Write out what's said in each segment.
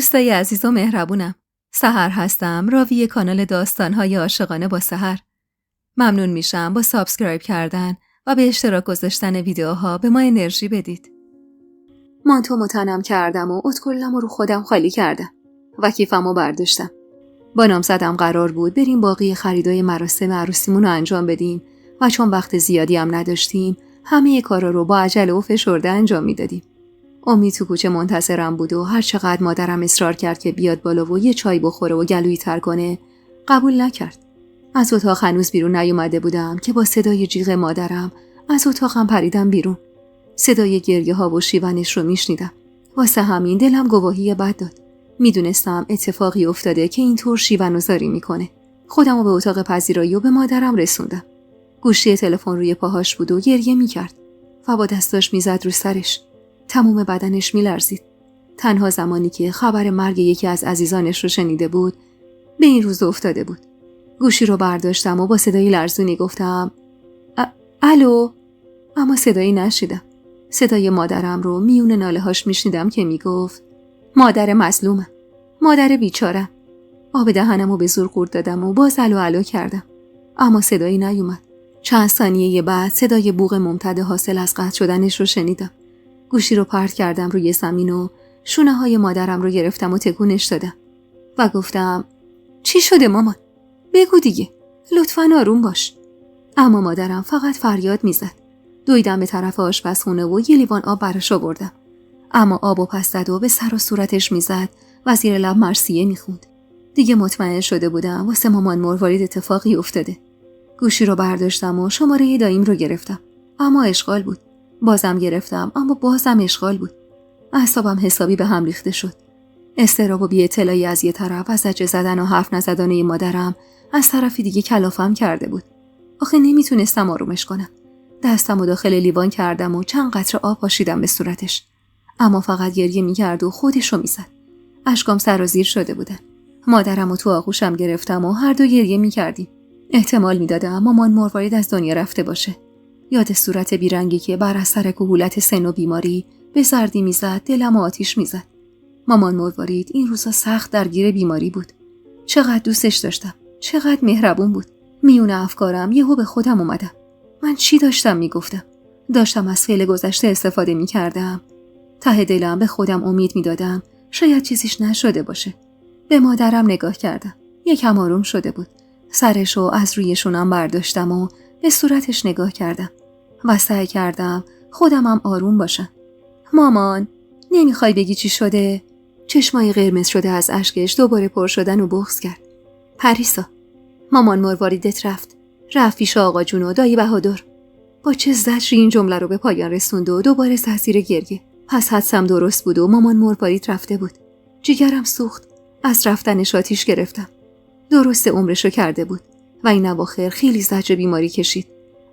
دوستای عزیز و مهربونم. سحر هستم، راوی کانال داستان‌های عاشقانه با سحر. ممنون میشم با سابسکرایب کردن و به اشتراک گذاشتن ویدیوها به ما انرژی بدید. مانتو متنم کردم و اتکلم رو خودم خالی کردم و کیفمو برداشتم. با نامزدم قرار بود بریم باقی خریدای مراسم عروسیمون رو انجام بدیم و چون وقت زیادی هم نداشتیم همه کارا رو با عجله و فشرده انجام میدادیم. امید تو کوچه منتظرم بود و هر چقدر مادرم اصرار کرد که بیاد بالا و یه چای بخوره و گلویی تر کنه قبول نکرد. از اتاق هنوز بیرون نیومده بودم که با صدای جیغ مادرم از اتاقم پریدم بیرون. صدای گریه ها و شیونش رو میشنیدم. واسه همین دلم گواهی بد داد. میدونستم اتفاقی افتاده که اینطور شیون و زاری میکنه. خودمو به اتاق پذیرایی و به مادرم رسوندم. گوشی تلفن روی پاهاش بود و گریه میکرد و با دستاش میزد رو سرش. تمام بدنش میلرزید. تنها زمانی که خبر مرگ یکی از عزیزانش رو شنیده بود به این روز افتاده بود. گوشی رو برداشتم و با صدای لرزونی گفتم الو، اما صدایی نشیدم. صدای مادرم رو میون ناله هاش میشنیدم که میگفت مادر مظلومم، مادر بیچارم. آب دهنم رو به زور قورت دادم و باز الو کردم، اما صدایی نیومد. چند ثانیه بعد صدای بوق ممتد حاصل از قطع شدنش رو شنیدم. گوشی رو پرت کردم روی زمین و شونه های مادرم رو گرفتم و تکونش دادم و گفتم چی شده مامان؟ بگو دیگه، لطفاً آروم باش. اما مادرم فقط فریاد میزد. دویدم به طرف آشپزخونه و یه لیوان آب براش آوردم، اما آبو پس داد و به سر و صورتش میزد و زیر لب مرثیه میخوند. دیگه مطمئن شده بودم واسه مامان مروارید اتفاقی افتاده. گوشی رو برداشتم و شماره داییم رو گرفتم، اما اشغال بود. بازم گرفتم، اما بازم اشغال بود. اعصابم حسابی به هم ریخته شد. اضطراب و بی‌اطلاعی از یه طرف و زجر زدن و حرف نزدن مادرم از طرف دیگه کلافم کرده بود. آخه نمیتونستم آرومش کنم. دستم رو داخل لیوان کردم و چند قطره آب پاشیدم به صورتش، اما فقط گریه میکرد و خودشو میزد. اشکام سرازیر شده بودن. مادرم رو تو آغوشم گرفتم و هر دو گریه میکردیم. احتمال میدادم مامان مروارید از دنیا رفته باشه. یاد صورت بیرنگی که بر اثر کهولت سن و بیماری به سردی میزد دلم آتیش میزد. مامان مروارید این روزا سخت درگیر بیماری بود. چقدر دوستش داشتم، چقدر مهربون بود. میون افکارم یهو به خودم اومدم. من چی داشتم میگفتم؟ داشتم از فعل گذشته استفاده میکردم. ته دلم به خودم امید میدادم شاید چیزیش نشده باشه. به مادرم نگاه کردم. یکم آروم شده بود. سرشو از روی شونم برداشتم و به صورتش نگاه کردم و سعی کردم خودمم آروم باشم. مامان، نمیخوای بگی چی شده؟ چشمای قرمز شده از اشکش دوباره پر شدن و بغض کرد. پریسا، مامان مرواریدت رفت پیش آقا جون و دایی بهادر. با چه زجری این جمله رو به پایان رسوند و دوباره تاثیر گریه. پس حدسم درست بود و مامان مروارید رفته بود. جیگرم سوخت. از رفتنش آتیش گرفتم. درست عمرشو کرده بود و این اواخر خیلی زجر بیماری کشید،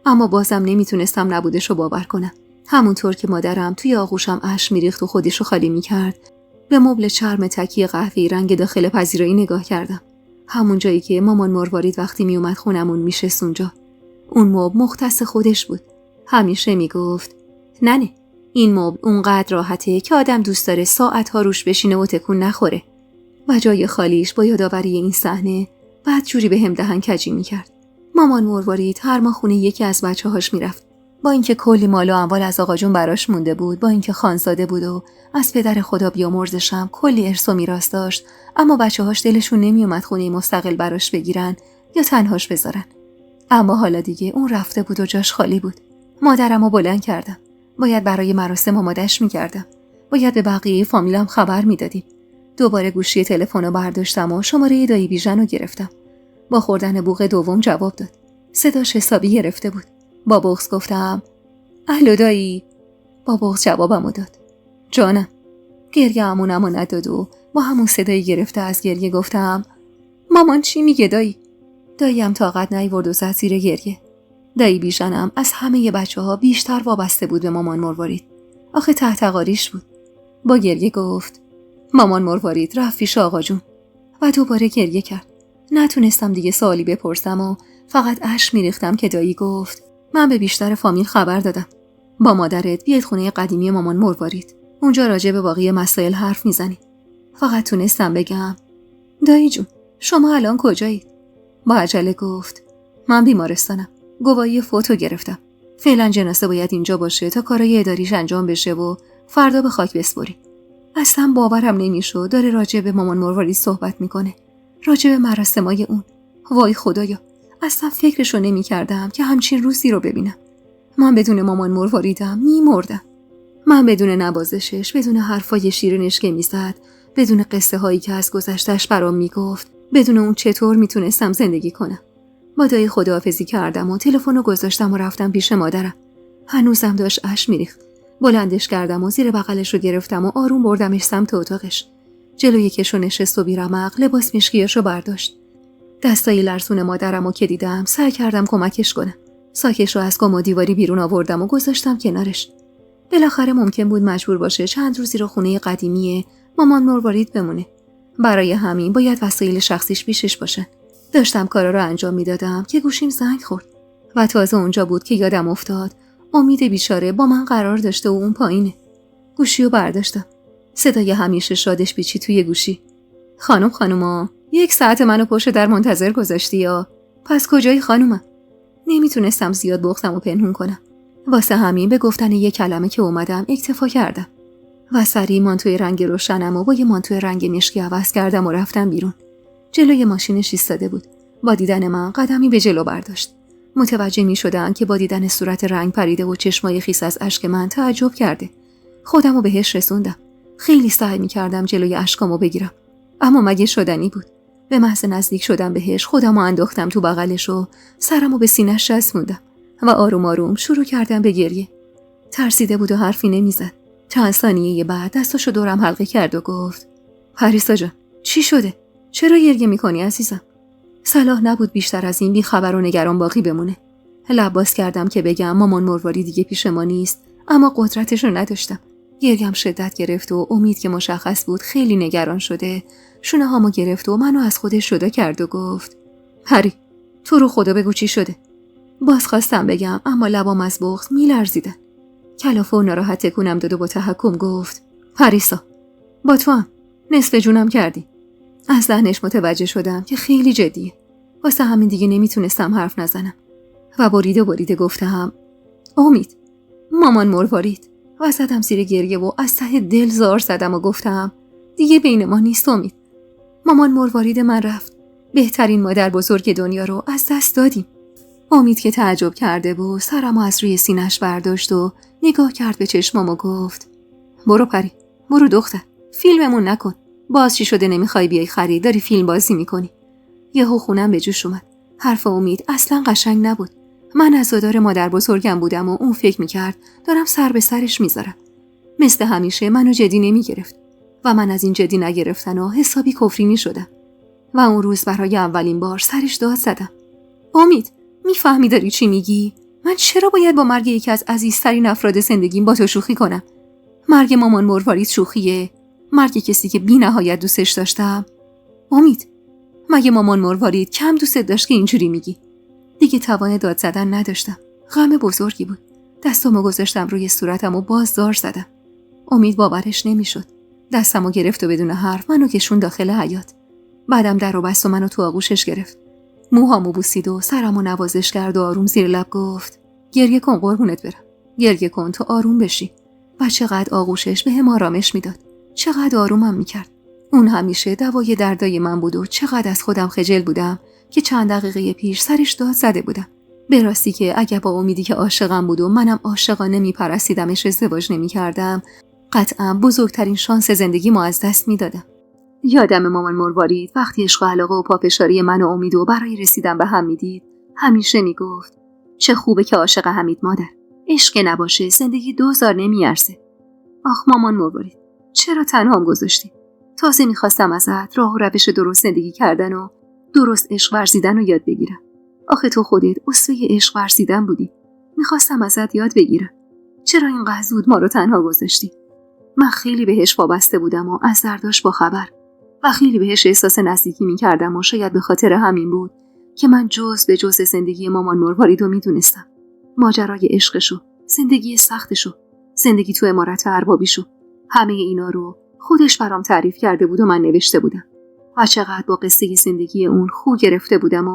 اما بازم نمیتونستم نبودشو باور کنم. همونطور که مادرم توی آغوشم اشک میریخت و خودشو خالی میکرد، به مبل چرم تکیه قهوه‌ای رنگ داخل پذیرایی نگاه کردم. همون جایی که مامان مروارید وقتی میومد خونمون میشست اونجا. اون مبل مختص خودش بود. همیشه میگفت ننه، این مبل اونقدر راحته که آدم دوست داره ساعت‌ها روش بشینه و تکون نخوره. و جای خالیش با یادآوری این صحنه بعد جوری به هم دهن کجی میکرد. مامان مروارید هر ماه خونه یکی از بچه‌هاش میرفت. با اینکه کلی مال و اموال از آقا جون براش مونده بود، با اینکه خانزاده بود و از پدر خدا بیامرزش هم کلی ارث و میراث داشت، اما بچه‌هاش دلشون نمیومد خونه مستقل براش بگیرن یا تنهاش بذارن. اما حالا دیگه اون رفته بود و جاش خالی بود. مادرمو بلند کردم. باید برای مراسم آماده‌اش می‌کردم. باید به بقیه فامیلم خبر میدادیم. دوباره گوشی تلفنو برداشتم و شماره دایی بیژن رو گرفتم. با خوردن بوق دوم جواب داد. صداش حسابی گرفته بود. با بغض گفتم الو دایی. با بغض جوابمو داد. جانم. گریه‌مونمو نداد و با همون صدای گرفته از گریه گفتم مامان چی میگه دایی؟ داییم طاقت نیورد و زد زیر گریه. دایی بیژنم از همه بچه‌ها بیشتر وابسته بود به مامان مروارید. آخه تحت قاریش بود. با گریه گفت مامان مروارید رفت پیش آقا جون و دوباره گریه کرد. نتونستم دیگه سوالی بپرسم و فقط اشک میریختم که دایی گفت من به بیشتر فامیل خبر دادم. با مادرت بیاید خونه قدیمی مامان مروارید. اونجا راجع به باقی مسائل حرف میزنیم. فقط تونستم بگم دایی جون شما الان کجایید؟ با عجله گفت من بیمارستانم. گواهی فوتو گرفتم. فعلا جنازه باید اینجا باشه تا کارای اداریش انجام بشه و فردا به خاک بسپری. اصلا باورم نمیشد داره راجع به مامان مروارید صحبت میکنه. راجع به مراسمای اون. وای خدایا، اصلا فکرشو نمیکردم که همچین روزی رو ببینم. من بدون مامان مرواریدم میمردم. من بدون نوازشش، بدون حرفای شیرینش که میزد، بدون قصه هایی که از گذشتش برام میگفت، بدون اون چطور میتونستم زندگی کنم. با دایی خداحافظی کردم و تلفنو گذاشتم و رفتم پیش مادرم. هنوزم داشت اشک میریخت. بلندش کردم و زیر بغلش رو گرفتم و آروم بردمش سمت اتاقش. جلوی کشو نشست و بیرمق لباس مشکیاشو برداشت. دستای لرزون مادرمو که دیدم سعی کردم کمکش کنم. ساکش رو از کمد دیواری بیرون آوردم و گذاشتم کنارش. بالاخره ممکن بود مجبور باشه چند روزی رو خونه قدیمی مامان مروارید بمونه. برای همین باید وسایل شخصیش پیشش باشه. داشتم کارا رو انجام میدادم که گوشیم زنگ خورد و تازه اونجا بود که یادم افتاد امید بیچاره با من قرار داشته و اون پایینه. گوشیو برداشتم. صدای همیشه شادش پیچید توی گوشی. خانوما 1 ساعت منو پشت در منتظر گذاشتی یا؟ پس کجایی خانومم؟ نمیتونستم زیاد بغضمو پنهون کنم. واسه همین به گفتن 1 کلمه که اومدم اکتفا کردم و سریع مانتوی رنگ روشنم و با یه مانتوی رنگ مشکی عوض کردم و رفتم بیرون. جلوی ماشینش ایستاده بود. با دیدن من قدمی به جلو برداشت. متوجه می شدم که با دیدن صورت رنگ پریده و چشمای خیس از اشک من تعجب کرده. خودمو بهش رسوندم. خیلی سعی می کردم جلوی اشکامو بگیرم. اما مگه شدنی بود. به محض نزدیک شدم بهش خودمو انداختم تو بغلش و سرمو به سینه‌اش چسبوندم و آروم آروم شروع کردم به گریه. ترسیده بود و حرفی نمیزد. چند ثانیه بعد دستاشو دورم حلقه کرد و گفت پریسا جان چی شده؟ چرا گریه میکنی عزیزم؟ صلاح نبود بیشتر از این بیخبر و نگران باقی بمونه. لب باز کردم که بگم مامان مروارید دیگه پیش ما نیست، اما قدرتشو نداشتم. گریم شدت گرفت و امید که مشخص بود خیلی نگران شده شونه هامو گرفت و منو از خودش جدا کرد و گفت پری تو رو خدا بگو چی شده؟ باز خواستم بگم اما لبام از بغض میلرزیدن. کلافه و ناراحت تکونم داد و با تحکم گفت پریسا با تو هم نصف جونم کردی. از ذهنش متوجه شدم که خیلی جدیه. واسه همین دیگه نمیتونستم حرف نزنم و بریده گفتم امید مامان مروارید و زدم زیر گریه و از ته دل زار زدم و گفتم دیگه بین ما نیست امید. مامان مروارید من رفت. بهترین مادر بزرگ دنیا رو از دست دادیم. امید که تعجب کرده بود سرمو از روی سینه‌اش برداشت و نگاه کرد به چشمام و گفت برو پری برو دختر فیلممون نکن. باز چی شده نمیخوای بیای خرید داری فیلم بازی میکنی؟ یهو خونم به جوش اومد. حرف امید اصلا قشنگ نبود. من عزادار مادر بزرگم بودم و اون فکر میکرد دارم سر به سرش میذارم. مثل همیشه منو جدی نمیگرفت و من از این جدی نگرفتن و حسابی کفری میشدم و اون روز برای اولین بار سرش داد زدم. امید میفهمی داری چی میگی؟ من چرا باید با مرگ یکی از عزیزترین افراد زندگیم با تو شوخی کنم؟ مرگ مامان مروارید شوخیه؟ مرگ کسی که بی نهایت دوستش داشتم؟ امید مگه مامان مروارید کم دوست داشت که اینجوری میگی؟ دیگه توان داد زدن نداشتم. غم بزرگی بود. دستامو گذاشتم روی صورتم و باز زار زدم. امید باورش نمیشد. دستمو گرفت و بدون حرف منو کشون داخل حیاط. بعدم در و بست و منو تو آغوشش گرفت. موهامو بوسید و سرمو نوازش کرد و آروم زیر لب گفت گریه کن قربونت برم. گریه کن تو آروم بشی. و چقدر آغوشش بهم آرامش میداد. چقدر آرومم میکرد. اون همیشه دوای دردای من بود و چقدر از خودم خجل بودم که چند دقیقه پیش سرش داد زده بودم. به راستی که اگه با امیدی که عاشقم بود و منم عاشقانه میپرستیدمش ازدواج نمیکردم قطعا بزرگترین شانس زندگیمو از دست میدادم. یادم مامان مروارید وقتی عشق و علاقه و پافشاری من و امید و برای رسیدن به هم میدید همیشه میگفت چه خوبه که عاشق حمید مادر. عشق نباشه زندگی 2000 نمیارزه. آخ مامان مروارید چرا تنهام گذاشتی؟ تازه میخواستم ازت راه و روش درست زندگی کردن و درست عشق ورزیدن رو یاد بگیرم. آخه تو خودت اسوه عشق ورزیدن بودی. میخواستم ازت یاد بگیرم. چرا اینقدر زود ما رو تنها گذاشتی؟ من خیلی بهش وابسته بودم و از درداش با خبر و خیلی بهش احساس نزدیکی میکردم و شاید به خاطر همین بود که من جز به جز زندگی مامان مروارید رو میدونستم. ماجرای عشقشو، زندگی سختشو، زندگی تو عمارت اربابیشو، همه اینا رو خودش برام تعریف کرده بود و من نوشته بودم. و چقدر با قصه زندگی اون خو گرفته بودم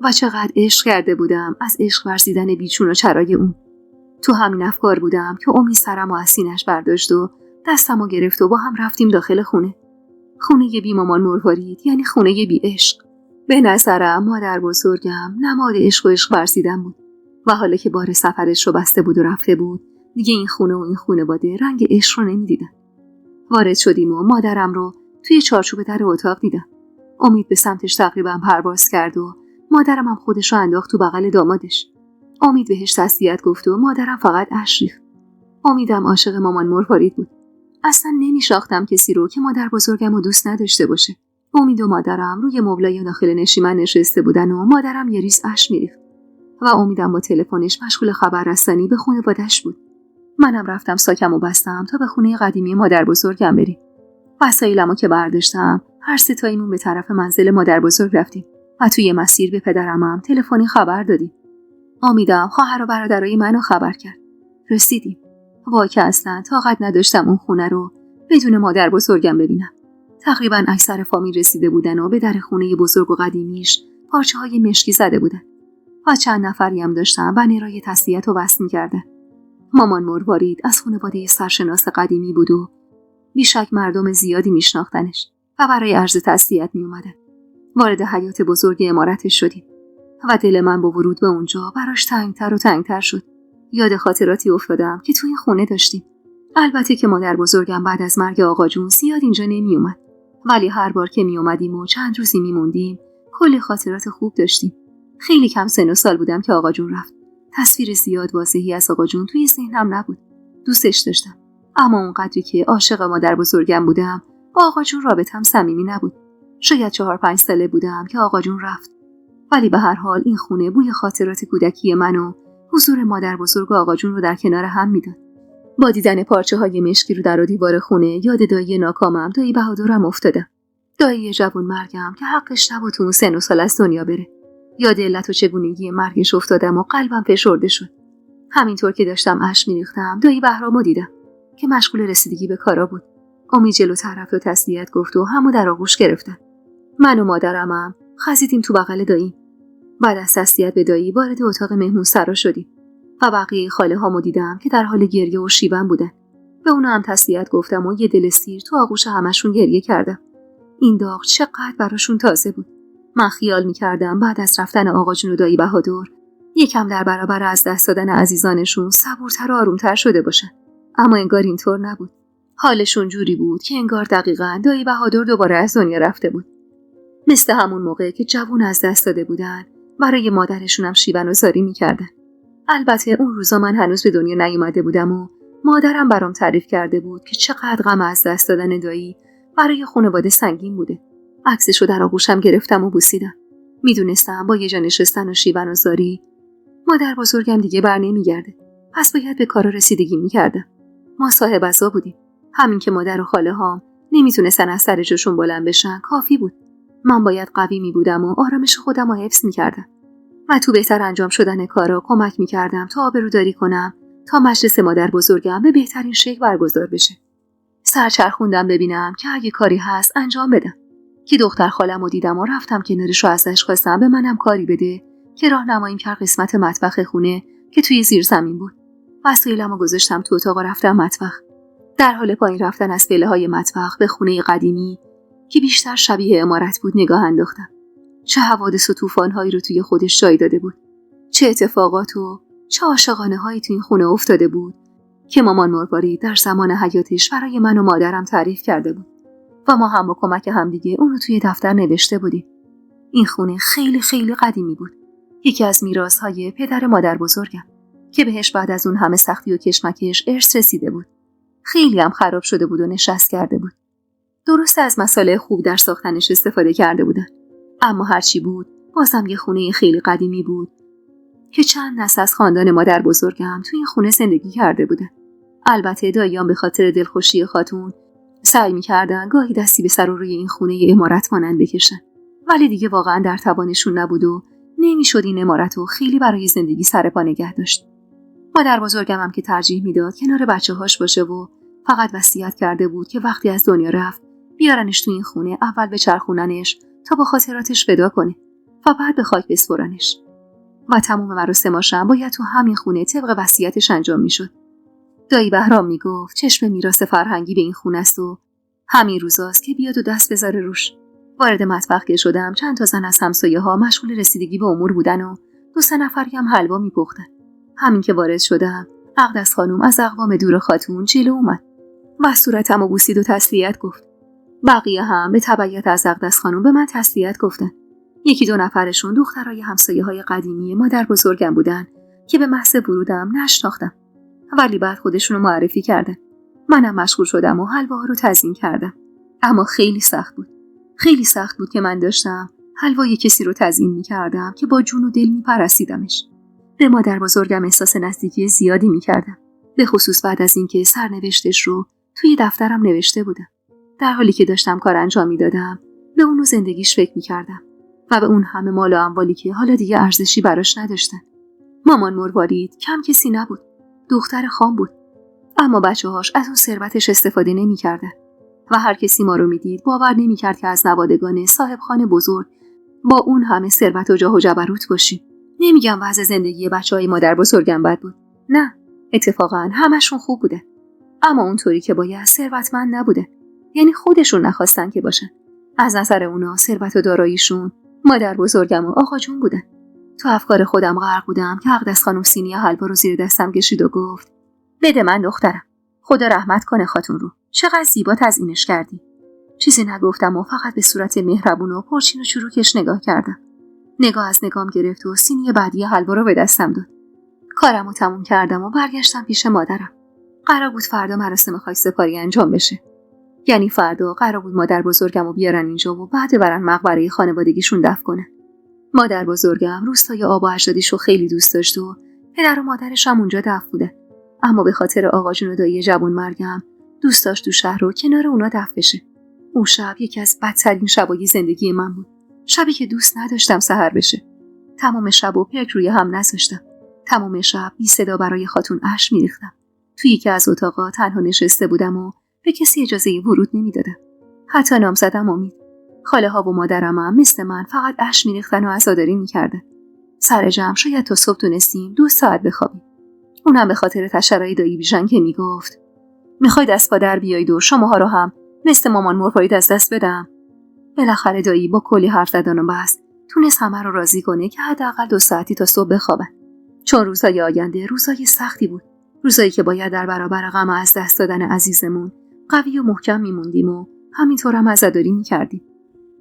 و چقدر عشق کرده بودم از عشق ورزیدن بیچون و چرای اون. تو همین افکار بودم که امید سرم و از سینه‌اش برداشت و دستمو گرفت و با هم رفتیم داخل خونه. خونه بی مامان مروارید، یعنی خونه بی عشق. به نظرم مادر بزرگم نماد عشق و عشق ورزیدن بود و حالا که بار سفرش رو بسته بود و رفته بود، دیگه این خونه و این خانواده رنگ عشق رو نمیدیدن. وارد شدیم و مادرم رو توی چارچوب در اتاق دیدم. امید به سمتش تقریبا پرواز کرد و مادرم هم خودش رو انداخت تو بغل دامادش. امید بهش تسلیت گفت و مادرم فقط اشک ریخت. امیدم عاشق مامان مروارید بود. اصلا نمیشناختم کسی رو که مادر بزرگم رو دوست نداشته باشه. امید و مادرم روی مبلای داخل نشیمن نشسته بودن و مادرم یه ریز اشک میریخت و امیدم با تلفنش مشغول خبررسانی به خانواده‌اش بود. منم رفتم ساکمو بستم تا به خونه قدیمی مادر بزرگم بریم. وسایلمو که برداشتم، هر ستاییمون به طرف منزل مادر بزرگ رفتیم و توی مسیر به پدرمم تلفنی خبر دادیم. امیدم خواهر و برادرای منو خبر کرد. رسیدیم. وای که اصلا طاقت نداشتم اون خونه رو بدون مادر بزرگم ببینم. تقریبا اکثر فامیل رسیده بودن و به در خونه بزرگ و قدیمیش پارچه‌های مشکی زده بودن و چند نفری هم داشتن بنرای تسلیت و وصل می‌کردن. مامان مروارید از خانواده سرشناس قدیمی بود و بیشک مردم زیادی میشناختنش و برای عرض تسلیت میومدن. وارد حیاط بزرگ عمارتش شدیم و دل من با ورود به اونجا براش تنگتر و تنگتر شد. یاد خاطراتی افتادم که توی خونه داشتیم. البته که مادر بزرگم بعد از مرگ آقا جون زیاد اینجا نمی اومد، ولی هر بار که می اومدیم و چند روزی می موندیم کلی خاطرات خوب داشتیم. خیلی کم سن و سال بودم که آقا جون رفت. تصویر زیاد واضحی از آقا جون توی ذهنم نبود. دوستش داشتم، اما اونقدری که عاشق مادر بزرگم بودم با آقا جون رابطم صمیمی نبود. شاید 4-5 ساله بودم که آقا جون رفت، ولی به هر حال این خونه بوی خاطرات کودکی من و حضور مادر بزرگ و آقا جون رو در کنار هم میداد. با دیدن پارچه‌های مشکی رو در و دیوار خونه یاد دایی ناکامم، دایی بهادرم افتادم. دایی جوان مرگم که حقش نبود تو اون سن و سال از دنیا بره. یاد علت و چگونگی مرگش افتادم و قلبم فشرده شد. همینطور که داشتم اشک میریختم دایی بهرامو دیدم که مشغول رسیدگی به کارا بود. امید جلوتر رفت و تسلیت گفت و همو در آغوش گرفتن. من و مادرمم خزیدیم تو بغل دایی. بعد از تسلیت به دایی وارد اتاق مهمون سرا شدیم و بقیه خاله هامو دیدم که در حال گریه و شیون بودن. به اونا هم تسلیت گفتم و یه دل سیر تو آغوش همشون گریه کردم. این داغ چقدر براشون تازه بود. من خیال می‌کردم بعد از رفتن آقا جون و دایی بهادر یکم در برابر از دست دادن عزیزانشون صبورتر و آرومتر شده باشن، اما انگار اینطور نبود. حالشون جوری بود که انگار دقیقاً دایی بهادر دوباره از دنیا رفته بود. مثل همون موقع که جوون از دست داده بودن برای مادرشون هم شیون و زاری می‌کردن. البته اون روزا من هنوز به دنیا نیومده بودم و مادرم برام تعریف کرده بود که چقدر غم از دست دادن دایی برای خانواده سنگین بوده. عکسشو در آغوشم گرفتم و بوسیدم. میدونستم با یه جا نشستن و شیون و زاری مادر بزرگم دیگه بر نمیگرده، پس باید به کارا رسیدگی میکردم. ما صاحب عزا بودیم. همین که مادر و خاله هام نمیتونستن از سر جاشون بلند بشن کافی بود. من باید قوی میبودم و آرامش خودم رو حفظ میکردم و تو بهتر انجام شدن کارا کمک میکردم تا آبروداری کنم تا مجلس مادر بزرگم به بهترین شکل برگزار بشه. سرچرخوندم ببینم که اگه کاری هست انجام بدم. که دختر خاله‌مو دیدم و رفتم کنارش رو ازش خواستم به منم کاری بده که راهنماییم کرد قسمت مطبخ خونه که توی زیر زمین بود. وسایلمو گذاشتم تو اتاق و رفتم مطبخ. در حال پایین رفتن از پله‌های مطبخ به خونه قدیمی که بیشتر شبیه عمارت بود نگاه انداختم. چه حوادث و طوفان‌هایی رو توی خودش جای داده بود. چه اتفاقات و چه عاشقانه‌هایی توی این خونه افتاده بود که مامان مروارید در زمان حیاتش برای من و مادرم تعریف کرده بود و ما هم با کمک همدیگه اون رو توی دفتر نوشته بودیم. این خونه خیلی خیلی قدیمی بود. یکی از میراث‌های پدر مادر بزرگم که بهش بعد از اون همه سختی و کشمکش ارث رسیده بود. خیلی هم خراب شده بود و نشست کرده بود. درسته از مسائل خوب در ساختنش استفاده کرده بودن، اما هرچی بود بازم یه خونه خیلی قدیمی بود که چند نسل از خاندان مادر بزرگم توی این خونه زندگی کرده بودن. البته داییام به خاطر دلخوشی خاتون سعی می‌کردن گاهی دستی به سر و روی این خونه عمارت مانند بکشن، ولی دیگه واقعا در توانشون نبود و نمی‌شد این عمارت رو خیلی برای زندگی سر پا نگه داشت. مادر بزرگم هم که ترجیح میداد کنار بچه‌هاش باشه و فقط وصیت کرده بود که وقتی از دنیا رفت بیارنش تو این خونه، اول بچرخوننش تا با خاطراتش ودا کنه و بعد به خاک بسپرنش. و تمام مراسماش هم باید تو همین خونه طبق وصیتش انجام میشد. دایی بهرام میگفت چشم میراث فرهنگی به این خونه است و همین روزاست که بیاد و دست بذاره روش. وارد مطبخ که شدم چند تا زن از همسایه‌ها مشغول رسیدگی به امور بودن و 2-3 نفری هم حلوا میپختن. همین که وارد شدم اقدس خانم از اقوام دور خاتون جلو اومد و صورتمو بوسید و تسلیت گفت. بقیه هم به تبعیت از اقدس خانم به من تسلیت گفتن. 1-2 نفرشون دخترای همسایه‌های قدیمی مادر بزرگم بودن که به محض ورودم نشناختم، ولی بعد خودشونو معرفی کردن. منم مشغول شدم و حلواها رو تزیین کردم. اما خیلی سخت بود. خیلی سخت بود که من داشتم حلوای کسی رو تزیین می‌کردم که با جون و دل می‌پرستیدمش. به مادر بزرگم احساس نزدیکی زیادی می‌کردم، به خصوص بعد از اینکه سرنوشتش رو توی دفترم نوشته بودم. در حالی که داشتم کار انجام میدادم به اون و زندگیش فکر می‌کردم و به اون همه مال و اموالی که حالا دیگه ارزشی براش نداشتن. مامان مروارید کم کسی نبود، دختر خان بود، اما بچه‌هاش از اون ثروتش استفاده نمی‌کردن و هر کسی ما رو میدید باور نمی‌کرد که از نوادگان صاحب خانه بزرگ با اون همه ثروت و جاه و جبروت باشیم. نمیگم وضع زندگی بچه‌های مادر بزرگم بد بود، نه، اتفاقا همشون خوب بوده، اما اونطوری که باید ثروتمند نبوده. یعنی خودشون نخواستن که باشن. از نظر اونا ثروت و داراییشون مادر بزرگم و آقا جون بودن. تو افکار خودم غرق بودم که اقدس خانم سینی حلوا رو زیر دستم کشید و گفت بده من دخترم، خدا رحمت کنه خاتون رو، چقدر زیبا تزیینش کردی. چیزی نگفتم و فقط به صورت مهربون و پرچین و چروکش نگاه کردم. نگاه از نگام گرفت و سینی بعدی حلوا رو به دستم داد. کارمو تموم کردم و برگشتم پیش مادرم. قرار بود فردا مراسم خاکسپاری انجام بشه. یعنی فردا قرار بود مادر بزرگمو بیارن اینجا و بعد برن مقبره خانوادگیشون دفن کنن. مادر بزرگم روستای آب و اجدادیشو خیلی دوست داشت و پدر و مادرش هم اونجا دفن بوده، اما به خاطر آقا جون و دایی جوون مرگم دوست داشت تو شهر و کنار اونا دفن بشه. اون شب یکی از بدترین شبای زندگی من بود. شبی که دوست نداشتم سحر بشه. تمام شب و پلک روی هم نذاشتم. تمام شب بی صدا برای خاتون اشک میریختم. توی یکی از اتاقا تنها نشسته بودم و به کسی اجازه ورود نمیدادم. حتی نام زدم امید. خاله ها و مادرم هم مثل من فقط اشک میریختن و عزاداری میکردن. سر جمع شاید تا صبح تونستیم 2 ساعت بخوابیم. اونم به خاطر تشرای دایی بیژن که میگفت میخوای دست با در بیایید و شماها رو هم مثل مامان مروارید از دست بدم. بالاخره دایی با کلی حرف زدن و بس تونست همه رو راضی کنه که حداقل 2 ساعتی تا صبح بخوابن. چون روزای آینده روزای سختی بود. روزایی که باید در برابر غم از دست دادن عزیزمون قوی و محکم میموندیم و همینطور هم عزاداری میکردیم.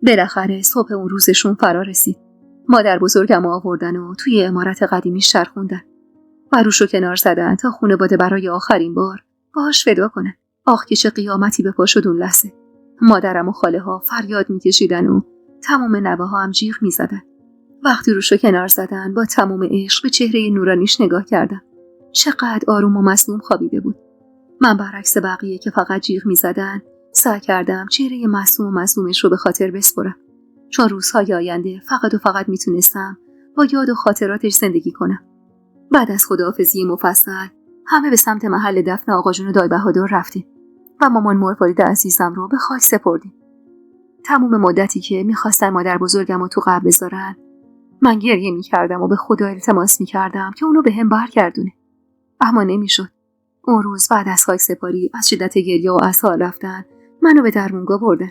بالاخره صبح اون روزشون فرا رسید. مادر بزرگم آوردن و توی عمارت قدیمیش چرخوندن و روشو کنار زدن تا خانواده برای آخرین بار باهاش ودا کنن. آخ که چه قیامتی به پا شد اون لحظه. مادرم و خاله ها فریاد میکشیدن و تمام نوه ها هم جیغ میزدن. وقتی روشو کنار زدن با تمام عشق به چهره نورانیش نگاه کردم. چقدر آروم و مظلوم خوابیده بود. من برعکس بقیه که فقط جیغ میزدن سعی کردم چهره معصوم و مظلومش رو به خاطر بسپرم، چون روزهای آینده فقط و فقط میتونستم با یاد و خاطراتش زندگی کنم. بعد از خداحافظی مفصل همه به سمت محل دفن آقا جون و دایی بهادر رفتیم و مامان مروارید عزیزم رو به خاک سپردیم. تمام مدتی که میخواستن مادر بزرگم رو تو قبر بذارن من گریه میکردم و به خدا التماس میکردم که اونو به هم برگردونه، اما نمیشد. اون روز بعد از خاک سپاری از شدت گریه و از حال رفتن منو به درمونگاه بردن.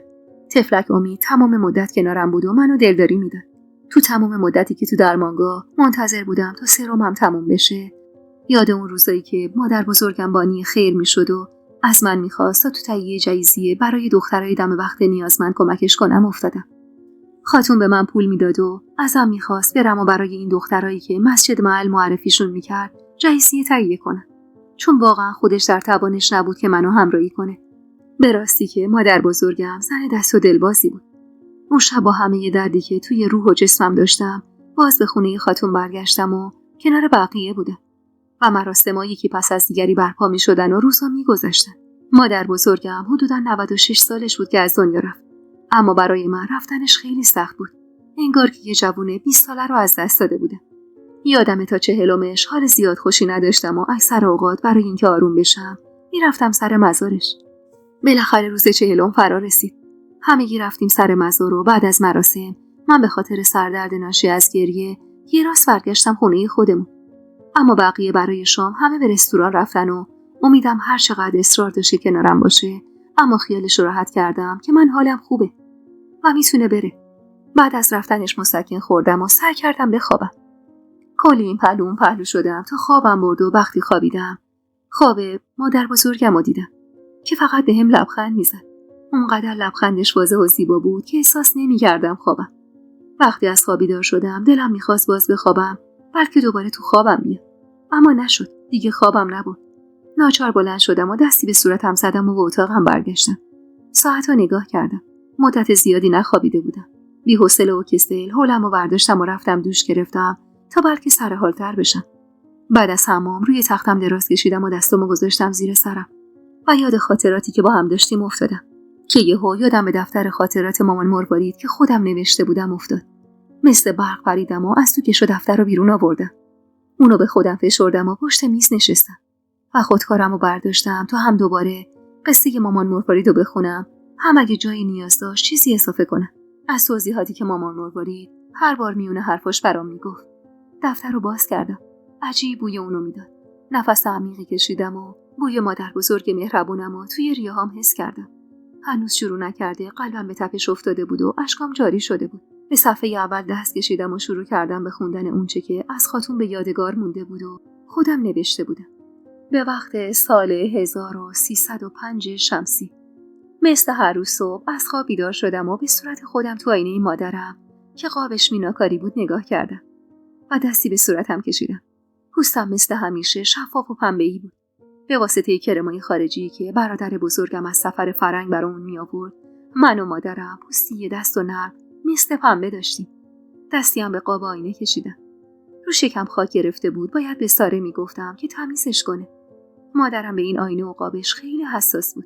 طفلک امید تمام مدت کنارم بود و منو دلداری میداد. تو تمام مدتی که تو درمانگاه منتظر بودم تا سرمم تموم بشه یاد اون روزایی که مادر بزرگم بانی خیر میشد و از من میخواست تا تو تهیه جایزیه برای دخترای دم وقت نیازمند کمکش کنم افتادم. خاتون به من پول میداد و ازم میخواست برم و برای این دخترایی که مسجد محل معرفیشون میکرد جایزیه تهیه کنم، چون واقعا خودش در توانش نبود که منو همراهی کنه. به راستی که مادر بزرگم زن دست و دلبازی بود. اون شب با همه دردی که توی روح و جسمم داشتم باز به خونه خاتون برگشتم و کنار بقیه بودم و مراسم‌ها یکی پس از دیگری برپا می‌شدن و روزها می‌گذشتن. مادر بزرگم حدوداً 96 سالش بود که از دنیا رفت، اما برای من رفتنش خیلی سخت بود. انگار که یه جوونه 20 ساله رو از دست داده بودم. یادمه تا 40مش حال زیاد خوشی نداشتم و اکثر اوقات برای اینکه آروم بشم میرفتم سر مزارش. بالاخره روز 40 فرا رسید. همگی رفتیم سر مزار و بعد از مراسم من به خاطر سردرد ناشی از گریه یه راست برگشتم خونه خودمون. اما بقیه برای شام همه به رستوران رفتن و امیدم هر چقدر اصرار داشته کنارم باشه، اما خیالش رو راحت کردم که من حالم خوبه و میتونه بره. بعد از رفتنش مسکن خوردم و سعی کردم بخوابم. کلی این پهلو اون پهلو شدم تا خوابم برد و وقتی خوابیدم خواب مادر بزرگم رو دیدم که فقط به هم لبخند میزد. اونقدر لبخندش واضح و زیبا بود که احساس نمی‌کردم خوابم. وقتی از خواب بیدار شدم دلم می‌خواست باز بخوابم، بلکه دوباره تو خوابم بیام. اما نشد. دیگه خوابم نبرد. ناچار بلند شدم و دستی به صورتم زدم و به اتاقم برگشتم. ساعت‌ها نگاه کردم. مدت زیادی نخوابیده بودم. بی‌حوصله و کسل حولمو برداشتم و رفتم دوش گرفتم تا بلکه سرحال‌تر بشم. بعد از حمام روی تختم دراز کشیدم و دستامو گذاشتم زیر سرم و یاد خاطراتی که با هم داشتیم افتادم که یهو یادم به دفتر خاطرات مامان مروارید که خودم نوشته بودم افتاد. مثل برق پریدم و از تو کش و دفتر رو بیرون آوردم. اونو به خودم فشردم و پشت میز نشستم و خودکارم رو برداشتم تا هم دوباره قصه مامان مروارید رو بخونم، هم اگه جایی نیاز داشت چیزی اضافه کنم از توضیحاتی که مامان مروارید هر بار میونه حرفاش برام میگفت. دفتر رو باز کردم. عجیب بوی اونو میداد. نفس عمیقی کشیدم و بوی مادر بزرگ مهربونم و توی ریه‌هام حس کردم. هنوز شروع نکرده قلبم به تپش افتاده بود و اشکام جاری شده بود. به صفحه اول دست کشیدم و شروع کردم به خوندن اونچه که از خاتون به یادگار مونده بود و خودم نوشته بودم. به وقت سال 1305 شمسی. مثل هر روز صبح از خواب بیدار شدم و به صورت خودم تو آینه مادرم که قابش میناکاری بود نگاه کردم و دستی به صورتم کشیدم. پوستم مثل همیشه شفاف و پنبه‌ای بود. به واسطه کرمای خارجی که برادر بزرگم از سفر فرنگ برامون می آورد، من و مادرم پوستی دست و نرم مثل پنبه داشتیم. دستی هم به قاب آینه کشیدم. رو شکم خاک گرفته بود، باید به ساره می گفتم که تمیزش کنه. مادرم به این آینه و قابش خیلی حساس بود.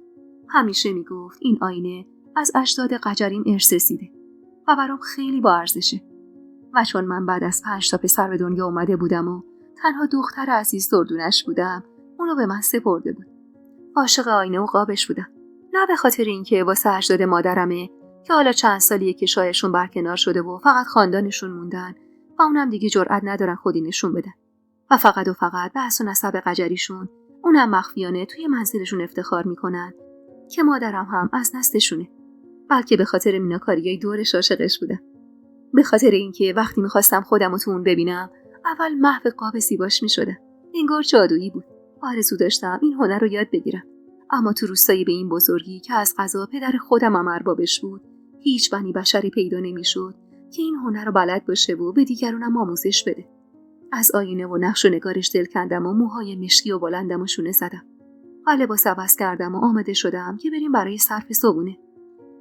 همیشه می گفت این آینه از اجداد قجریم ارث رسیده و برام خیلی با ارزشه. و چون من بعد از 5 تا پسر به دنیا اومده بودم و تنها دختر عزیز دردونش بودم، اونو به من سپرده بود. عاشق آینه و قابش بودم. نه به خاطر اینکه واسه اجداد مادرمه که حالا چند سالیه که شایشون برکنار شده و فقط خاندانشون موندن و اونم دیگه جرئت ندارن خودی نشون بدن و فقط به اصل نسب قجریشون اونم مخفیانه توی منزلشون افتخار میکنن که مادرم هم از نسلشونه. بلکه به خاطر میناکاریای دورش عاشقش بودم. به خاطر اینکه وقتی میخواستم خودم رو تو اون ببینم اول محو قاب زیباش میشدم. انگار جادویی بود. آرزو داشتم این هنر رو یاد بگیرم. اما تو روستایی به این بزرگی که از قضا پدر خودم هم اربابش بود، هیچ بنی بشری پیدا نمیشد که این هنر رو بلد باشه و به دیگرانم آموزش بده. از آینه و نقش و نگارش دل کندم و موهای مشکی و بلندم و شونه زدم. و لباس عوض کردم و آماده شدم که بریم برای صرف صبحونه.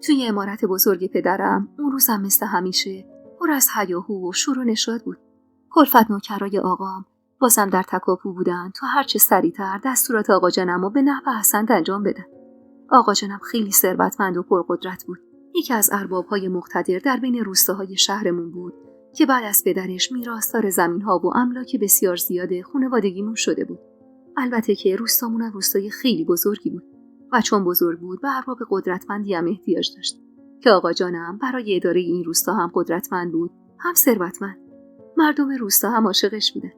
توی عمارت بزرگ پدرم اون روزم مثل همیشه پر از هیاهو و شور و نشاط بود. کلفت نوکرای آقام بازم در تکاپو بودن تا هرچه سریعتر دستورات آقا جانم رو به نحو احسن انجام بدن. آقا جانم خیلی ثروتمند و پرقدرت بود. یکی از ارباب‌های مقتدر در بین روستاهای شهرمون بود که بعد از پدرش میراثدار زمین‌ها و املاک بسیار زیاد خانوادگیمون شده بود. البته که روستامون روستای خیلی بزرگی بود و چون بزرگ بود به ارباب قدرتمندی هم احتیاج داشت که آقا جانم برای اداره این روستا هم قدرتمند بود، هم ثروتمند. مردم روستا هم عاشقش بودن.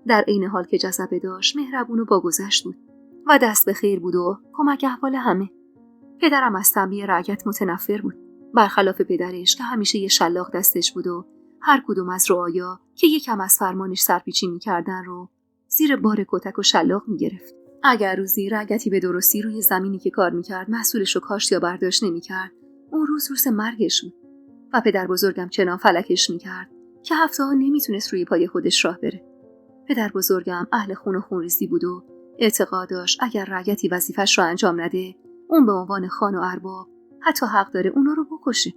در عین حال که جذبه داشت، مهربون و باگذشت بود و دست به خیر بود و کمک احوال همه. پدرم از تنبیه رعیت متنفر بود، برخلاف پدرش که همیشه یه شلاق دستش بود و هر کدوم از رعایا که یکم از فرمانش سرپیچی می‌کردن رو زیر بار کتک و شلاق می‌گرفت. اگر روزی رعیتی به درستی روی زمینی که کار می‌کرد محصولش رو کاشت یا برداشت نمی‌کرد، اون روز مرگش بود و پدر بزرگم چنان فلکش می‌کرد که هفته‌ها نمی‌تونست روی پای خودش راه بره. پدر بزرگم اهل خون و خونریزی بود و اعتقاد داشت اگر رعیتی وظیفش رو انجام نده، اون به عنوان خان و ارباب حتی حق داره اونا رو بکشه.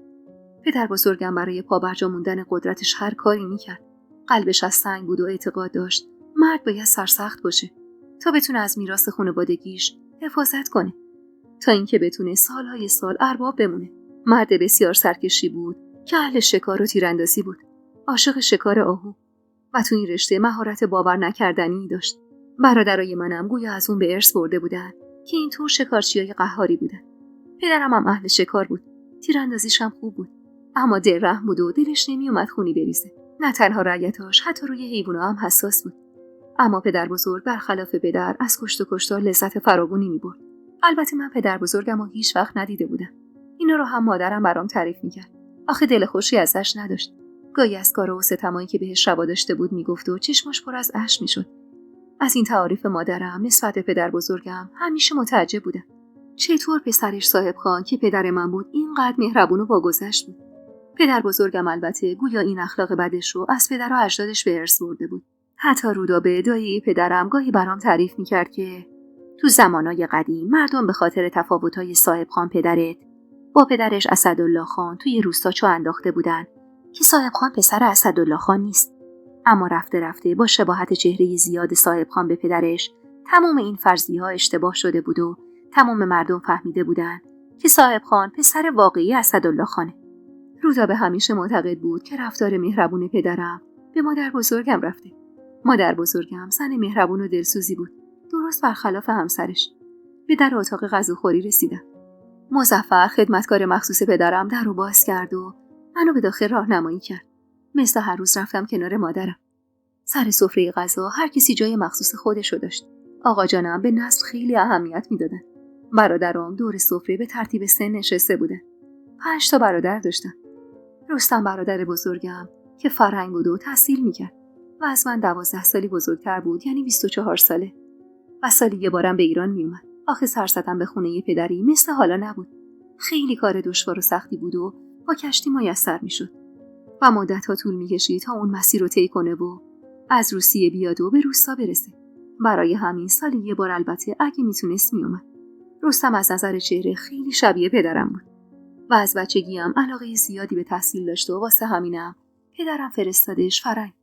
پدر بزرگم برای پابرجا موندن قدرتش هر کاری میکرد. قلبش از سنگ بود و اعتقاد داشت مرد باید سرسخت باشه تا بتونه از میراث خانوادگیش حفاظت کنه، تا اینکه بتونه سالهای سال ارباب بمونه. مرد بسیار سرکشی بود که اهل شکار و تیراندازی بود، عاشق شکار آهو و تو این رشته مهارت باور نکردنی داشت. برادرای منم گویا از اون به ارث برده بودن که اینطور شکارچیای قهاری بودن. پدرم هم اهل شکار بود. تیراندازیش هم خوب بود. اما دلرحم بود و دلش نمیومد خونی بریزه. نه تنها رعیتاش، حتی روی حیونا هم حساس بود. اما پدر بزرگ برخلاف پدر از کشت و کشتار لذت فراوانی می‌برد. البته من پدر بزرگم رو هیچ وقت ندیده بودم. اینا رو هم مادرم برام تعریف می‌کرد. آخه دل خوشی ازش نداشت. گاهی از کارا و ستمایی که بهش روا داشته بود میگفت و چشماش پر از اشک میشد. از این تعاریف مادرم نسبت به پدر بزرگم همیشه متعجب بودم. چطور پسرش صاحب خان که پدر من بود اینقدر مهربون و باگذشت بود. پدر بزرگم البته گویا این اخلاق بدش رو از پدر و اجدادش به ارث برده بود. حتی رودابه دایی پدرم گاهی برام تعریف میکرد که تو زمانای قدیم مردم به خاطر تفاوت‌های صاحب خان پدرت با پدرش اسدالله خان توی روستا چو انداخته بودن که صاحب خان پسر اسدالله خان نیست. اما رفته رفته با شباهت چهره زیاد صاحب خان به پدرش تمام این فرضیه‌ها اشتباه شده بود و تمام مردم فهمیده بودن که صاحب خان پسر واقعی اسدالله خانه. رودابه همیشه معتقد بود که رفتار مهربون پدرم به مادر بزرگم رفته. مادر بزرگم زن مهربون و دلسوزی بود، درست برخلاف همسرش. به در اتاق غذاخوری رسیدم. مظفر خدمتکار مخصوص پدرم در رو باز کرد و منو به داخل راهنمایی کرد. مثل هر روز رفتم کنار مادرم. سر سفره غذا هر کسی جای مخصوص خودشو داشت. آقا جانم به نسل خیلی اهمیت میدادن. برادرام دور سفره به ترتیب سن نشسته بودن. 5 تا برادر داشتم. رستم برادر بزرگم که فرهنگ بود و تحصیل میکرد و از من 12 سالی بزرگتر بود، یعنی 24 ساله. و سالی یه بارم به ایران میومد. آخه سر زدن به خونه پدری مثل حالا نبود. خیلی کار دشوار و سختی بود و با کشتی میسر میشد. و مدت‌ها طول می‌کشید تا اون مسیر رو طی کنه و از روسیه بیاد و به روستا برسه. برای همین سالی یه بار البته اگه میتونست میومد. رستم از نظر چهره خیلی شبیه پدرم بود. و از بچگیم علاقه زیادی به تحصیل داشت و واسه همینم پدرم فرستادش فرنگ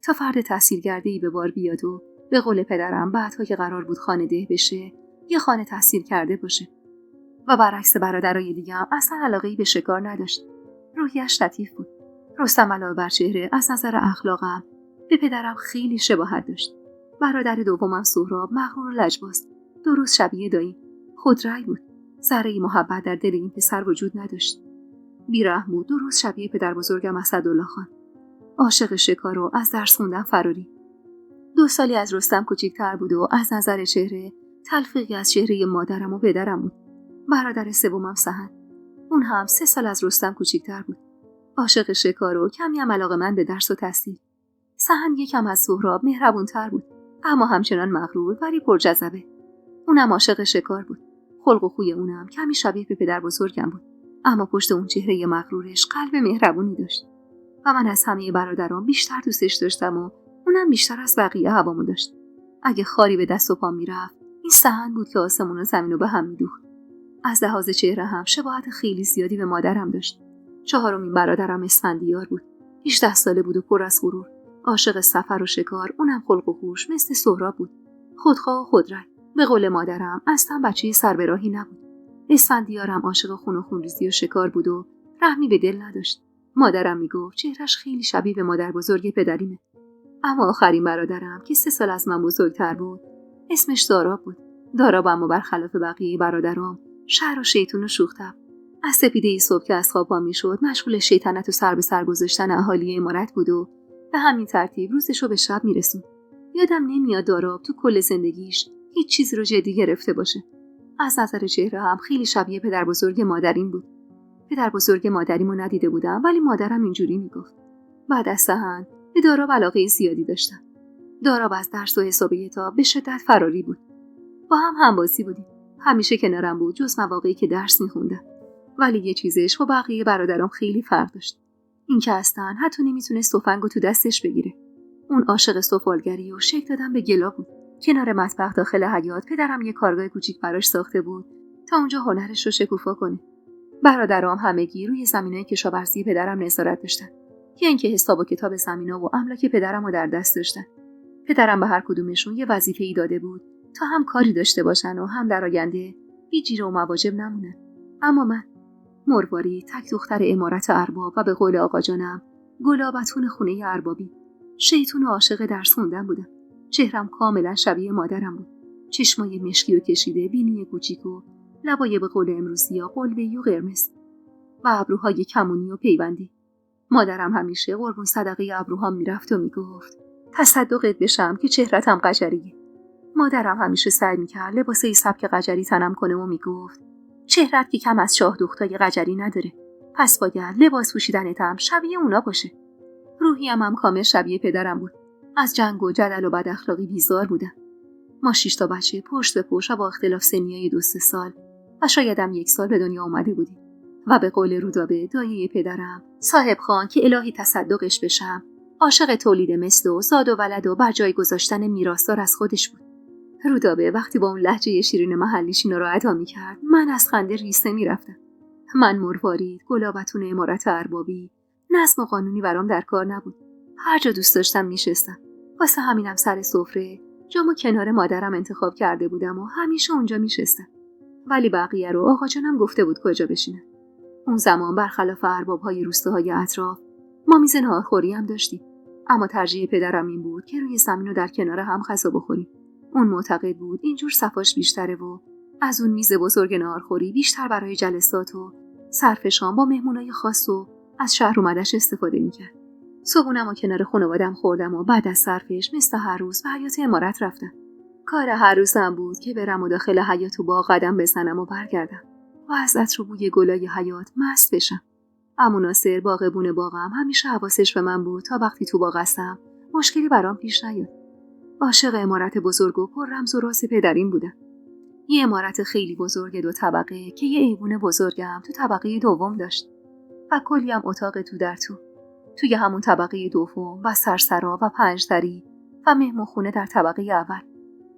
تا فرد تحصیل کرده‌ای به بار بیاد و به قول پدرم بعدها که قرار بود خانه ده بشه یه خانه تحصیل کرده باشه. و برعکس برادرای دیگه‌ام اصلا علاقه‌ای به شکار نداشت. روحیش لطیف بود. رستم علاوه بر چهره از نظر اخلاقم به پدرم خیلی شباهت داشت. برادر دومم سهراب مغرور و لجباز، درست شبیه دایی، خودرأی بود. ذره‌ای محبت در دل این پسر وجود نداشت. بی‌رحم بود، درست شبیه پدر بزرگم اسدالله خان. عاشق شکار و از درس خوندن فراری. 2 سالی از رستم کوچیک‌تر بود و از نظر چهره تلفیقی از چهره مادرم و پدرم بود. برادر سومم سحن، اون هم 3 سال از رستم کوچیک‌تر بود. عاشق شکار و کمی هم علاقه‌مند به درس و تحصیل. سحن یکم از سهراب مهربون‌تر بود، اما همچنان مغرور ولی پرجذبه. اونم عاشق شکار بود. خلق و خوی اونم کمی شبیه به پدر بزرگم بود، اما پشت اون چهره مغرورش قلب مهربونی داشت. و من از همه برادرام بیشتر دوستش داشتم و اونم بیشتر از بقیه هوامو داشت. اگه خاری به دست و پا میرفت، این سحن بود که آسمون و زمین رو به هم میدوخت. از لحاظ چهره هم شباهت خیلی زیادی به مادرم داشت. 4مین برادرم اسفندیار بود. 18 ساله بود و پر از غرور. عاشق سفر و شکار، اونم خلق و خوش مثل سهراب بود. خودخواه و خودرأی. به قول مادرم اصلا بچه سر به راهی نبود. اسفندیارم عاشق خون و خونریزی و شکار بود و رحمی به دل نداشت. مادرم میگفت چهرش خیلی شبیه به مادر بزرگ پدریمه. اما آخرین برادرم که 3 سال از من بزرگتر بود، اسمش داراب بود. داراب اما برخلاف بقیه برادرام شر و شیطون و شوخ‌طبع. از سپیده صبح که از خواب پا میشد مشغول شیطنت و سر به سر گذاشتن اهالی امارت بود و به همین ترتیب روزشو به شب میرسون. یادم نمیاد داراب تو کل زندگیش هیچ چیزی رو جدی گرفته باشه. از نظر چهره هم خیلی شبیه پدر بزرگ مادریم بود. پدر بزرگ مادریمو ندیده بودم ولی مادرم اینجوری میگفت. بعد از سحن به داراب علاقه زیادی داشتم. داراب از درس و حسابیات به شدت فراری بود. با هم همبازی بودیم. همیشه کنارم بود جز مواقعی که درس میخوندم. ولی یه چیزش با بقیه برادرام خیلی فرق داشت. این که اصلا حتی نمیتونست تفنگو تو دستش بگیره. اون عاشق سفالگری و شک دادن به گلا بود. کنار مطبخ داخل حیاط پدرم یه کارگاه کوچیک براش ساخته بود تا اونجا هنرش رو شکوفا کنه. برادرام همگی روی زمینای کشاورزی پدرم نظارت داشتن. یا اینکه حساب و کتاب زمینا و املاک پدرم رو در دست داشتن. پدرم به هر کدومشون یه وظیفه‌ای داده بود تا هم کاری داشته باشن و هم در آینده بی جیره و مواجب نمونن. اما من مرواری، تک دختر امارت ارباب و به قول آقا جانم گلابتون خونه اربابی، شیطون و عاشق درس خوندن بودم. چهرم کاملا شبیه مادرم بود. چشمای مشکی و کشیده، بینی کوچیک و لبای به قول امروزیا قلبه‌ای و قرمز و ابروهای کمونی و پیوندی. مادرم همیشه قربون صدقه ابروهام میرفت و میگفت تصدقت بشم که چهرتم قجریه. مادرم همیشه سعی میکرد لباسه سبک قجری تنم کنه و میگفت چهرت که کم از شاه دختای قجری نداره، پس باید لباس پوشیدنتم شبیه اونا باشه. روحیم هم کامل شبیه پدرم بود. از جنگ و جدل و بد اخلاقی بیزار بودم. ما 6 تا بچه پشت به پشت با اختلاف سنیای 2-3 سال و شایدم 1 سال به دنیا اومده بودیم و به قول رودابه دایه پدرم صاحب خان که الهی تصدقش بشم عاشق تولید مثل و زاد و ولد و بر جای گذاشتن میراثدار از خودش بود. رودابه وقتی با اون لهجه شیرین محلیش اینا رو ادا می‌کرد من از خنده ریسه می‌رفتم. من مروارید، گلابتون امارت اربابی، نظم و قانونی برام در کار نبود. هر جا دوست داشتم میشستم. واسه همینم سر سفره جامو کنار مادرم انتخاب کرده بودم و همیشه اونجا میشستم. ولی بقیه رو آقا جانم گفته بود کجا بشینم. اون زمان برخلاف ارباب‌های روستاهای اطراف ما میز ناهارخوری هم داشتیم. اما ترجیح پدرم این بود که روی زمین و در کنار هم غذا بخوریم. اون معتقد بود اینجور صفاش بیشتره و از اون میز بزرگ ناهارخوری بیشتر برای جلسات و صرف شام با مهمونای خاص و از شهر اومدش استفاده میکرد. صبحونم و کنار خانوادم خوردم و بعد از صرفش مثل هر روز به حیاط عمارت رفتم. کار هر روزم بود که برم و داخل حیاط و با قدم بزنم و برگردم و از عطر و بوی گلای حیاط مست بشم. عمو ناصر باغبون باغم همیشه حواسش به من بود تا وقتی تو باغ هستم مشکلی برام پیش نیاد. عاشق عمارت بزرگ و پر رمز و راز پدریم بودم. یه عمارت خیلی بزرگ 2 طبقه که یه ایوون بزرگم تو طبقه دوم داشت و کلی هم اتاق تو در تو. توی همون طبقه دوم و سرسرا و 5 دری و مهمونخونه در طبقه اول.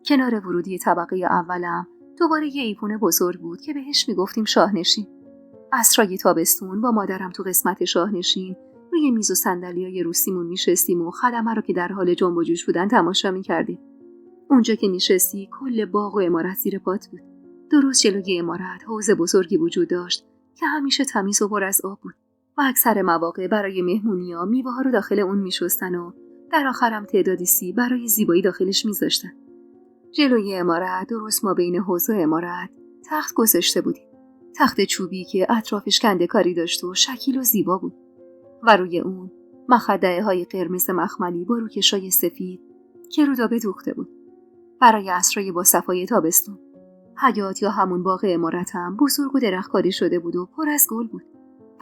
کنار ورودی طبقه اولم دوباره یه ایوون بزرگ بود که بهش میگفتیم شاهنشین. عصرای تابستون با مادرم تو قسمت شاهنشین روی میز و صندلیای روسیمون میشستیم و خدمه رو که در حال جنب و جوش بودن تماشا میکردیم. اونجا که نشستی کل باغ و عمارت زیر پات بود. درست جلوی عمارت حوض بزرگی وجود داشت که همیشه تمیز و پر از آب بود و اکثر مواقع برای مهمونی‌ها میوه‌ها رو داخل اون میشستن و در آخرم تعدادی سیب برای زیبایی داخلش میذاشتن. جلوی عمارت درست ما بین حوض و عمارت تخت گذاشته بودیم. تخت چوبی که اطرافش کنده‌کاری داشت و شکیل و زیبا بود و روی اون مخده‌های قرمز مخملی با روکشای سفید که رودابه دوخته بود. برای عصرای با صفای تابستون حیاط یا همون باغ عمارتم بزرگ و درختکاری شده بود و پر از گل بود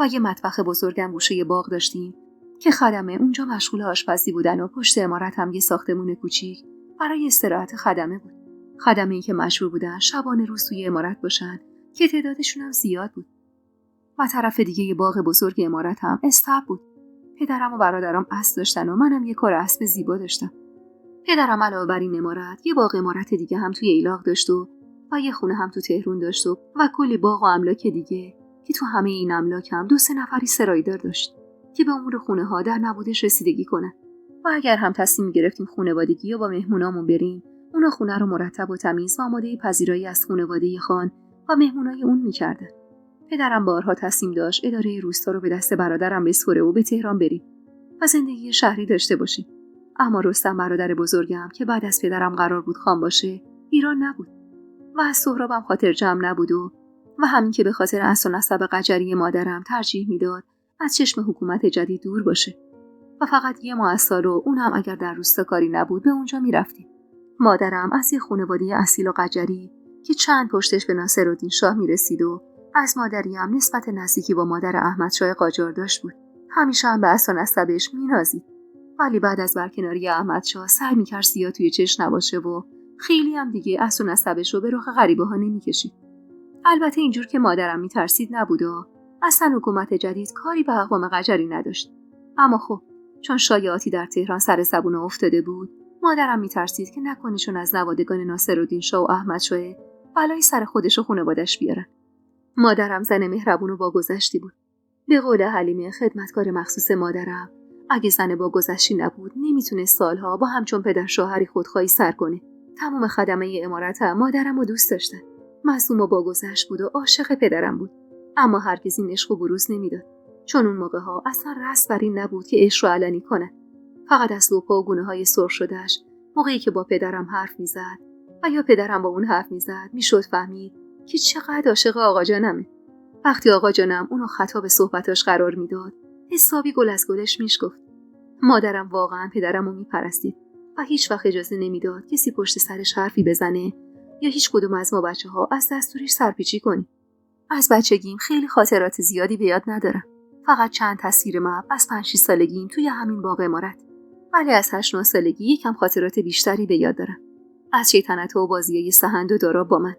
و یه مطبخ بزرگم گوشه باغ داشتیم که خدمه اونجا مشغول آشپزی بودن و پشت عمارت هم یه ساختمون کوچیک برای استراحت خدمه بود. خدمه‌ای که مشهور بودن شبانه روز توی عمارت باشن که تعدادشون هم زیاد بود. و طرف دیگه یه باغ بزرگ عمارت هم استبل بود. پدرم و برادرام اسب داشتن و منم یه کار اسب زیبا داشتم. پدرم علاوه بر این عمارت یه باغ عمارت دیگه هم توی ایلاق داشت و یه خونه هم تو تهران داشت و کلی باغ و املاک دیگه که تو همه این املاک هم 2-3 نفری سرایدار داشت که به امور خونه ها در نبودش رسیدگی کنن و اگر هم تصمیم گرفتیم خانوادگی یا با مهمونامون بریم اونا خونه رو مرتب و تمیز و آماده پذیرایی از خانواده خان و مهمونای اون می‌کردن. پدرم بارها تصمیم داشت اداره روستا رو به دست برادرم بسپره و به تهران بریم و زندگی شهری داشته باشیم. اما رستم برادر بزرگم که بعد از پدرم قرار بود خان باشه ایران نبود و از سهرابم خاطر جمع نبود و همین که به خاطر اصل و نسب قجری مادرم ترجیح میداد از چشم حکومت جدید دور باشه و فقط یه ماه از سال و اونم اگر در روستا کاری نبود به اونجا میرفتیم. مادرم از یه خانواده اصیل و قجری که چند پشتش به ناصرالدین شاه میرسید و از مادری هم نسبت نزدیکی با مادر احمدشاه قاجار داشت بود. همیشه هم به اصل و نسبش مینازید. ولی بعد از برکناری احمدشاه سعی می‌کرد زیاد توی چشم نباشه و خیلی هم دیگه اصل و نسبش رو به رخ غریبه ها نمی‌کشید. البته اینجور که مادرم می‌ترسید نبود و اصلا حکومت جدید کاری به اقوام قجری نداشت. اما خب چون شایعاتی در تهران سر زبون افتاده بود مادرم می‌ترسید که نکنه چون از نوادگان ناصرالدین شاه و احمدشاه بلای سر خودش و خانواده‌اش بیارن. مادرم زن مهربون و باگذشتی بود. به قول حلیمه خدمتکار مخصوص مادرم اگه زن باگذشتی نبود نمیتونست سالها با همچون پدر شوهری خودخواهی سر کنه. تمام خدمه عمارت هم مادرم رو دوست داشتن. معصوم و باگذشت بود و عاشق پدرم بود. اما هرگز این عشق و بروز نمیداد. چون اون موقع ها اصلا رسم بر این نبود که عشق رو علنی کنه. فقط از لوپا و گونه های سرخ شدهش موقعی که با پدرم حرف میزد و یا پدرم با اون حرف میزد میشد فهمید که چقدر عاشق آقا جانمه. وقتی آقا جانم اونو خطا به صحبتاش قرار میداد حسابی گل از گلش میشگفت. مادرم واقعا پدرمو میپرستید و هیچ وقت اجازه نمیداد کسی پشت سرش حرفی بزنه یا هیچ کدوم از ما بچه‌ها از دستورش سرپیچی کنیم. از بچگیم خیلی خاطرات زیادی به یاد ندارم. فقط چند تصویر مپ از 5-6 سالگیم توی همین باغ عمارت. ولی از 8-9 سالگی یکم خاطرات بیشتری به یاد دارم. از شیطنت‌ها و بازیای سهند و داراب با من.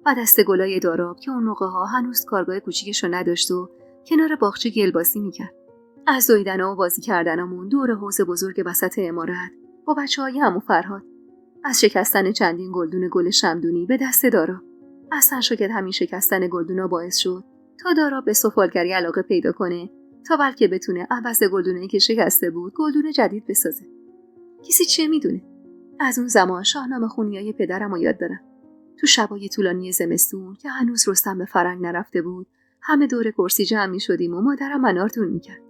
و دست گلای داراب که اون موقع‌ها هنوز کارگاه کوچیکشو نداشت و کنار باغچه گلبازی می‌کرد. از دویدن و بازی کردنمون دور حوض بزرگ وسط عمارت با بچه‌های عمو فرهاد. از شکستن چندین گلدون گل شمدونی به دست داراب. اصلا شاید همین شکستن گلدونا باعث شد تا داراب به سفالگری علاقه پیدا کنه تا بلکه بتونه عوض گلدونایی که شکسته بود گلدون جدید بسازه. کسی چه میدونه؟ از اون زمان شاهنامه خونیای پدرم رو یاد دارم. تو شبای طولانی زمستون که هنوز رستم به فرنگ نرفته بود همه دور کرسی جمع می شدیم و مادرم انارتون میکرد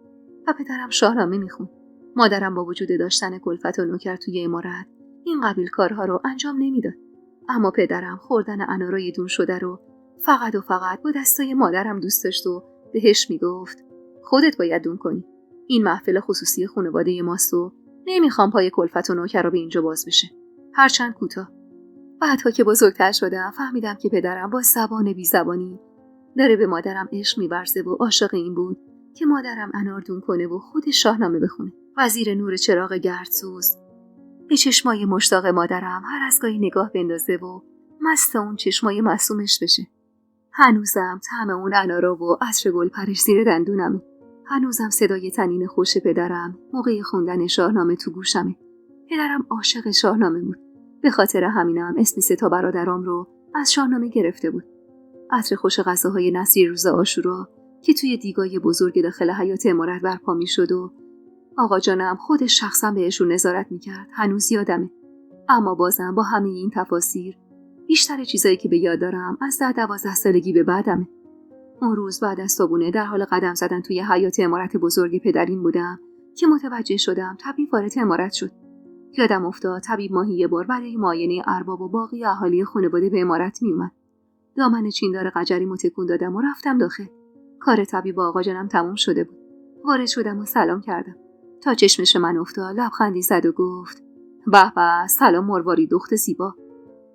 و پدرم شاهنامه میخوند. مادرم با وجود داشتن کلفت و نوکر توی عمارت این قبیل کارها رو انجام نمیداد. اما پدرم خوردن انارای دون شده رو فقط و فقط با دستای مادرم دوست داشت و بهش میگفت خودت باید دون کنی. این محفل خصوصی خانواده ماست و نمیخوام پای کلفت و نوکر رو به اینجا باز بشه. هرچند کوتاه. بعدها که بزرگتر شدم فهمیدم که پدرم با زبان بی زبانی داره به مادرم عشق می‌ورزه و عاشق این بود که مادرم انار دون کنه و خود شاهنامه بخونه. وزیر نور چراغ گردسوز به چشمای مشتاق مادرم هر از گاهی نگاه بندازه و مست اون چشمای معصومش بشه. هنوزم طعم اون انارا و عطر گل پرش زیر دندونمه. هنوزم صدای طنین خوش پدرم موقع خوندن شاهنامه تو گوشمه. پدرم عاشق شاهنامه بود. به خاطر همینم اسم 3 برادرام رو از شاهنامه گرفته بود. عطر خوش غذاهای نصری روز عاشورا که توی دیگای بزرگ داخل حیاط عمارت برپا می‌شد و آقا جانم خودش شخصا بهشون نظارت می‌کرد هنوز یادمه. اما بازم با همه این تفاسیر بیشتر چیزایی که به یاد دارم از 10-12 سالگی به بعدمه. اون روز بعد از صبحونه در حال قدم زدن توی حیاط عمارت بزرگ پدریم بودم که متوجه شدم طبیب وارد عمارت شد. یادم افتاد طبیب ماهی یه بار برای معاینه ارباب و باقی اهالی خانواده به عمارت میومد. دامن چیندار قجریمو تکون دادم و رفتم داخل. کار طبیب آقا جانم تموم شده بود. وارد شدم و سلام کردم. تا چشمش من افتاد لبخندی زد و گفت به به سلام مرواری دخت زیبا.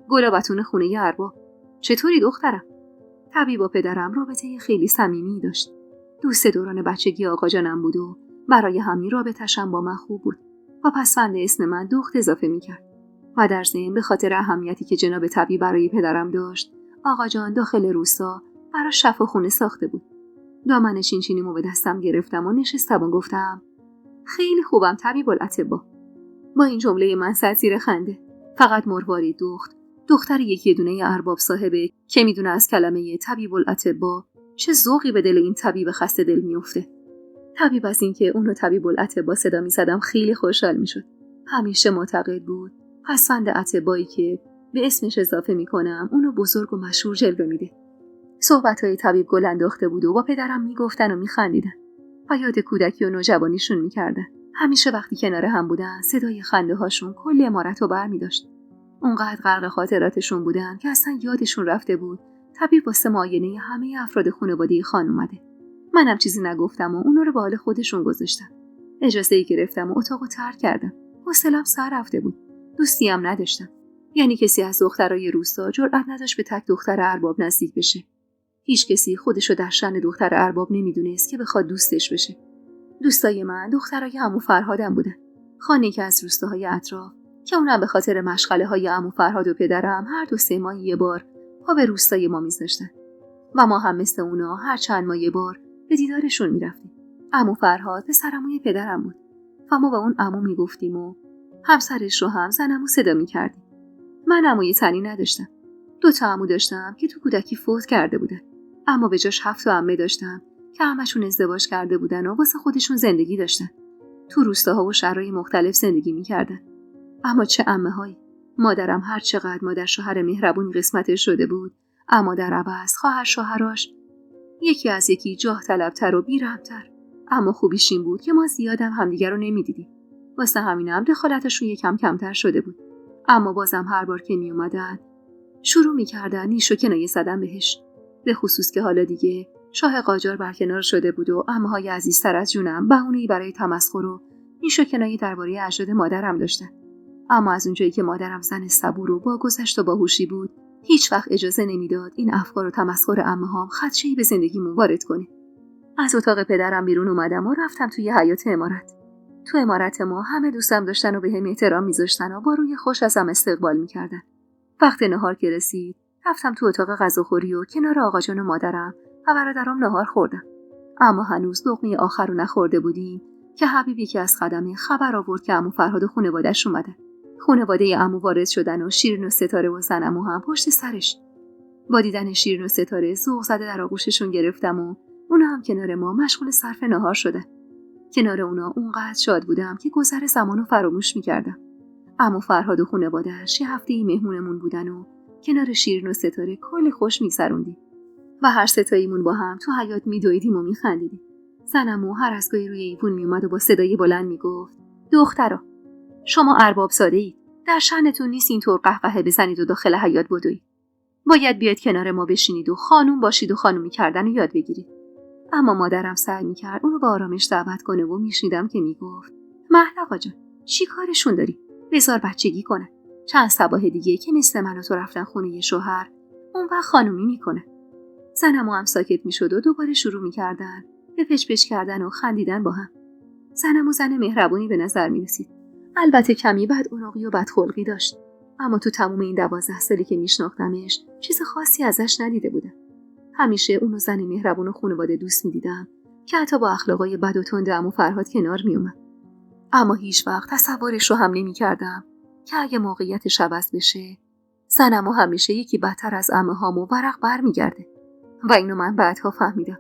گلابتون خونه ارباب. چطوری دخترم؟ طبیب و پدرم رابطه خیلی صمیمی داشت. دوست دوران بچگی آقا جانم بود و برای همین رابطه‌شم با من خوب بود. و پسفند اسم من دخت اضافه می‌کرد. و در ضمن به خاطر اهمیتی که جناب طبیب برای پدرم داشت آقا جان داخل روستا براش شفاخونه ساخته بود. دامن چینچینیمو به دستم گرفتم و نشستم و گفتم خیلی خوبم طبیب الاطباء. با این جمله من سر زیر خنده. فقط مرواری دختر یکی دونه ارباب صاحبه که میدونه از کلمه طبیب الاطباء چه ذوقی به دل این طبیب خسته دل میفته. طبیب از این که اونو طبیب الاطباء صدا میزدم خیلی خوشحال میشد. همیشه معتقد بود پسفند اطبایی که به اسمش اضافه میکنم اونو بزرگ و مشهور جلوه میده. صحبت‌های طبیب گل انداخته بود و با پدرم میگفتن و میخندیدن و یاد کودکی و نوجوانیشون میکردن. همیشه وقتی کنار هم بودن صدای خنده هاشون کل عمارت رو برمی‌داشت. اونقدر غرق خاطراتشون بودن که اصلا یادشون رفته بود طبیب واسه معاینه همه افراد خانواده خان اومده. منم چیزی نگفتم و اونا رو به حال خودشون گذاشتم. اجازه‌ای گرفتم و اتاقو ترک کردم. حوصله‌ام سر رفته بود. دوستی هم نداشتم. یعنی کسی از دخترای روستا جرئت نداشت به تک دختر ارباب نزدیک بشه. هیچ کسی خودشو در شأن دختر ارباب نمیدونست که بخواد دوستش بشه. دوستای من دخترای عمو فرهادم بودن. خانه‌ای که از روستاهای اطراف که اونم به خاطر مشغله‌های عمو فرهاد و پدرم هر 2-3 ماه یه بار پا به روستای ما میذاشتن. و ما هم مثل اونا هر چند ماه یه بار به دیدارشون میرفتیم. عمو فرهاد پسر عموی پدرم بود. و ما با اون عمو میگفتیم و همسرش رو هم زنمو صدا میکردیم. من عموی تنی نداشتم. 2 عمو داشتم که تو کودکی فوت کرده بودن. اما به جاش 7 عمه داشتم که همشون ازدواج کرده بودن و واسه خودشون زندگی داشتن. تو روستاها و شهرهای مختلف زندگی میکردن. اما چه عمه‌هایی. مادرم هر چقدر مادر شوهر مهربونی قسمتش شده بود، اما در عوض خواهر شوهراش یکی از یکی جاه طلبتر و بی‌رحم‌تر. اما خوبیش این بود که ما زیادم همدیگر رو نمیدیدیم. واسه همینم دخالتشون یکم کمتر شده بود. اما بازم هر بار که می اومدن شروع می‌کردن نیش و کنایه زدن بهش. به خصوص که حالا دیگه شاه قاجار برکنار شده بود و عمه‌های عزیزتر از جونم بهونه‌ای برای تمسخر و نیش و کنایه درباره اجداد مادرم داشتن. اما از اونجایی که مادرم زن صبور و با گذشت و باهوشی بود، هیچ وقت اجازه نمیداد این افکار و تمسخر عمه‌هام خدشه‌ای به زندگیمون وارد کنه. از اتاق پدرم بیرون اومدم و رفتم توی حیاط عمارت. تو عمارت ما همه دوستم داشتن و بهم احترام میذاشتن و با روی خوش ازم استقبال میکردن. وقت نهار که رسید، رفتم تو اتاق غذاخوری و کنار آقاجان و مادرم و برادرام نهار خوردم. اما هنوز لقمه آخر رو نخورده بودیم که حبیب یکی از خدمه خبر آورد که عمو فرهاد و خانواده‌اش اومدن. خانواده عمو وارد شدن و شیرین و ستاره و زن عمو هم پشت سرش. با دیدن شیرین و ستاره ذوق زده در آغوششون گرفتم و اونا هم کنار ما مشغول صرف نهار شدن. کنار اونا اونقدر شاد بودم که گذر زمانو فراموش می‌کردم. عمو فرهاد و خانواده‌اش یه هفته‌ای مهمونمون بودن و کنار شیرین و ستاره کلی خوش می‌گذروندیم و هر ستاییمون با هم تو حیاط می‌دویدیم و می‌خندیدیم. زن عمو هر از گاهی روی ایوون میومد و با صدای بلند میگفت: دخترا، شما ارباب ساده‌اید. در شأنتون نیست اینطور قهقهه بزنید و داخل حیاط بدوید. باید بیاید کنار ما بشینید و خانوم باشید و خانومی کردن رو یاد بگیرید. اما مادرم سعی می‌کرد اونو با آرامش دعوت کنه و میشنیدم که میگفت: محلقا جان، چی کارشون داری؟ بذار بچگی کنه. چند صباح دیگه که مثل من و تو رفتن خونه یه شوهر، اون وقت خانومی میکنه. زنمو هم ساکت میشد و دوباره شروع میکردن به پچ کردن و خندیدن با هم. زنمو زن مهربونی به نظر میرسید. البته کمی بدعنقی و بدخلقی داشت، اما تو تموم این 12 سالی که میشناختمش چیز خاصی ازش ندیده بودم. همیشه اونو زن مهربون و خانواده دوست میدیدم که حتی با اخلاقای بد و تند عمو فرهاد کنار میومد. اما هیچ وقت تصورش رو هم نمی‌کردم که اگه موقعیتش عوض بشه، زنمو همیشه یکی بدتر از عمه‌هامو ورق برمیگرده. و اینو من بعدها فهمیدم.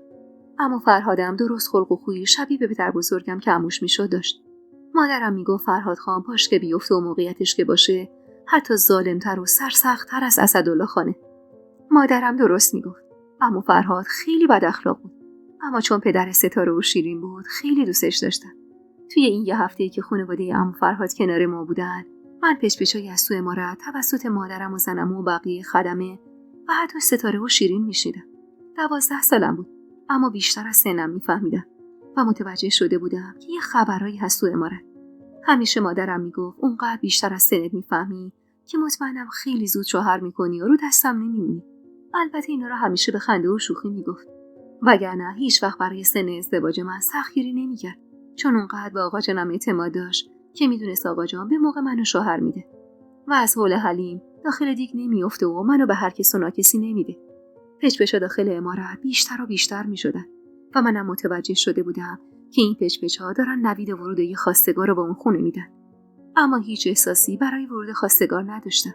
عمو فرهادم درست خلق و خوی شبیه به پدر بزرگم که عموش میشد داشت. مادرم میگفت فرهاد خان پاش که بیفته و موقعیتش که باشه، حتی ظالم‌تر و سرسخت‌تر از اسدالله خانه. مادرم درست میگفت. عمو فرهاد خیلی بد اخلاق بود، اما چون پدر ستاره و شیرین بود خیلی دوستش داشتن. توی این یه هفته‌ای که خانواده عمو فرهاد کنار ما بودن، من پچ‌پچ‌های از تو عمارت توسط مادرم و زنم و بقیه خدمه و حتی ستاره و شیرین میشنیدم. 12 سالم بود، اما بیشتر از سنم میفهمیدم و متوجه شده بودم که یه خبرایی هست تو عمارت. همیشه مادرم میگفت اونقدر بیشتر از سنت میفهمی که مطمئنم خیلی زود شوهر میکنی و رو دستم نمیمونی. البته اینا رو همیشه به خنده و شوخی میگفت، وگرنه هیچ وقت برای سن ازدواج من سختگیری نمیکرد، چون اونقدر به آقا جانم اعتماد داشت که میدونست آقا جان به موقع منو شوهر میده و از حول حلیم داخل دیگ نمیافته و منو به هر کس و ناکسی نمیده. پچ‌پچ‌ها داخل عمارت بیشتر و بیشتر میشدن و منم متوجه شده بودم که این پچ‌پچ‌ها دارن نوید ورود یه خواستگار رو به اون خونه میدن. اما هیچ احساسی برای ورود خواستگار نداشتم.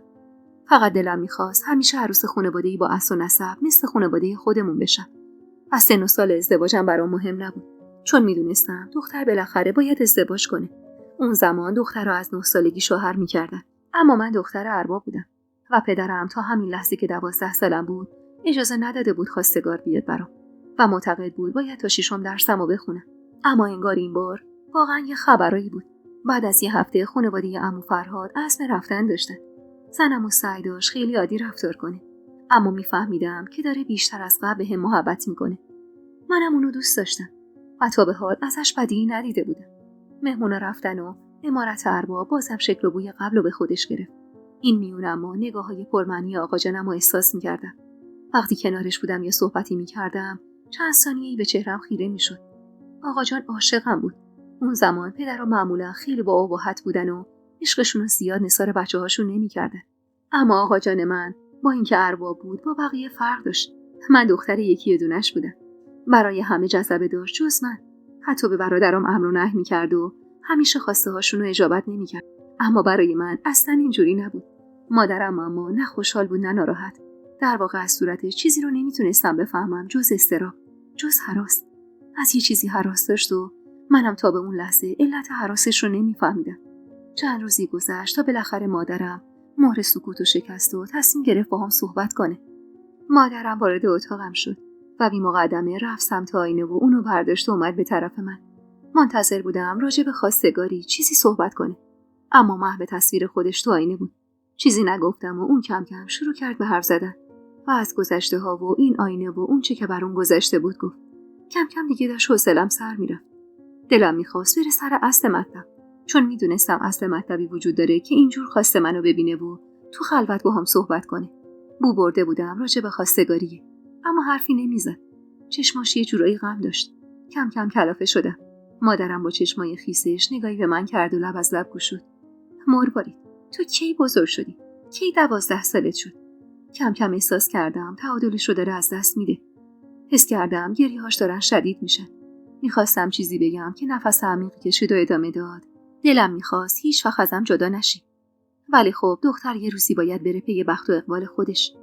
فقط دلم میخواست همیشه عروس خانواده‌ای با اصل و نسب مثل خانواده خودمون بشم. از سن و سال ازدواجم برام مهم نبود، چون میدونستم دختر بالاخره باید ازدواج کنه. اون زمان دخترها از 9 سالگی شوهر میکردن، اما من دختر ارباب بودم و پدرم تا همین لحظه که 12 سالم بود اجازه نداده بود خواستگار بیاد برام و معتقد بود باید تا 6 درسمو بخونم. اما انگار این بار واقعا یه خبرایی بود. بعد از یه هفته خانواده عمو فرهاد عزم رفتن داشتن. زنمو سعی داشت خیلی عادی رفتار کنه، اما میفهمیدم که داره بیشتر از قبل بهم محبت میکنه. منم اونو دوست داشتم و تا به حال ازش بدی ندیده بودم. مهمونا رفتن و عمارت ارباب بازم شکل و بوی قبل رو به خودش گرفت. این میون اما نگاه‌های پرمعنی آقا جانم رو احساس می‌کردم. وقتی کنارش بودم یا صحبتی می‌کردم، چند ثانیه‌ای به چهرم خیره می‌شد. آقا جان عاشقم بود. اون زمان پدرها معمولا خیلی با اباحت بودن و عشقشون رو زیاد نثار بچه‌هاشون نمی‌کردن. اما آقا جان من با اینکه ارباب بود با بقیه فرق داشت. من دختر یکی دونش بودم. برای همه جذبه داشت جز من. حتی به برادرام امر و نهی می‌کرد و همیشه خواسته هاشون رو اجابت نمی‌کرد. اما برای من اصلاً اینجوری نبود. مادرم اما نه خوشحال بود نه ناراحت. در واقع از صورتش چیزی رو نمیتونستم بفهمم جز اضطراب، جز هراس. از یه چیزی هراس داشت و منم تا به اون لحظه علت هراسش رو نمیفهمیدم. چند روزی گذشت تا بالاخره مادرم مهر سکوتو شکست و تصمیم گرفت با هم صحبت کنه. مادرم وارد اتاقم شد و بی مقدمه رفت سمت آینه و اونو برداشت و اومد به طرف من. منتظر بودم راجع به خواستگاری چیزی صحبت کنه، اما محو تصویر خودش تو آینه بود. چیزی نگفتم و اون کم کم شروع کرد به حرف زدن و از گذشته ها و این آینه و اون چه که بر اون گذشته بود گفت. کم کم دیگه داشت حوصله‌ام سر میرفت. دلم میخواست بره سر اصل مطلب، چون میدونستم اصل مطلبی وجود داره که اینجور خواسته منو ببینه و تو خلوت با هم صحبت کنه. بو برده بودم راجع به خواستگاریه، اما حرفی نمیزد. چشماش یه جورایی غم داشت. کم کم کلافه شدم. مادرم با چشمای خیسش نگاهی به من کرد و لب از لب گشود. مروارید، تو کی بزرگ شدی؟ کی 12 سالت شد؟ کم کم احساس کردم تعادلش رو داره از دست میده. حس کردم گریه‌هاش دارن شدید میشن. میخواستم چیزی بگم که نفس عمیقی کشید و ادامه داد. دلم میخواست هیچ وقت ازم جدا نشی. ولی خب دختر یه روزی باید بره پی بخت و اقبال خودش.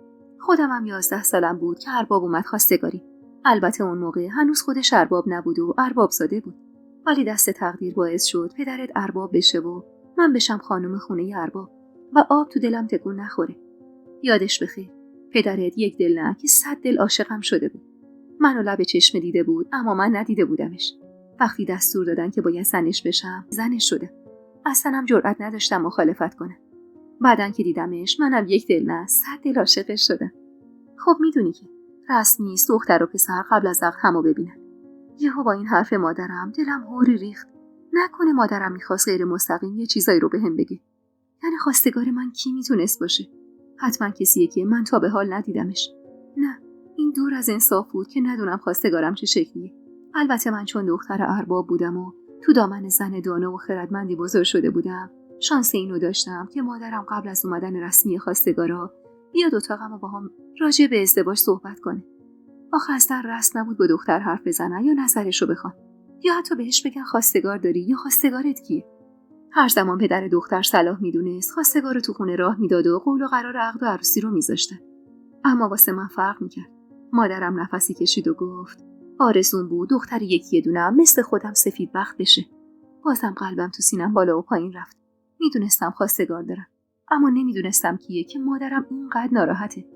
خودم هم 11 سالم بود که ارباب اومد خواستگاری. البته اون موقع هنوز خودش ارباب نبود و ارباب زاده بود. ولی دست تقدیر باعث شد پدرت ارباب بشه و من بشم خانم خونه ارباب و آب تو دلم تکون نخوره. یادش بخیر. پدرت یک دل نه که 100 دل عاشقم شده بود. منو لب چشم دیده بود اما من ندیده بودمش. وقتی دستور دادن که باید زنش بشم، زنش شده. اصلا هم جرئت نداشتم مخالفت کنم. بعدن که دیدمش منم یک دل نه 100 دل عاشقش شدم. خب میدونی که رسم نیست دختر و پسر قبل از عقد همو ببینن. یهو با این حرف مادرم دلم هوری ریخت. نکنه مادرم میخواست غیر مستقیم یه چیزایی رو بهم بگه. یعنی خواستگار من کی میتونست باشه؟ حتما کسیه که من تا به حال ندیدمش. نه، این دور از انصاف بود که ندونم خواستگارم چه شکلیه. البته من چون دختر ارباب بودم و تو دامن زن دانا و خردمندی بزرگ شده بودم، شانس اینو داشتم که مادرم قبل از اومدن رسمی خواستگارا بیاد اتاقم و با هم راجع به ازدواج صحبت کنه. آخه اصلا رسم نبود با دختر حرف بزنن یا نظرشو بخوان، یا حتی بهش بگن خواستگار داری یا خواستگارت کیه. هر زمان پدر دختر صلاح میدونست خواستگار رو تو خونه راه میداد و قول و قرار عقد و عروسی رو میذاشتن. اما واسه من فرق میکرد. مادرم نفسی کشید و گفت آرزوم بود دختر یکی دونم مثل خودم سفید بخت بشه. بازم قلبم تو سینم بالا و پایین رفت. میدونستم خواستگار دارم، اما نمیدونستم کیه که مادرم اینقدر ناراحته.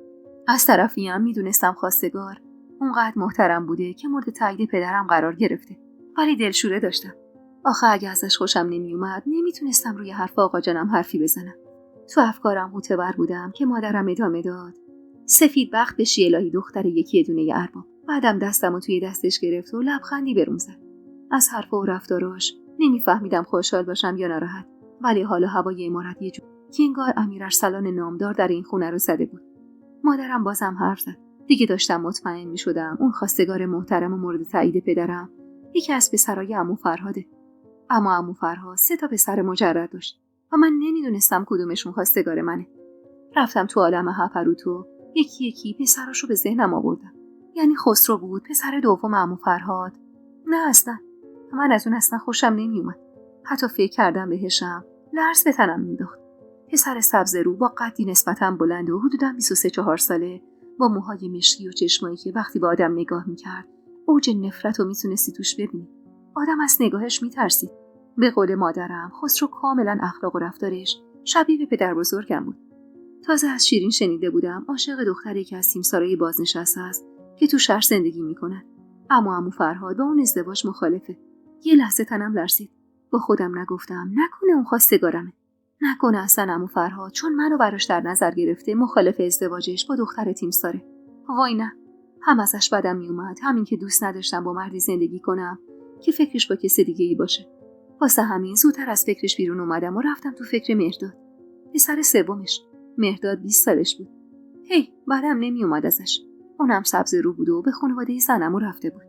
از طرفی هم میدونستم خواستگار اونقدر محترم بوده که مورد تایید پدرم قرار گرفته. ولی دلشوره داشتم. آخه اگه ازش خوشم نمیومد نمیتونستم روی حرف آقا جانم حرفی بزنم. تو افکارم متور بودم که مادرم ادامه داد سفید بخت بشی الهی دختر یکی دونه ارباب. بعدم دستمو توی دستش گرفت و لبخندی بروم زد. از حرف و رفتاراش نمیفهمیدم خوشحال باشم یا ناراحت، ولی حالا هوای امارت یه جور که انگار امیر ارسلان نامدار در این خونه رو زده بود. مادرم بازم حرف زد. دیگه داشتم مطمئن میشدم اون خواستگار محترم و مورد تایید پدرم یکی از پسرای عمو فرهاده. اما عمو فرهاد 3 پسر مجرد داشت و من نمیدونستم کدومشون خواستگار منه. رفتم تو عالم هپروتو یکی یکی پسراشو به ذهنم آوردم. یعنی خسرو بود پسر دوم عمو فرهاد. نه اصلا من از اون اصلا خوشم نمیومد. حتی فکر کردم بهشم لرز به تنم مینداخت. پسر سبز رو با قدی نسبتاً بلند و حدوداً 23-4 ساله با موهای مشکی و چشمایی که وقتی به آدم نگاه میکرد اوج نفرت رو میتونستی توش ببینی. آدم از نگاهش میترسید. به قول مادرم خسرو کاملا اخلاق و رفتارش شبیه به پدر بزرگم بود. تازه از شیرین شنیده بودم عاشق دختری که از تیمسارای بازنشسته است که تو شهر زندگی میکنه. اما عمو فرهاد با اون ازدواج مخالفه. یه لحظه تنم لرزید. با خودم نگفتم نکنه اون خواستگارمه. نکنه اصلا عمو فرهاد چون منو براش در نظر گرفته مخالف ازدواجش با دختر تیمساره. وای نه. هم ازش بدم میومد، همین که دوست نداشتم با مردی زندگی کنم که فکرش با کس دیگه ای باشه. واسه همین زودتر از فکرش بیرون اومدم و رفتم تو فکر مهرداد. پسر سومش. مهرداد 20 سالش بود. بعدم نمی اومد ازش. اونم سبز رو بود و به خانواده زنمو رفته بود.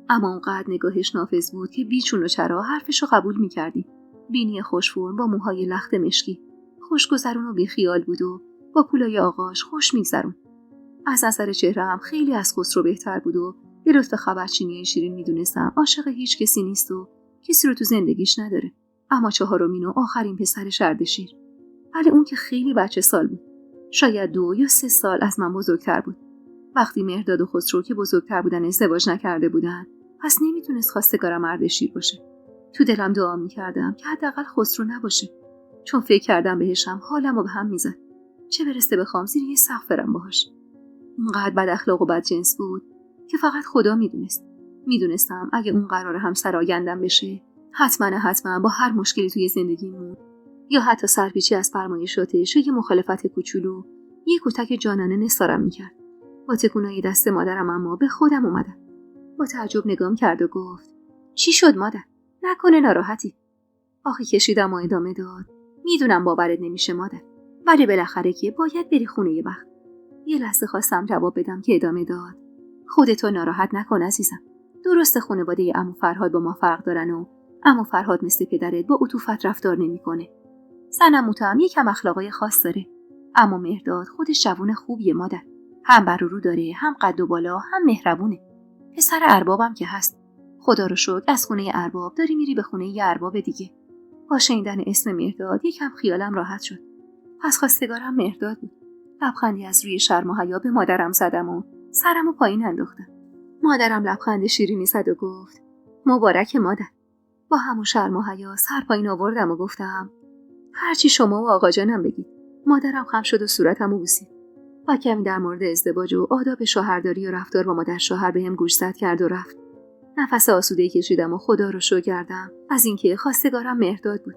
اما اونقدر نگاهش نافذ بود که بیچون و چرا حرفشو قبول می‌کردی. بینی خوش‌فرم با موهای لخت مشکی. خوشگذرون و بیخیال بود و با پولای آغاش خوش می‌گذرون. از نظر چهره هم خیلی از خسرو بهتر بود و به لطف خبرچینی شیرین میدونستم عاشق هیچ کسی نیست و کسی رو تو زندگیش نداره. اما 4مین و آخرین پسرش اردشیر. ولی اون که خیلی بچه سال بود. شاید 2 یا 3 سال از من بزرگتر بود. وقتی مهرداد و خسرو که بزرگتر بودن ازدواج نکرده بودن، پس نمیتونست خواستگارم اردشیر باشه. تو دلم دعا میکردم که حداقل خسرو نباشه. چون فکر کردم بهشم حالمو به هم میزد. چه برسه بخوام زیر یه سقف برم باهاش. اونقدر بد اخلاق و بد جنس بود که فقط خدا میدونست. میدونستم اگه اون قرار همسر آیندم بشه، حتما با هر مشکلی توی زندگیمون یا حتی سرپیچی از فرمایشاتش یا یه مخالفت کوچولو یه کتک جانانه نثارم میکرد. با تکونای دست مادرم اما به خودم اومدم. با تعجب نگام کرد و گفت چی شد مادر؟ نکنه ناراحتی؟ آخی کشیدم و ادامه داد. میدونم باورت نمیشه مادر، ولی بالاخره که باید بری خونه یه وقت. یه لحظه خواستم جواب بدم که ادامه داد. خودتو ناراحت نکن عزیزم. درست خانواده عمو فرهاد با ما فرق دارن و عمو فرهاد مثل پدرت با عطوفت رفتار نمیکنه. زن عموت هم یکم اخلاقای خاص داره. اما مهرداد خودش جوون خوبیه مادر. هم بر و رو داره، هم قد و بالا، هم مهربونه. پسر اربابم که هست. خدا رو شکر از خونه ارباب داری میری به خونه یه ارباب دیگه. با شنیدن اسم مهرداد یکم خیالم راحت شد. پس خواستگارم مهرداد بود. لبخندی از روی شرم و حیا به مادرم زدم و سرمو پایین انداختم. مادرم لبخند شیرینی زد و گفت مبارک مادر. با همون شرم و حیا سر پایین آوردم و گفتم هرچی شما و آقا جانم بگید. مادرم خم شد و صورتمو بوسید. و کمی در مورد ازدواج و آداب شوهرداری و رفتار با مادر شوهر بهم گوشزد کرد و رفت. نفس آسوده‌ای کشیدم و خدا رو شکر کردم از اینکه خواستگارم مهرداد بود.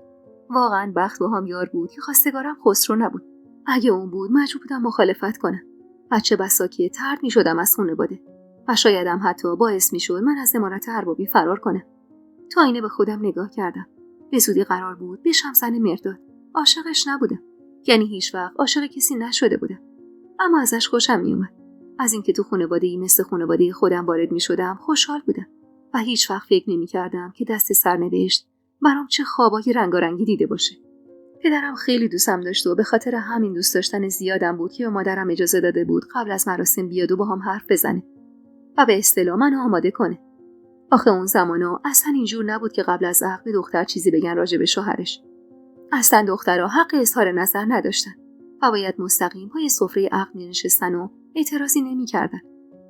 واقعا بخت با هم یار بود که خواستگارم خسرو نبود. اگه اون بود مجبور بودم مخالفت کنم. بچه بسا که طرد می‌شدم از خانواده و شایدم حتی باعث می‌شد من از امارت اربابی فرار کنم. تو آینه به خودم نگاه کردم. به زودی قرار بود بشم زن مهرداد. عاشقش نبودم. یعنی هیچ وقت عاشق کسی نشده بودم. اما ازش خوشم میومد. از اینکه تو خانواده‌ای مثل خانواده خودم وارد می‌شدم خوشحال بودم و هیچ وقت فکر نمی‌کردم که دست سرنوشت برام چه خوابای رنگارنگی دیده باشه. پدرم خیلی دوستم داشت و به خاطر همین دوست داشتن زیادم بود که به مادرم اجازه داده بود قبل از مراسم بیاد و با هم حرف بزنه و به اصطلاح منو آماده کنه. آخه اون زمانا اصلا اینجور نبود که قبل از عقد دختر چیزی بگن راجع به شوهرش. اصلا دخترها حق اظهار نظر نداشتن و باید مستقیم پای سفره عقد می‌نشستن و اعتراضی نمی‌کردن.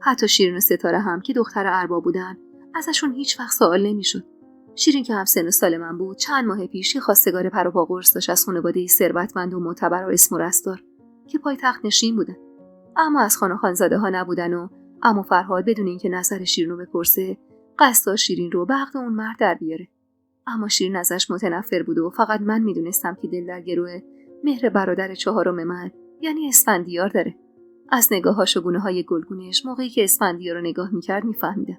حتی شیرین و ستاره هم که دختر ارباب بودن ازشون هیچ وقت سوال نمی‌شد. شیرین که هم سن و سال من بود چند ماه پیش یه خواستگار پر و پا قرص داشت از خانواده‌ای ثروتمند و معتبر و اسم و رستار که پایتخت نشین بودن. اما از خانزاده‌ها نبودن و عمو فرهاد بدون اینکه نظر شیرین رو بپرسه قصد داشت شیرین رو به عقد اون مرد در بیاره. اما شیرین ازش متنفر بود و فقط من میدونستم که دل در گروه مهر برادر چهارم من یعنی اسفندیار داره. از نگاهاش و گونه‌های گلگونش موقعی که اسفندیار رو نگاه می‌کرد می‌فهمیدم.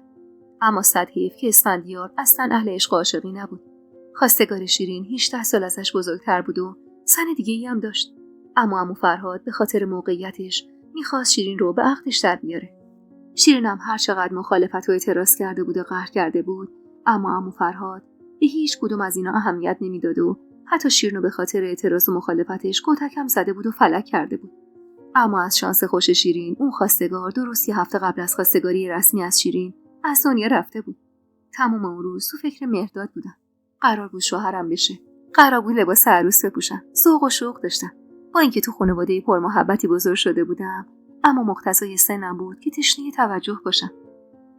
اما صد حیف که اسفندیار اصلا اهل عشق و عاشقی نبود. خواستگار شیرین 18 سال ازش بزرگتر بود و زن دیگه‌ای هم داشت. اما عمو فرهاد به خاطر موقعیتش می‌خواست شیرین رو به عقدش در بیاره. شیرین هم هر چقدر مخالفت و اعتراض کرده بود و قهر کرده بود، اما عمو فرهاد به هیچ کدوم از اینا اهمیت نمیداد و حتی شیرین رو به خاطر اعتراض و مخالفتش کتکم زده بود و فلک کرده بود. اما از شانس خوش شیرین اون خواستگار درست 1 هفته قبل از خواستگاری رسمی از شیرین از دنیا رفته بود. تمام اون روز تو فکر مهرداد بودم. قرار بود شوهرم بشه. قرار بود لباس عروس بپوشم. ذوق و شوق داشتم. با اینکه تو خانواده پرمحبتی بزرگ شده بودم، اما مقتضای سنم بود که تشنه توجه باشم.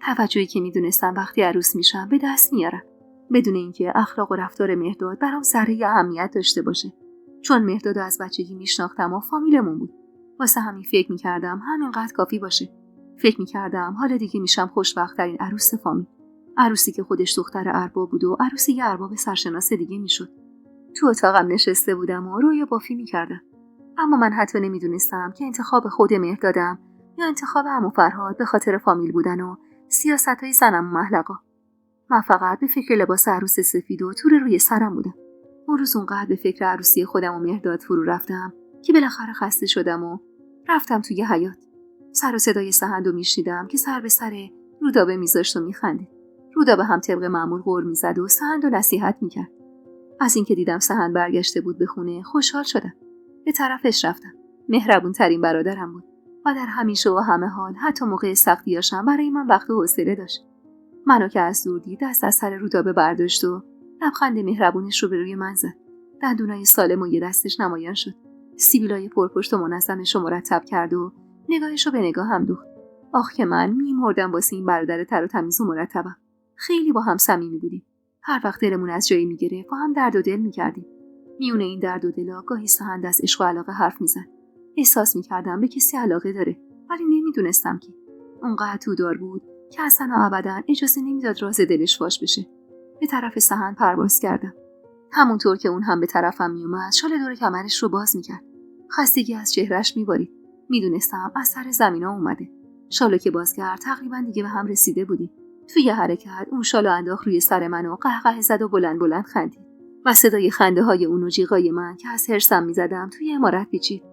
توجهی که میدونستم وقتی عروس میشم به دست میارم، بدون اینکه اخلاق و رفتار مهرداد برام ذره اهمیت داشته باشه. چون مهرداد از بچگی میشناختم و فامیلمون بود. واسه همین فکر میکردم همینقدر کافی باشه. فکر میکردم حالا دیگه میشم خوشبخت‌ترین عروس فامیل. عروسی که خودش دختر ارباب بود و عروسی یه ارباب سرشناس دیگه میشد. تو اتاقم نشسته بودم و رویا بافی میکردم. اما من حتی نمیدونستم که انتخاب خود مهردادم یا انتخاب عمو فرهاد به خاطر فامیل بودن و سیاست‌های زنم و محلقا. من فقط به فکر لباس عروس سفید و تور روی سرم بودم. اون روز اونقدر به فکر عروسی خودم و مهرداد فرو رفتم که بالاخره خسته شدم و رفتم توی حیاط. سر و صدای سهندو میشنیدم که سر به سر رودابه میذاشت و میخندید. رودابه هم طبق معمول غر میزد و سهندو نصیحت میکرد. از اینکه دیدم سهند برگشته بود به خونه خوشحال شدم. به طرفش رفتم. مهربون ترین برادرم بود و در همیشه و همه حال حتی موقع سختیاشم برای من وقت و حوصله داشت. منو که از دور دید دست از سر رودابه برداشت و لبخند مهربونش رو به روی من زد. دندونای سالم و یه دستش نمایان شد. سیبیلای پرپشت و منظمش رو مرتب کرد و نگاهش رو به نگاهم دوخت. آخ که من میمردم واسه این برادر تر و تمیز و مرتبم. خیلی با هم صمیمی بودیم. هر وقت دلمون از جایی میگرفت با هم درد و دل میکردیم. میونه این درد و دلا گاهی سهند از عشق و علاقه حرف میزد. احساس میکردم به کسی علاقه داره، ولی نمیدونستم که. اونقدر تودار بود که اصلا ابدا اجازه نمیداد راز دلش فاش بشه. به طرف سهند پرواز کردم. همونطور که اون هم به طرفم میومد شال دور کمرش رو باز میکرد. خستگی از چهرش میبارید. میدونستم از سر زمینا اومده. شالو که باز کرد تقریبا دیگه به هم رسیده بودیم. توی یه حرکت اون شالو انداخت روی سر من و قهقه زد و بلند بلند خندید. و صدای خنده های اون و جیغای من که از حرصم میزدم توی عمارت پیچید.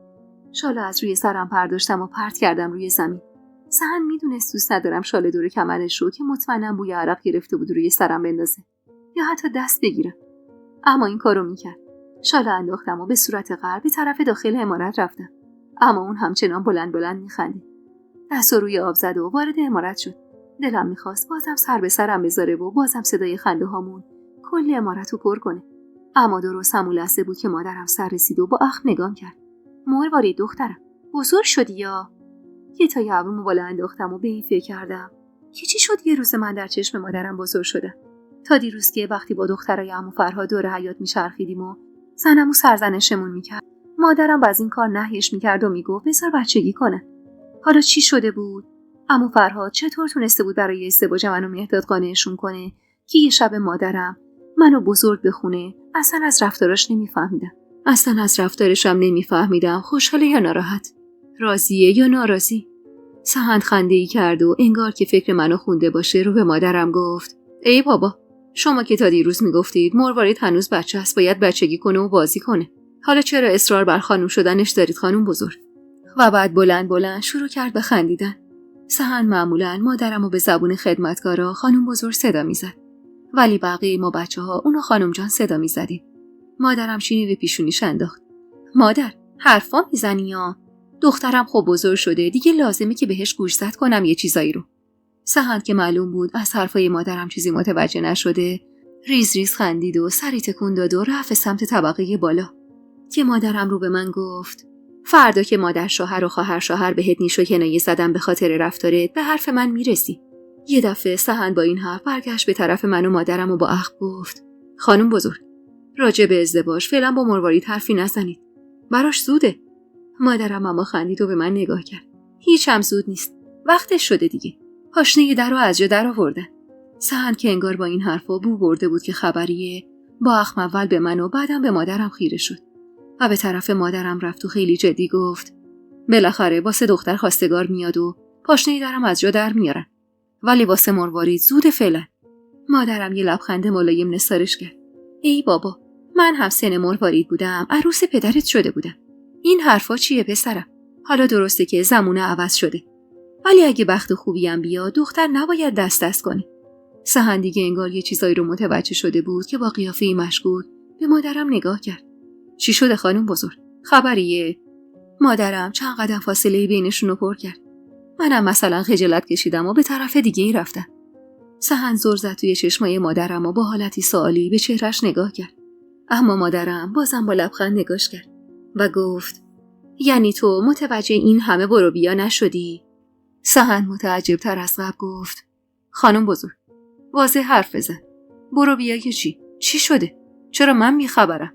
شالو از روی سرم برداشتم و پرت کردم روی زمین. سهن میدونست دوست ندارم شال دور کمرش رو که مطمئنم بوی عرق گرفته بود روی سرم بندازه یا حتی دست بگیرم. اما این کارو میکرد. شال انداختم و به صورت غرب به طرف داخل عمارت رفتم. اما اون همچنان بلند بلند میخندید. دست روی آب زد و وارد عمارت شد. دلم میخواست بازم سر به سرم بذاره و بازم صدای خنده هامون کل عمارت رو پر کنه. اما درست همون لحظه بود که مادرم سر رسید و با اخم نگام کرد. مروارید دخترم، بزرگ شدی یا؟ یه تا ابرومو بالا انداختم و به این فکر کردم که چی شد یه روز من در چشم مادرم بزرگ شدم. تا دیروز که وقتی با دخترای عمو فرهاد دور حیاط میچرخیدیم و زنمو سرزنشمون میکرد، مادرم باز این کار نهیش میکرد و میگفت بذار بچگی کنه. حالا چی شده بود؟ عمو فرهاد چطور تونسته بود برای ازدواج منو مهرداد قانعشون کنه که یه شب مادرم منو بزرگ بخونه؟ اصلا از رفتاراش نمیفهمیدم. اصلا از رفتارش هم نمیفهمیدم خوشحاله یا ناراحت، راضیه یا ناراضی. سهند خنده‌ای کرد و انگار که فکر منو خونده باشه رو به مادرم گفت ای بابا، شما که تا دیروز میگفتید مروارید هنوز بچه است، باید بچگی کنه و بازی کنه. حالا چرا اصرار بر خانم شدنش دارید خانم بزرگ؟ و بعد بلند بلند شروع کرد به خندیدن. سهند معمولاً مادرمو به زبون خدمتکارا خانم بزرگ صدا میزد، ولی بقیه ما بچه‌ها اونو خانم جان صدا میزدیم. مادرم شینی به پیشونیش انداخت. مادر، حرفا میزنی یا؟ دخترم خب بزرگ شده، دیگه لازمه که بهش گوشزد کنم یه چیزایی رو. سهند که معلوم بود از حرفای مادرم چیزی متوجه نشده، ریز ریز خندید و سری تکون داد و رفت سمت طبقه بالا. که مادرم رو به من گفت فردا که مادر شوهر و خواهر شوهر بهت نیش و کنایه زدم به خاطر رفتارت، به حرف من میرسی. یه دفعه سهند با این حرف برگشت به طرف من و مادرم و با اخم گفت خانم بزرگ، راجع به ازدواج فعلا با مروارید حرفی نزنید، براش زوده. مادرم اما خندید و به من نگاه کرد. هیچ هم زود نیست، وقتش شده دیگه. پاشنه در رو از جا در آوردن. سهند که انگار با این حرفا بو برده بود که خبریه، با اخم اول به من و بعدم به مادرم خیره شد و به طرف مادرم رفت و خیلی جدی گفت بالاخره واسه دختر خواستگار میاد و پاشنه درم از جا در میارن، ولی واسه مروارید زود فعلا. مادرم یه لبخند ملایم نثارش کرد. ای بابا، من هم سن مروارید بودم، عروس پدرت شده بودم. این حرفا چیه پسرم؟ حالا درسته که زمونه عوض شده، ولی اگه بخت خوبی هم بیاد دختر نباید دست کنه. سهند دیگه انگار یه چیزایی رو متوجه شده بود که با قیافه‌ای مشغول به مادرم نگاه کرد. چی شده خانم بزرگ؟ خبریه؟ مادرم چند قدم فاصله بینشون رو پر کرد. منم مثلا خجالت کشیدم و به طرف دیگه ای رفتم. سهند زل زد توی چشمای مادرم و با حالتی سوالی به چهرش نگاه کرد. اما مادرم بازم با لبخند نگاش کرد و گفت یعنی تو متوجه این همه برو بیا نشدی؟ سهند متعجب تر از قبل گفت خانم بزرگ، واضح حرف بزن. برو بیا که چی؟ چی شده؟ چرا من میخبرم؟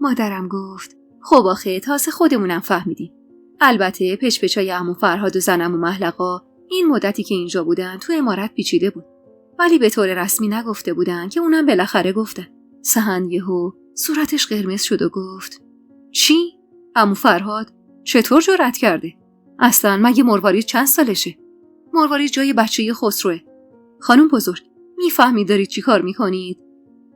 مادرم گفت خب آخه تازه خودمونم فهمیدیم. البته پچ‌پچای عمو فرهاد و زنم و محلقا این مدتی که اینجا بودن تو عمارت پیچیده بود، ولی به طور رسمی نگفته بودن که اونم بالاخره گفتن. سهند یهو صورتش قرمز شد و گفت چی؟ عمو فرهاد چطور جرأت کرده؟ اصلا مگه مروارید چند سالشه؟ مروارید جای بچه خسروه. خانم بزرگ، میفهمید دارید چی کار میکنید؟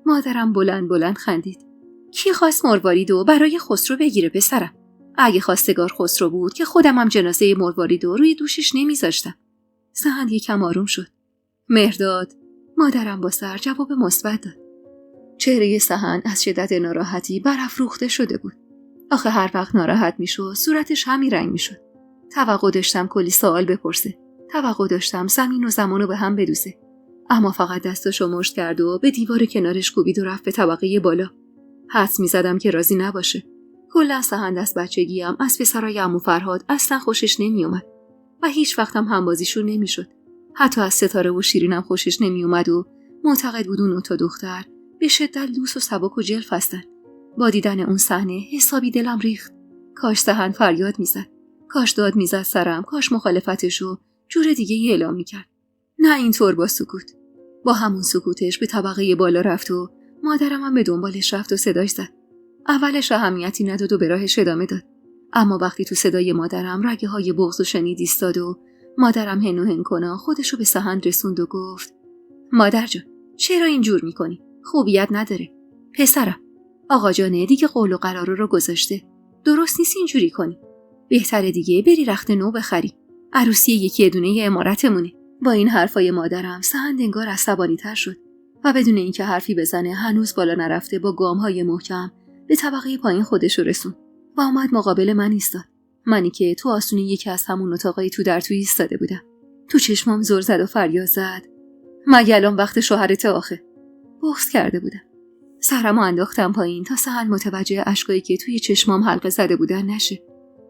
مادرم بلند بلند خندید. کی خواست مرواریدو برای خسرو بگیره پسرم؟ اگه خواستگار خسرو بود که خودم هم جنازه مرواریدو روی دوشش نمیذاشتم. سهند یکم آروم شد. مهرداد، مادرم با سر جواب مثبت داد. چهره سهند از شدت ناراحتی برافروخته شده بود. آخه هر وقت ناراحت میشد صورتش همین رنگ میشد. توقع داشتم کلی سوال بپرسه. توقع داشتم زمین و زمانو به هم بدوزه. اما فقط دستاشو مشت کرد و به دیوار کنارش کوبید و رفت به طبقه بالا. حدس می‌زدم که راضی نباشه. کلا سهند از بچگیم از پسرای عمو فرهاد اصلا خوشش نمیومد و هیچ وقت هم همبازیشون نمیشد. حتی از ستاره و شیرینم خوشش نمیومد و معتقد بود اون تا دختر به شدت لوس و سبک و جلف هستن. با دیدن اون صحنه حسابی دلم ریخت. کاش سهند فریاد میزد، کاش داد میزد سرم، کاش مخالفتشو جور دیگه ای اعلام میکرد. نه اینطور با سکوت. با همون سکوتش به طبقه بالا رفت و مادرم هم به دنبالش رفت و صداش زد. اولش اهمیتی نداد و به راهش ادامه داد. اما وقتی تو صدای مادرم رگه های بغض و شنید ایستاد و مادرم هن و هن کنا خودشو به سهند رسوند و گفت: مادر جان، چرا اینجور میکنی؟ خوبیت نداره. پسرم، آقا جانه دیگه قول و قرار رو گذاشته. درست نیست اینجوری کنی. بهتره دیگه بری رخت نو بخری. عروسی یکی دونه عمارتمونه. با این حرفای مادرم سهند انگار عصبانی‌تر شد و بدون اینکه حرفی بزنه هنوز بالا نرفته با گام‌های محکم به طبقه پایین خودش رو رسون و اومد مقابل من ایستاد. منی که تو آسونه یکی از همون اتاقای تو در توی ایستاده بودم. تو چشمام زل زد و فریاد زد: مگه الان وقت شوهرت آخه؟ بغض کرده بودم. سرمو انداختم پایین تا سهند متوجه اشکایی که توی چشمام حلقه زده بودن نشه.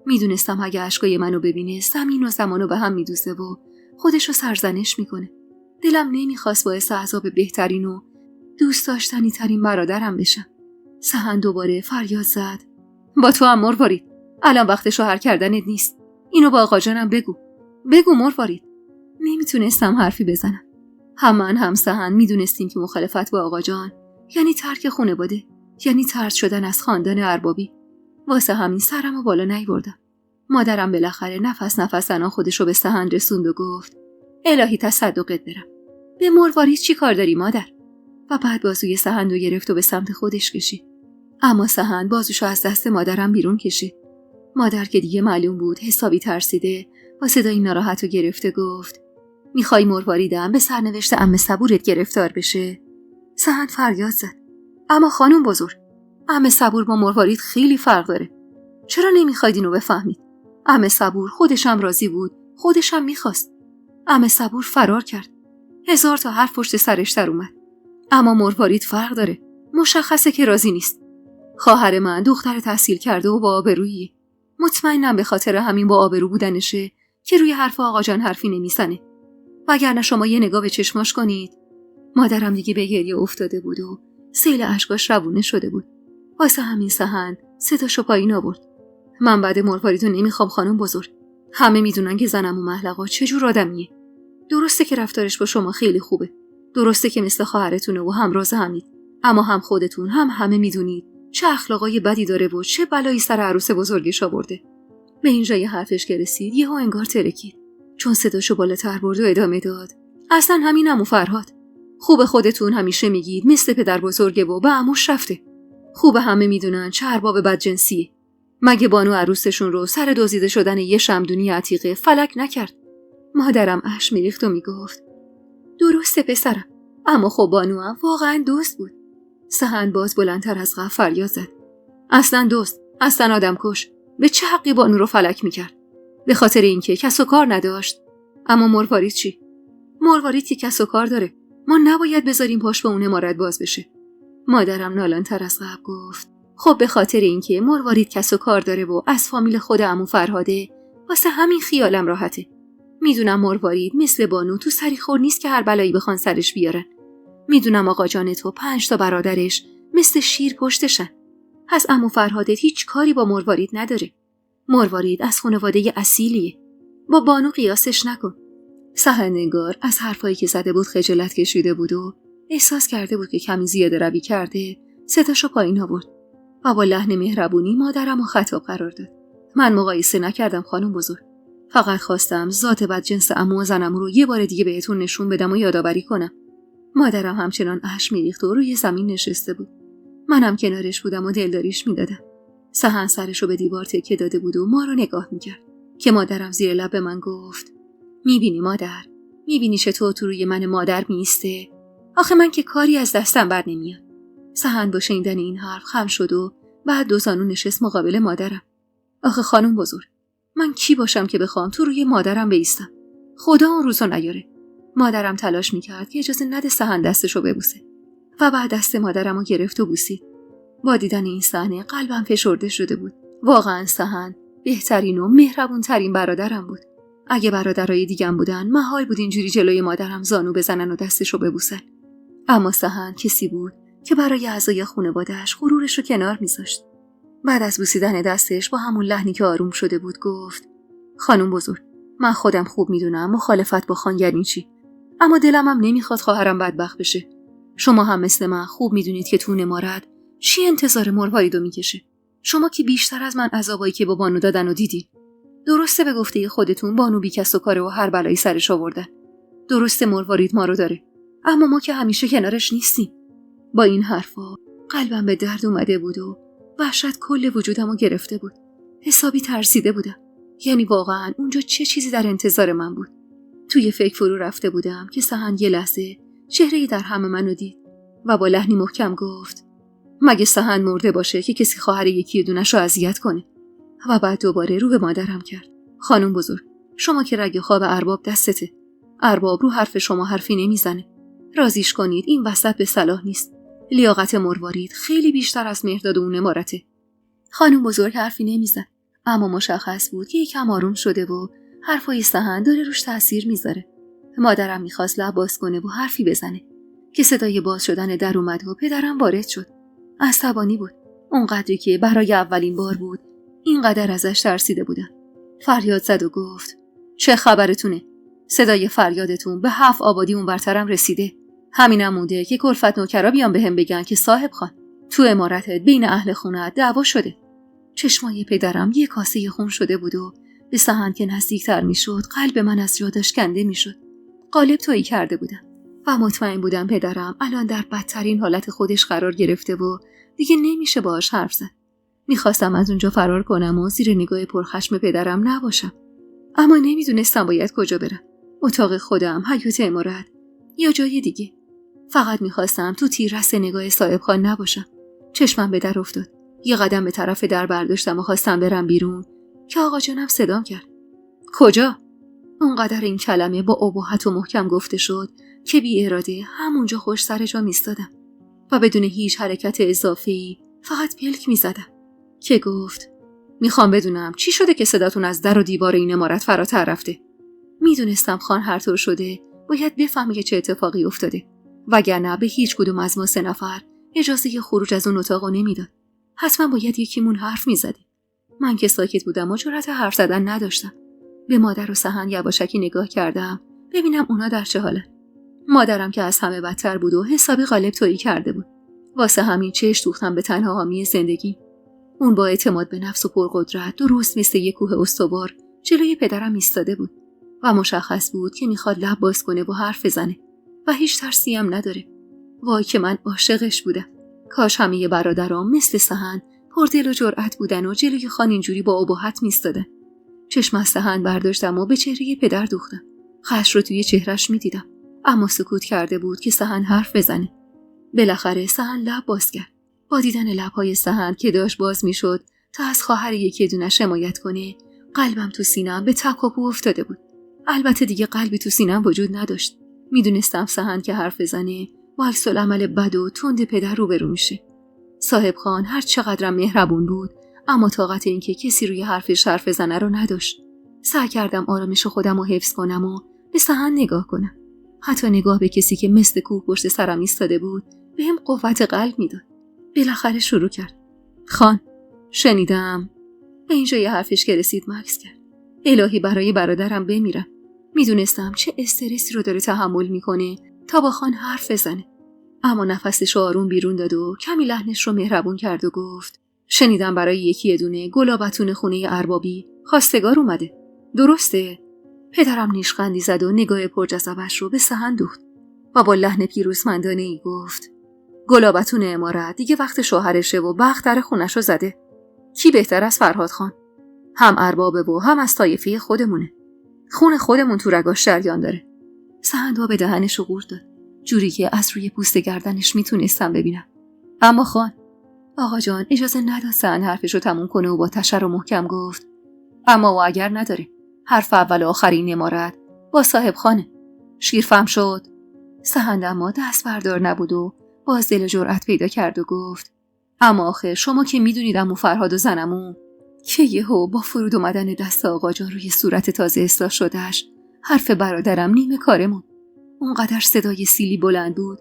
میدونستم اگه اشکای منو ببینه زمین و زمانو به هم میدوزه و خودشو سرزنش میکنه. دلم نمیخواست باعث عذاب بهترین و دوست داشتنی ترین برادرم بشم. سهند دوباره فریاد زد: با تو هم مروارید، الان وقت شوهر کردنت نیست. اینو با آقا جانم بگو مروارید. نمیتونستم حرفی بزنم. هم من هم سهند میدونستیم که مخالفت با آقا جان یعنی ترک خانواده، یعنی طرد شدن از خاندان اربابی. واسه همین سرمو بالا نیاوردم. مادرم بالاخره نفس زنان خودشو به سهند رسوند و گفت: الهی تصدقت برم. به مروارید چی کار داری مادر؟ و بعد بازوی سهند رو گرفت و به سمت خودش کشید. اما سهند بازوشو از دست مادرم بیرون کشید. مادر که دیگه معلوم بود حسابی ترسیده با صدای ناراحت و گرفته گفت: میخوای مرواریدم به سرنوشت عمه صبورت گرفتار بشه؟ سهند فریاد زد: اما خانم بزرگ، عمه صبور با مروارید خیلی فرق داره. چرا نمیخواید اینو بفهمید؟ عمه صبور خودشم راضی بود، خودشم میخواست. عمه صبور فرار کرد. 1000 تا حرف پشت سرش در اومد. اما مروارید فرق داره. مشخصه که راضی نیست. خواهر من دختر تحصیل کرده و با آبرویی. مطمئنم به خاطر همین با آبرو بودنشه که روی حرف آقا جان حرفی نمیزنه. وگرنه شما یه نگاه به چشماش کنید. مادرم دیگه به گریه افتاده بود و سیل اشکاش روونه شده بود. واسه همین سهند صداشو پایین آورد: من بعد مرواریدو نمیخوام خانم بزرگ. همه میدونن که زنم و محلقا چجور آدمیه. درسته که رفتارش با شما خیلی خوبه. درسته که مثل خواهرتونه و همراز همید. اما هم خودتون هم همه میدونید چه اخلاقای بدی داره و چه بلایی سر عروس بزرگش آورده. به اینجای حرفش که رسید یهو انگار ترکید، چون صداشو بالاتر برد و ادامه داد: اصلا همین عمو فرهاد. خوب خودتون همیشه میگید مثل پدر بزرگه و به عموش رفته. خوب همه میدونن چه ارباب بدجنسیه. مگه بانو عروسشون رو سر دزدیده شدن یه شمدونی عتیقه فلک نکرد؟ مادرم اشک میریخت و میگفت: درسته پسرم، اما خب بانو هم واقعا دوست بود. سهند باز بلندتر از قبل فریاد زد: اصلا دوست، اصلا آدم کش. به چه حقی بانو رو فلک میکرد؟ به خاطر اینکه کس و کار نداشت. اما مروارید چی؟ مروارید که کس و کار داره. ما نباید بذاریم پاش به اون عمارت باز بشه. مادرم نالانتر از قبل گفت: خب به خاطر اینکه مروارید کس و کار داره و از فامیل خود عمو فرهاده، واسه همین خیالم راحته. میدونم مروارید مثل بانو تو سری خور نیست که هر بلایی بخوان سرش بیارن. میدونم آقا جان تو 5 تا برادرش مثل شیر پشتشن. پس عمو فرهاده هیچ کاری با مروارید نداره. مروارید از خانواده اصیلیه. با بانو قیاسش نکن. سهند انگار از حرفایی که زده بود خجالت کشیده بود و احساس کرده بود که کمی زیاده روی کرده. صداشو پایین آورد و با لحن مهربونی مادرم رو خطاب قرار داد: من مقایسه نکردم خانم بزرگ. فقط خواستم ذات بدجنس عمو و زنم رو یه بار دیگه بهتون نشون بدم و یادآوری کنم. مادرم همچنان اشک میریخت و روی زمین نشسته بود. منم کنارش بودم و دلداریش میدادم. سهند سرشو به دیوار تکیه داده بود و ما رو نگاه میکرد که مادرم زیر لب به من گفت: میبینی مادر؟ میبینی چطور تو روی من مادر میسته؟ آخه من که کاری از دستم بر نمیاد. سهند با شنیدن این حرف خم شد و بعد 2 زانو نشست مقابل مادرم. آخه خانم بزرگ، من کی باشم که بخوام تو روی مادرم بایستم؟ خدا اون روزو نیاره. مادرم تلاش میکرد که اجازه نده سهند دستشو ببوسه و بعد دست مادرمو گرفت و بوسید. با دیدن این صحنه قلبم فشرده شده بود. واقعا سهند بهترین و مهربونترین برادرم بود. اگه برادرای دیگم بودن محال بود اینجوری جلوی مادرم زانو بزنن و دستشو ببوسن. اما سهند کسی بود که برای اعضای خانواده‌اش غرورشو کنار میذاشت. بعد از بوسیدن دستش با همون لحنی که آروم شده بود گفت: خانم بزرگ، من خودم خوب میدونم مخالفت با خان یعنی چی. اما دلم هم نمیخواد خواهرم بدبخت بشه. شما هم مثل من خوب میدونید که تو امارت چی انتظار مرواریدو میکشه. شما که بیشتر از من عذابایی که با بانو دادن و دیدین. درسته به گفته خودتون بانو بیکس و کاره و هر بلایی سرش آوردن. درسته مروارید ما رو داره. اما ما که همیشه کنارش نیستیم. با این حرفا قلبم به درد اومده بود و وحشت کل وجودمو گرفته بود. حسابی ترسیده بودم. یعنی واقعا اونجا چه چیزی در انتظار من بود. توی فکر فرو رفته بودم که سهند یه لحظه چهره‌ای در هم منو دید و با لحنی محکم گفت: مگه سهند مرده باشه که کسی خواهر یکی دونش رو اذیت کنه؟ و بعد دوباره رو به مادرم کرد: خانم بزرگ، شما که رگ خواب ارباب دستته. ارباب رو حرف شما حرفی نمیزنه. رازیش کنید، این وسط به صلاح نیست. لیاقت مروارید خیلی بیشتر از مهرداد اون امارته. خانم بزرگ حرفی نمیزن، اما مشخص بود که یکم آروم شده و حرفای سهند داره روش تاثیر میذاره. مادرم میخواست لب باز کنه و حرفی بزنه که صدای باز شدن در اومد و پدرم وارد شد. عصبانی بود، اونقدری که برای اولین بار بود اینقدر ازش ترسیده بودم. فریاد زد و گفت: چه خبرتونه؟ صدای فریادتون به 7 آبادی اون برترم رسیده. همینم مونده که کلفت نوکرا بیان بهم بگن که صاحب خان تو عمارتت بین اهل خونه‌ات دعوا شده. چشمای پدرم یه کاسه خون شده بود و به سهند که نزدیکتر میشد قلب من از جادش کنده میشد. قالب تویی کرده بودم و مطمئن بودم پدرم الان در بدترین حالت خودش قرار گرفته و دیگه نمیشه باهاش حرف زد. میخواستم از اونجا فرار کنم و زیر نگاه پرخشم پدرم نباشم، اما نمیدونستم باید کجا برم. اتاق خودم، حیاط عمارت یا جای دیگه. فقط میخواستم تو تیررس نگاه صاحب خان نباشم. چشمم به در افتاد. یه قدم به طرف در برداشتم و خواستم برم بیرون که آقا جانم صدام کرد: کجا؟ اونقدر این کلمه با اباحت و محکم گفته شد که بی اراده همونجا خوش سر جا میستادم و بدون هیچ حرکت اضافه‌ای فقط پلک میزدم که گفت: میخوام بدونم چی شده که صداتون از در و دیوار این عمارت فراتر رفته. میدونستم خان هر طور شده باید بفهمه که چه اتفاقی افتاده، وگرنه به هیچ کدوم از ما 3 نفر اجازه خروج از اون اتاق نمیداد. حتما باید یکیمون حرف میزدیم. من که ساکت بودم و جرأت حرف زدن نداشتم. به مادر و سهند یواشکی نگاه کردم ببینم اونا در چه حالن. مادرم که از همه بدتر بود و حسابی قالب تویی کرده بود. واسه همین چشم دوختم به تنها حامی زندگی. اون با اعتماد به نفس و پرقدرت درست مثل یک کوه استوار جلوی پدرم ایستاده بود و مشخص بود که میخواد لب باز کنه و حرف بزنه و هیچ ترسی هم نداره. وای که من عاشقش بودم. کاش همه برادرام مثل سهند پردل و جرأت بودن و جلوی خان اینجوری با اباحت میستادن. چشم از سهند برداشتم و به چهره پدر دوختم. خشم رو توی چهرش میدیدم، اما سکوت کرده بود که سهند حرف بزنه. بالاخره سهند لب باز کرد. با دیدن لب‌های سهند که داشت باز میشد تا از خواهر یکی دونش حمایت کنه، قلبم تو سینه‌ام به تکاپو افتاده بود. البته دیگه قلبی تو سینه‌ام وجود نداشت. میدونستم سهند که حرف بزنه با عکس‌العمل بد و تند پدر روبرو میشه. صاحب خان هر چقدر مهربون بود، اما طاقت این که کسی روی حرفش حرف بزنه رو نداشت. سعی کردم آرامش خودم رو حفظ کنم و به سهند نگاه کنم. حتی نگاه به کسی که مثل کوه پشت سرم ایستاده بود بهم قوت قلب میداد. بالاخره شروع کرد: خان، شنیدم. به اینجا یه حرفش که رسید مکث کرد. الهی برای برادرم بمیرم. میدونستم چه استرسی رو داره تحمل میکنه تا با خان حرف بزنه. اما نفسش رو آروم بیرون داد و کمی لحنش رو مهربون کرد و گفت: شنیدم برای یکی دونه گلابتون خونه اربابی خواستگار اومده. درسته؟ پدرم نیشخندی زد و نگاه پرجذبش رو به سهند دوخت و با لحن پیروزمندانه‌ای گفت: گلابتون امارت دیگه وقت شوهرشه و بخت در خونش رو زده. کی بهتر از فرهاد خان؟ هم اربابه و هم از طایفه خودمونه. خون خودمون تو رگاش جریان داره. سهند به دهنش رو قورت داد، جوری که از روی پوست گردنش میتونستم ببینم. اما خان، آقا جان اجازه نداد سهند حرفش رو تموم کنه و با تشر و محکم گفت: اما و اگر نداره، حرف اول و آخرین امارت با صاحب خانه. شیرفهم شد. سهند اما دست بردار نبود و باز دل جرأت پیدا کرد و گفت: اما آخه شما که میدونید عمو فرهاد و زنمو که یهو با فرود اومدن دست آقا جان روی صورت تازه اصلاح شدهش حرف برادرم نیمه کارمون. اونقدر صدای سیلی بلند بود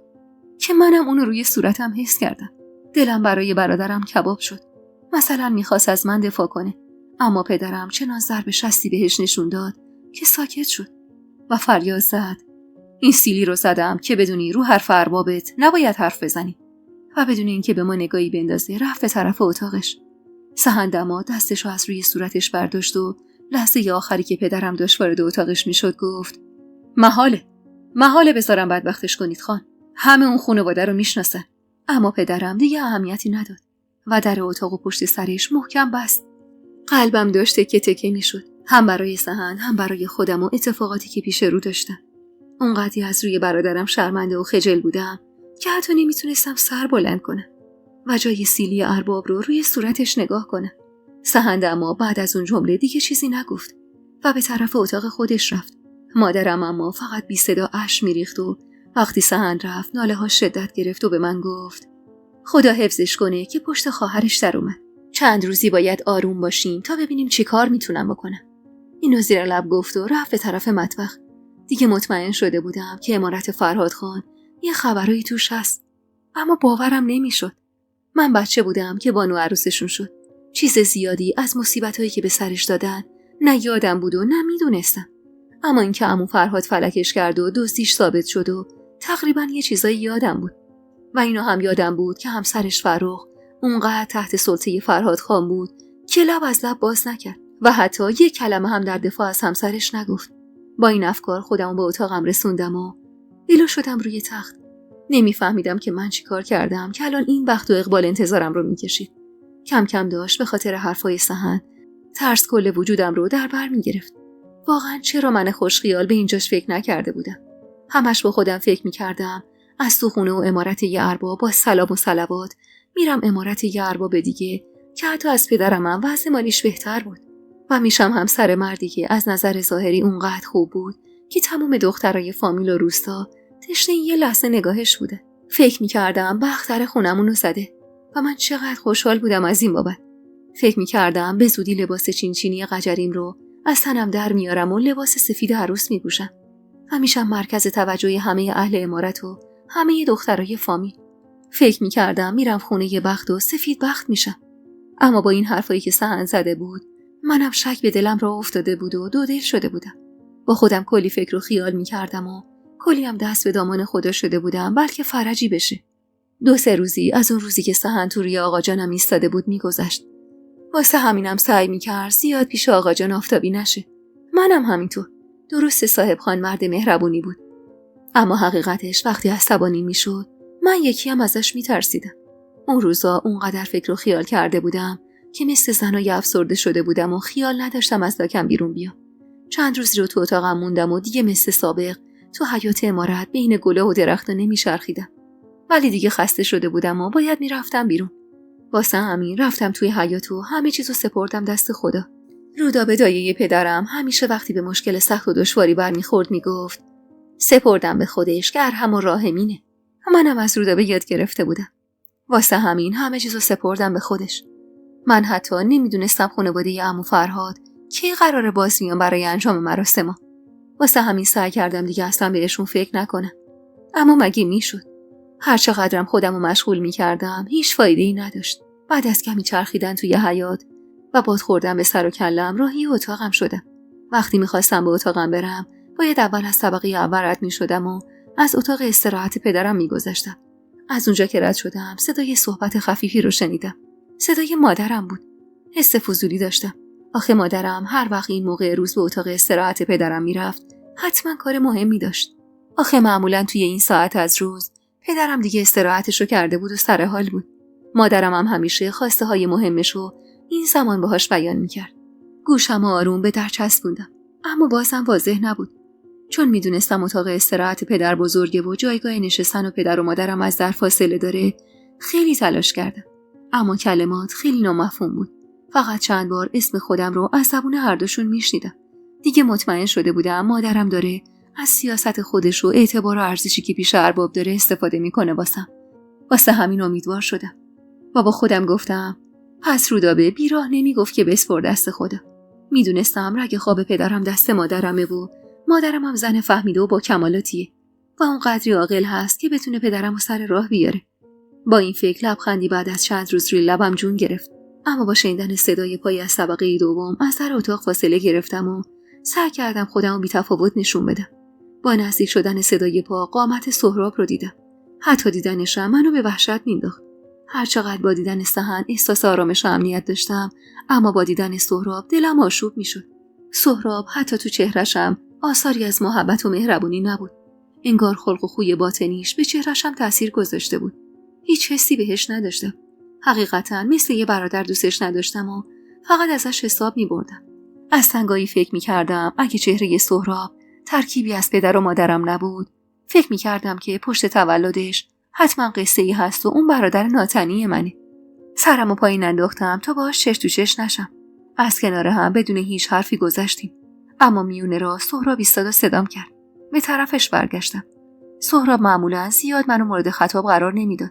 که منم اونو روی صورتم حس کردم. دلم برای برادرم کباب شد. مثلا میخواست از من دفاع کنه، اما پدرم چنان ضرب شستی بهش نشون داد که ساکت شد و فریاد زد: این سیلی رو زدم که بدونی رو حرف اربابت نباید حرف بزنی. و بدون اینکه به ما نگاهی بندازه رفت به طرف اتاقش. سحن دما دستشو از روی صورتش برداشت و لحظه آخری که پدرم داشت وارد اتاقش میشد گفت: محاله بذارم بدبختش کنید خان. همه اون خانواده رو میشناسن. اما پدرم دیگه اهمیتی نداد و در اتاق پشت سرش محکم بست. قلبم داشت تکه تکه میشد، هم برای سحن هم برای خودم و اتفاقاتی که پیش رو داشتم. اونقدری از روی برادرم شرمنده و خجل بودم که حتی نمیتونستم سر بلند کنم و جای سیلی ارباب رو روی صورتش نگاه کنم. سحن اما بعد از اون جمله دیگه چیزی نگفت و به طرف اتاق خودش رفت. مادرم اما فقط بی صدا اشک میریخت و وقتی سحن رفت ناله ها شدت گرفت و به من گفت: خدا حفظش کنه که پشت خواهرش در اومد. چند روزی باید آروم باشیم تا ببینیم چی کار میتونم بکنم. اینو زیر لب گفت و رفت به طرف مطبخ. دیگه مطمئن شده بودم که عمارت فرهاد خان یه خبرایی توش هست، اما باورم نمیشد. من بچه بودم که بانو عروسشون شد. چیز زیادی از مصیبتایی که به سرش دادن نه یادم بود و نه میدونستم. اما اینکه عمو فرهاد فلکش کرد و دزدیش ثابت شد و تقریبا یه چیزایی یادم بود. و اینو هم یادم بود که همسرش فرخ اونقدر تحت سلطه فرهاد خان بود که لب از لب باز نکرد و حتی یک کلمه هم در دفاع از همسرش نگفت. با این افکار خودمو به اتاقم رسوندم و دیلو شدم روی تخت. نمیفهمیدم که من چی کار کردم که الان این بخت و اقبال انتظارم رو میکشید. کم کم داشت به خاطر حرفای سحن ترس کل وجودم رو در بر میگرفت. واقعا چرا من خوشخیال به اینجاش فکر نکرده بودم؟ همش با خودم فکر میکردم از تو خونه و عمارت یه ارباب با سلام و صلوات میرم عمارت یه ارباب دیگه که حتی از پدرم هم وضع مالیش بهتر بود و میشم همسر مردی که از نظر ظاهری اونقدر خوب بود که تمام دخترای فامیل و روستا تشنه یه لحظه نگاهش بوده. فکر میکردم بختر خونمونو زده و من چقدر خوشحال بودم از این بابت. فکر میکردم به زودی لباس چینچینی قجریم رو از تنم در میارم و لباس سفید عروس میپوشم و میشم مرکز توجه همه اهل عمارت و همه دخترای فامیل. فکر میکردم میرم خونه یه بخت و سفید بخت میشم. اما با این حرفایی که سحن زده بود منم شک به دلم را افتاده بود و دو دل شده بودم. با خودم کلی فکر و خیال میکردم و کلی هم دست به دامان خدا شده بودم بلکه فرجی بشه. 2-3 روزی از اون روزی که سحن تو روی آقا جانم ایستاده بود میگذشت. واسه همینم سعی میکرد زیاد پیش آقا جان آفتابی نشه. منم همینطور. درست صاحب خان مرد مهربونی بود، اما حقیقتش وقتی عصبانی میشد من یکی هم ازش میترسیدم. اون روزا اونقدر فکر و خیال کرده بودم که مثل زنای افسرده شده بودم و خیال نداشتم از لاکم بیرون بیام. چند روزی رو تو اتاقم موندم و دیگه مثل سابق تو حیاط عمارت بین گله و درختا نمیچرخیدم. ولی دیگه خسته شده بودم و باید میرفتم بیرون. واسه همین رفتم توی حیاط و همه چیزو سپردم دست خدا. رودابه دایه پدرم همیشه وقتی به مشکل سخت و دشواری برمیخورد میگفت سپردم به خودش که ارحم و راحمینه. منم از رودابه یاد گرفته بودم. واسه همین همه چیزو سپردم به خودش. من حتی نمیدونستم خانواده عمو فرهاد کی قراره باز میان برای انجام مراسم. واسه همین سعی کردم دیگه اصلا بهشون فکر نکنم. اما مگه میشد؟ هر چقدرم خودمو مشغول میکردم هیچ فایده‌ای نداشت. بعد از کمی چرخیدن توی حیاط و باد خوردن به سر و کلم راهی اتاقم شدم. وقتی میخواستم به اتاقم برم باید اول از طبقه اول رد میشدم و از اتاق استراحت پدرم میگذشتم. از اونجا که رد شدم صدای صحبت خفیفی رو شنیدم. صدای مادرم بود. حس فضولی داشتم. آخه مادرم هر وقت این موقع روز به اتاق استراحت پدرم میرفت حتما کار مهمی داشت. آخه معمولا توی این ساعت از روز پدرم دیگه استراحتش رو کرده بود و سر حال بود. مادرم هم همیشه خواسته های مهمش رو این زمان باهاش بیان میکرد. گوشم آروم به در چسبوندم، اما بازم واضح نبود. چون میدونستم اتاق استراحت پدر بزرگه و جایگاه نشستن و پدر و مادرم از در فاصله داره، خیلی تلاش کردم. اما کلمات خیلی نامفهوم بود. فقط چند بار اسم خودم رو از زبون هر دوشون میشنیدم. دیگه مطمئن شده بودم مادرم داره از سیاست خودش و اعتبار و ارزشی که پیش ارباب داره استفاده میکنه واسه همین امیدوار شدم. و با خودم گفتم پس رودابه بیراه نمیگفت که بسپر دست خدا. میدونستم رگ خواب پدرم دست مادرمه و مادرم هم زن فهمیده و با کمالاتیه و اون قدری عاقل هست که بتونه پدرمو سر راه بیاره. با این فکر لبخندی بعد از چند روز روی لبم جون گرفت. اما با شنیدن صدای پای از طبقه دوم از در اتاق فاصله گرفتم و سعی کردم خودمو بی‌تفاوت نشون بدم. با نزدیک شدن صدای پا قامت سهراب رو دیدم. حتی دیدنشم منو به وحشت مینداخت. هرچقدر با دیدن سحن احساس آرامش و امنیت داشتم، اما با دیدن سهراب دلم آشوب میشد. سهراب حتی تو چهرهشم آثاری از محبت و مهربونی نبود. انگار خلق و خوی باطنیش به چهرهشم تأثیر گذاشته بود. هیچ حسی بهش نداشتم. حقیقتاً مثل یه برادر دوستش نداشتم و فقط ازش حساب می‌بردم. از تنگایی فکر می‌کردم اگه چهره سهراب ترکیبی از پدر و مادرم نبود، فکر می‌کردم که پشت تولدش حتما قصه‌ای هست و اون برادر ناتنی منه. سرمو پایین انداختم تا باهاش چش تو چش نشم. از کنار هم بدون هیچ حرفی گذشتیم. اما میونه راه سهراب ایستاد و صدام کرد. به طرفش برگشتم. سهراب معمولا زیاد منو مورد خطاب قرار نمیداد.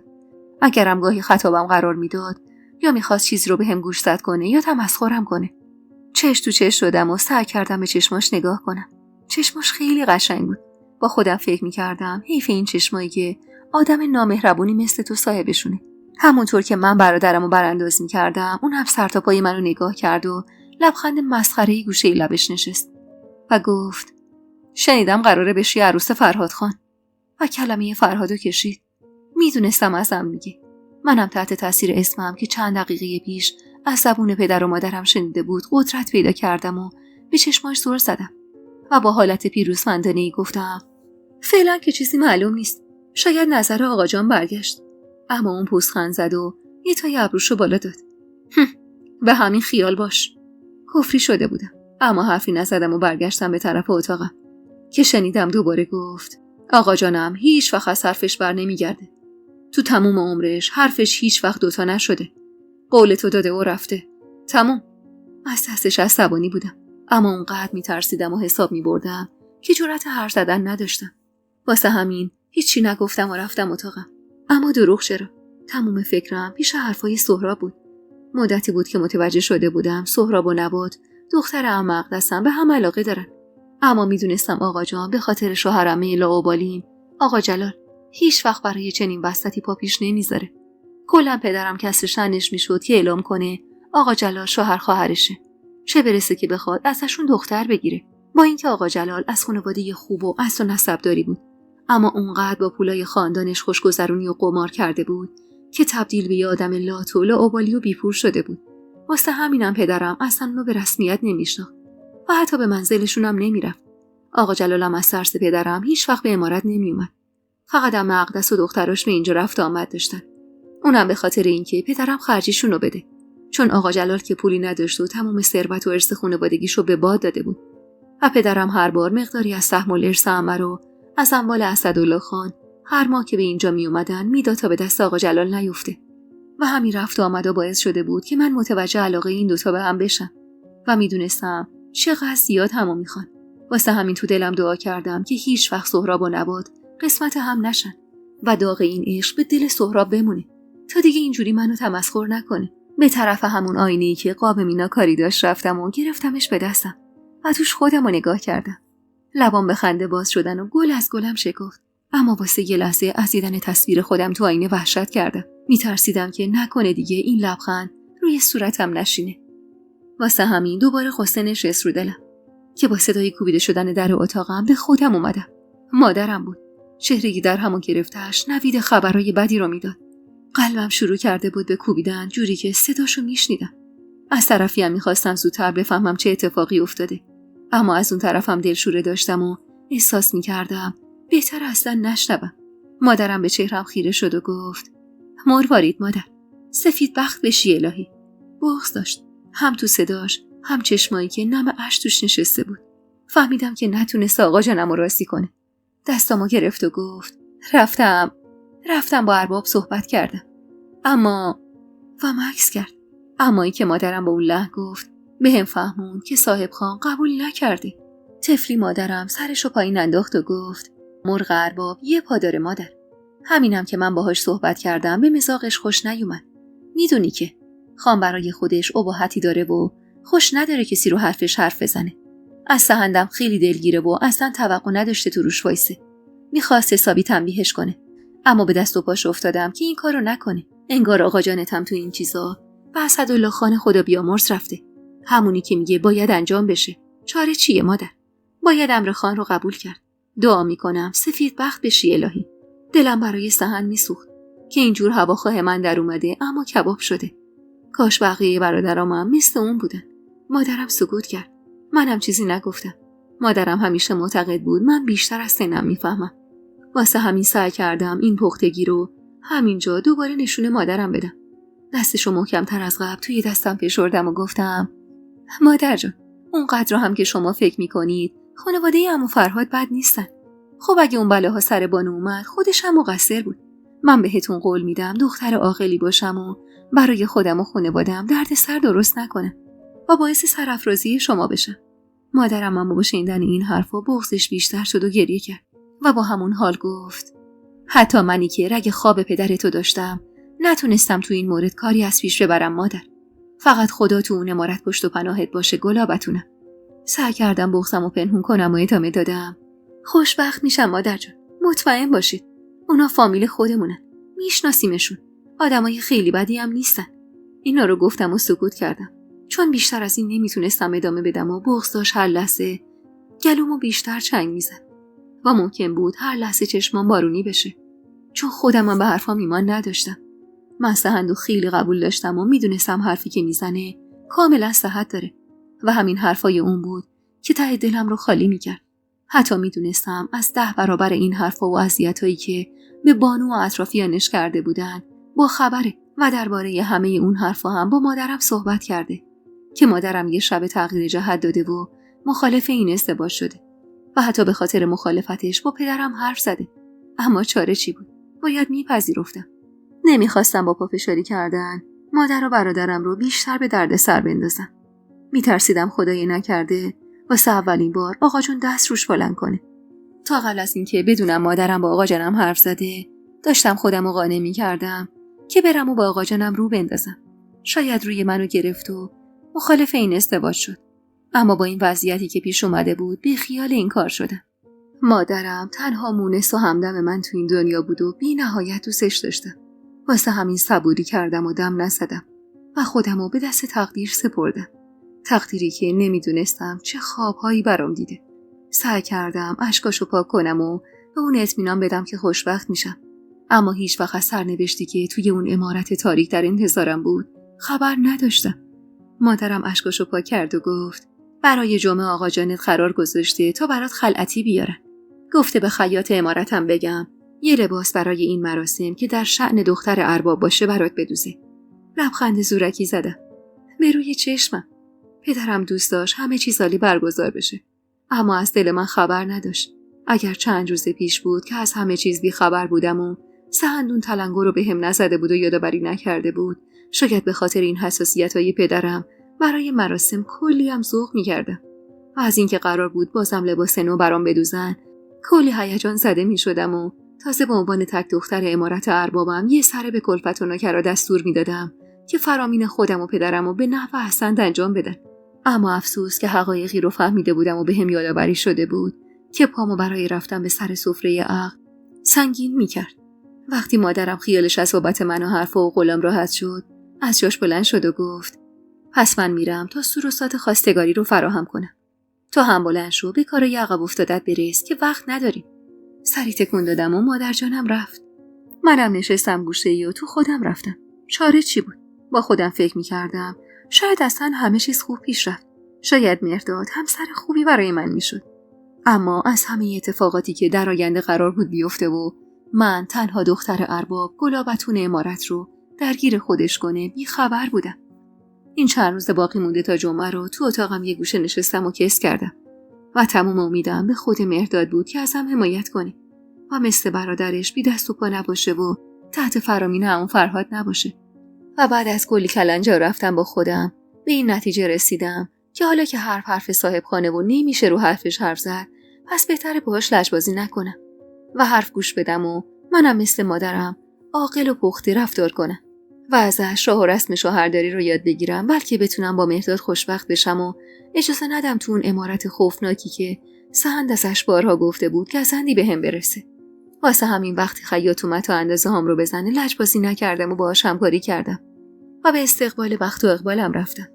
اگرم گاهی خطابم قرار میداد، یا میخواست چیزی رو بهم گوشزد کنه یا تمسخرم کنه. چش تو چش شدم و سعی کردم به چشماش نگاه کنم. چشماش خیلی قشنگ بود. با خودم فکر میکردم حیف این چشمایی که آدم نامهربونی مثل تو صاحبشونه. همونطور که من برادرمو برانداز میکردم، اون هم سر تا پای منو نگاه کرد و لبخند مسخره‌ای گوشه لبش نشست و گفت: شنیدم قراره بشی عروس فرهاد خان. و کلمه فرهادو کشید. میدونستم ازم میگه. منم تحت تاثیر اسمم که چند دقیقه پیش از زبون پدر و مادرم شنیده بود قدرت پیدا کردم و به چشماش زور زدم و با حالت پیروزمندانه‌ای گفتم: فعلا که چیزی معلوم نیست. شاید نظر آقا جان برگشت. اما اون پوزخند زد و یه تای ابروشو بالا داد. به همین خیال باش. کفری شده بودم، اما حرفی نزدم و برگشتم به طرف اتاقم که شنیدم دوباره گفت: آقا جانم هیچ وقت از حرفش بر نمیگرده. تو تموم عمرش حرفش هیچ وقت دوتا نشده. قول تو داده و رفته. تموم. از دستش عصبانی بودم، اما اونقدر میترسیدم و حساب میبردم که جرأت حرف زدن نداشتم. واسه همین هیچی نگفتم و رفتم اتاقم. اما دروغ چرا؟ تموم فکرم پیش حرفای سهراب بود. مدتی بود که متوجه شده بودم سهراب و نبات دختر عم اقدسم به هم علاقه دارن. اما میدونستم آقا جان به خاطر شوهرمه لاابالیم آقا جلال هیچ وقت برای چنین وسطی پا پیش نمیذاره. کلا پدرم کسر شأنش میشد که اعلام کنه آقا جلال شوهر خواهرشه، چه برسه که بخواد ازشون دختر بگیره. با اینکه آقا جلال از خانواده خوب و اصل و نسبداری بود، اما اونقدر با پولای خاندانش خوشگذرونی و قمار کرده بود که تبدیل به یه آدم لات و لاابالی و بیپور شده بود. واسه همینم پدرم اصلا اونو به رسمیت نمیشناخت و حتی به منزلشون هم نمیرفت. آقا جلالم از ترس پدرم هیچ وقت به امارت نمیومد. فقط عمه اقدس و دختراش به اینجا رفت آمد داشتن. اونم به خاطر اینکه پدرم خرجیشونو بده. چون آقا جلال که پولی نداشت و تمام ثروت و ارث خانوادگیشو به باد داده بود. و پدرم هر بار مقداری از سهم الارث عمه رو از اموال اسدالله خان هر ماه که به اینجا می اومدن میداد تا به دست آقا جلال نیفته. و همین رفت و آمد و باعث شده بود که من متوجه علاقه این دوتا به هم بشم و میدونستم چقدر زیاد همو میخوان. واسه همین تو دلم دعا کردم که هیچ وقت سهراب و نبات قسمت هم نشن و داغ این عشق به دل سهراب بمونه تا دیگه اینجوری منو تمسخر نکنه. به طرف همون آینه‌ای که قاب مینا کاری داشت رفتم و گرفتمش به دستم و توش خودم رو نگاه کردم. لبام به خنده باز شدن و گل از گلم شکفت. اما واسه یه لحظه از دیدن تصویر خودم تو آینه وحشت کردم. میترسیدم که نکنه دیگه این لبخند روی صورتم نشینه. واسه همین دوباره قصه نشست رو دلم که با صدای کوبیده شدن در اتاقم به خودم اومدم. مادرم بود. چهره‌ای در همون گرفته‌اش نوید خبرای بدی رو میداد. قلبم شروع کرده بود به کوبیدن جوری که صداشو میشنیدم. از طرفی هم میخواستم زودتر بفهمم چه اتفاقی افتاده. اما از اون طرفم دلشوره داشتم و احساس میکردم بهتر اصلا نشنوم. مادرم به چهرم خیره شد و گفت: مروارید مادر، سفید بخت بشی الهی. بغض داشت، هم تو صداش هم چشمایی که نم اشک توش نشسته بود. فهمیدم که نتونست آقا جانم رو راضی کنه. دستامو گرفت و گفت: رفتم با ارباب صحبت کردم. اما و مکث کرد. امایی که مادرم با اون لحن گفت بهم فهموند که صاحب خان قبول نکرده. طفلی مادرم سرشو پایین انداخت و گفت: مرغ ارباب یه پا داره مادر. همینم که من باهاش صحبت کردم به مزاقش خوش نیومد. میدونی که خان برای خودش اباحتی داره و خوش نداره کسی رو حرفش حرف بزنه. از سهندم خیلی دلگیره و اصلا توقع نداشته تو روش وایسه. میخواست حسابی تنبیهش کنه، اما به دست و پاش افتادم که این کارو نکنه. انگار آقا جانتم تو این چیزا به اسدالله خان خدا بیامرز رفته. همونی که میگه باید انجام بشه. چاره چیه مادر؟ باید امر خان رو قبول کرد. دعا میکنم سفید بخت بشی الهی. دلم برای سحن میسوخت که اینجور هواخواه من در اومده اما کباب شده. کاش بقیه برادرامم مثل اون بودن. مادرم سکوت کرد. منم چیزی نگفتم. مادرم همیشه معتقد بود من بیشتر از سنم میفهمم. واسه همین سعی کردم این پختگی رو همینجا دوباره نشون مادرم بدم. دستشو محکم‌تر از قبل توی دستم فشردم و گفتم مادر جان، اونقدر هم که شما فکر میکنید خانواده عمو فرهاد بد نیستن. خب اگه اون بلاها سر بانو اومد خودش هم مقصر بود. من بهتون قول میدم دختر عاقلی باشم و برای خودم و خانواده‌ام دردسر درست نکنم و باعث سرافرازی شما بشم. مادرم اما با شنیدن این حرفا بغضش بیشتر شد و گریه کرد و با همون حال گفت حتی منی که رگ خواب پدرتو داشتم نتونستم تو این مورد کاری از پیش ببرم مادر. فقط خدا تو اون امارت پشت و پناهت باشه گلابتونم. سعی کردم بغضمو پنهون کنم و ادامه دادم خوشبخت میشم مادر جان. مطمئن باشید اونا فامیل خودمونن. میشناسیمشون. آدمای خیلی بدی هم نیستن. اینا رو گفتم و سکوت کردم. چون بیشتر از این نمیتونستم ادامه بدم و بغض داشت هر لحظه گلومو بیشتر چنگ میزد و ممکن بود هر لحظه چشمام بارونی بشه. چون خودم به حرفام ایمان نداشتم. من سهندو خیلی قبول داشتم و میدونستم حرفی که میزنه کاملا صحت داره و همین حرفای اون بود که ته دلم رو خالی میکرد. حتی میدونستم از 10 برابر این حرفا و اذیتایی که به بانو و اطرافیانش کرده بودن با خبره و درباره همه اون حرفا هم با مادرم صحبت کرده که مادرم یه شب تغییر جهت داده و مخالف این ازدواج شده و حتی به خاطر مخالفتش با پدرم حرف زده. اما چاره چی بود؟ باید میپذیرفتم. نمیخواستم با پافشاری کردن مادر و برادرم رو بیشتر به درد سر بندازم. میترسیدم خدای نکرده واسه اولین بار آقا جون دست روش بلند کنه. تا قبل از اینکه بدونم مادرم با آقا جانم حرف زده داشتم خودم رو قانع میکردم که برم و با آقا جانم رو بندازم. شاید روی منو گرفت و مخالف این ازدواج شد. اما با این وضعیتی که پیش اومده بود بی خیال این کار شدم. مادرم تنها مونس و همدم من تو این دنیا بود و بی نهایت دوستش داشتم. واسه همین صبوری کردم و دم نزدم و خودمو به دست تقدیر سپردم. تقدیری که نمیدونستم چه خوابهایی برام دیده. سعی کردم اشکاشو پاک کنم و به اون اطمینان بدم که خوشبخت میشم. اما هیچ وقت از سرنوشتی که توی اون عمارت تاریک در انتظارم بود خبر نداشتم. مادرم اشکاشو پاک کرد و گفت برای جمعه آقا جانت قرار گذاشته تا برات خلعتی بیارن. گفته به خیاط عمارتم بگم یه لباس برای این مراسم که در شأن دختر ارباب باشه برات بدوزه. لبخند زورکی زدم. به روی چشمم. پدرم دوست داشت همه چیز عالی برگزار بشه. اما از دل من خبر نداشت. اگر چند روز پیش بود که از همه چیز بی خبر بودم و سهندون تلنگر رو بهم نزده بود و یادآوری نکرده بود، شاید به خاطر این حساسیت‌های پدرم برای مراسم کلی هم ذوق می‌کردم. و از اینکه قرار بود بازم لباس نو برام بدوزن، کلی هیجان زده می‌شدم و تازه به عنوان تک دختر عمارت اربابم یه سر به کلفت و نوکرا دستور می‌دادم که فرامین خودم و پدرم رو به نحو احسن انجام بدن. اما افسوس که حقایقی رو فهمیده بودم و بهم یادآوری شده بود که پامو برای رفتن به سر سفره عقل سنگین می‌کرد. وقتی مادرم خیالش از صحبت من و حرف و قولم راحت شد، از جاش بلند شد و گفت پس من میرم تا سروسات خواستگاری رو فراهم کنم. تو هم بلند شو به کارای عقب افتادت برس که وقت نداریم. سری تکون دادم و مادر جانم رفت. منم نشستم گوشه‌ای و تو خودم رفتم. چاره چی بود؟ با خودم فکر می‌کردم شاید اصلا همه چیز خوب پیش رفت. شاید مرداد همسر خوبی برای من میشد. اما از همه اتفاقاتی که در آینده قرار بود بیفته و من تنها دختر ارباب گلابتون عمارت رو درگیر خودش کنه بی خبر بودم. این چند روز باقی مونده تا جمعه رو تو اتاقم یه گوشه نشستم و کس کردم و تمام امیدم به خود مرداد بود که ازم حمایت کنه و مثل برادرش بی دست و پا نباشه و تحت فرامین عمو فرهاد نباشه. و بعد از کلی کلنجار رفتم با خودم به این نتیجه رسیدم که حالا که حرف صاحب خانه و نمیشه رو حرفش حرف زد، پس بهتره باهاش لجبازی نکنم و حرف گوش بدم و منم مثل مادرم عاقل و پخته رفتار کنم و ازش راه و رسم شوهرداری رو یاد بگیرم، بلکه بتونم با مرداد خوشبخت بشم و اجازه ندم تو اون عمارت خوفناکی که سهند ازش بارها گفته بود گزندی بهم برسه. واسه همین وقتی خیاط اومد تا اندازه هام رو بزنه لجبازی نکردم و باهاش همکاری کردم و به استقبال بخت و اقبالم رفتم.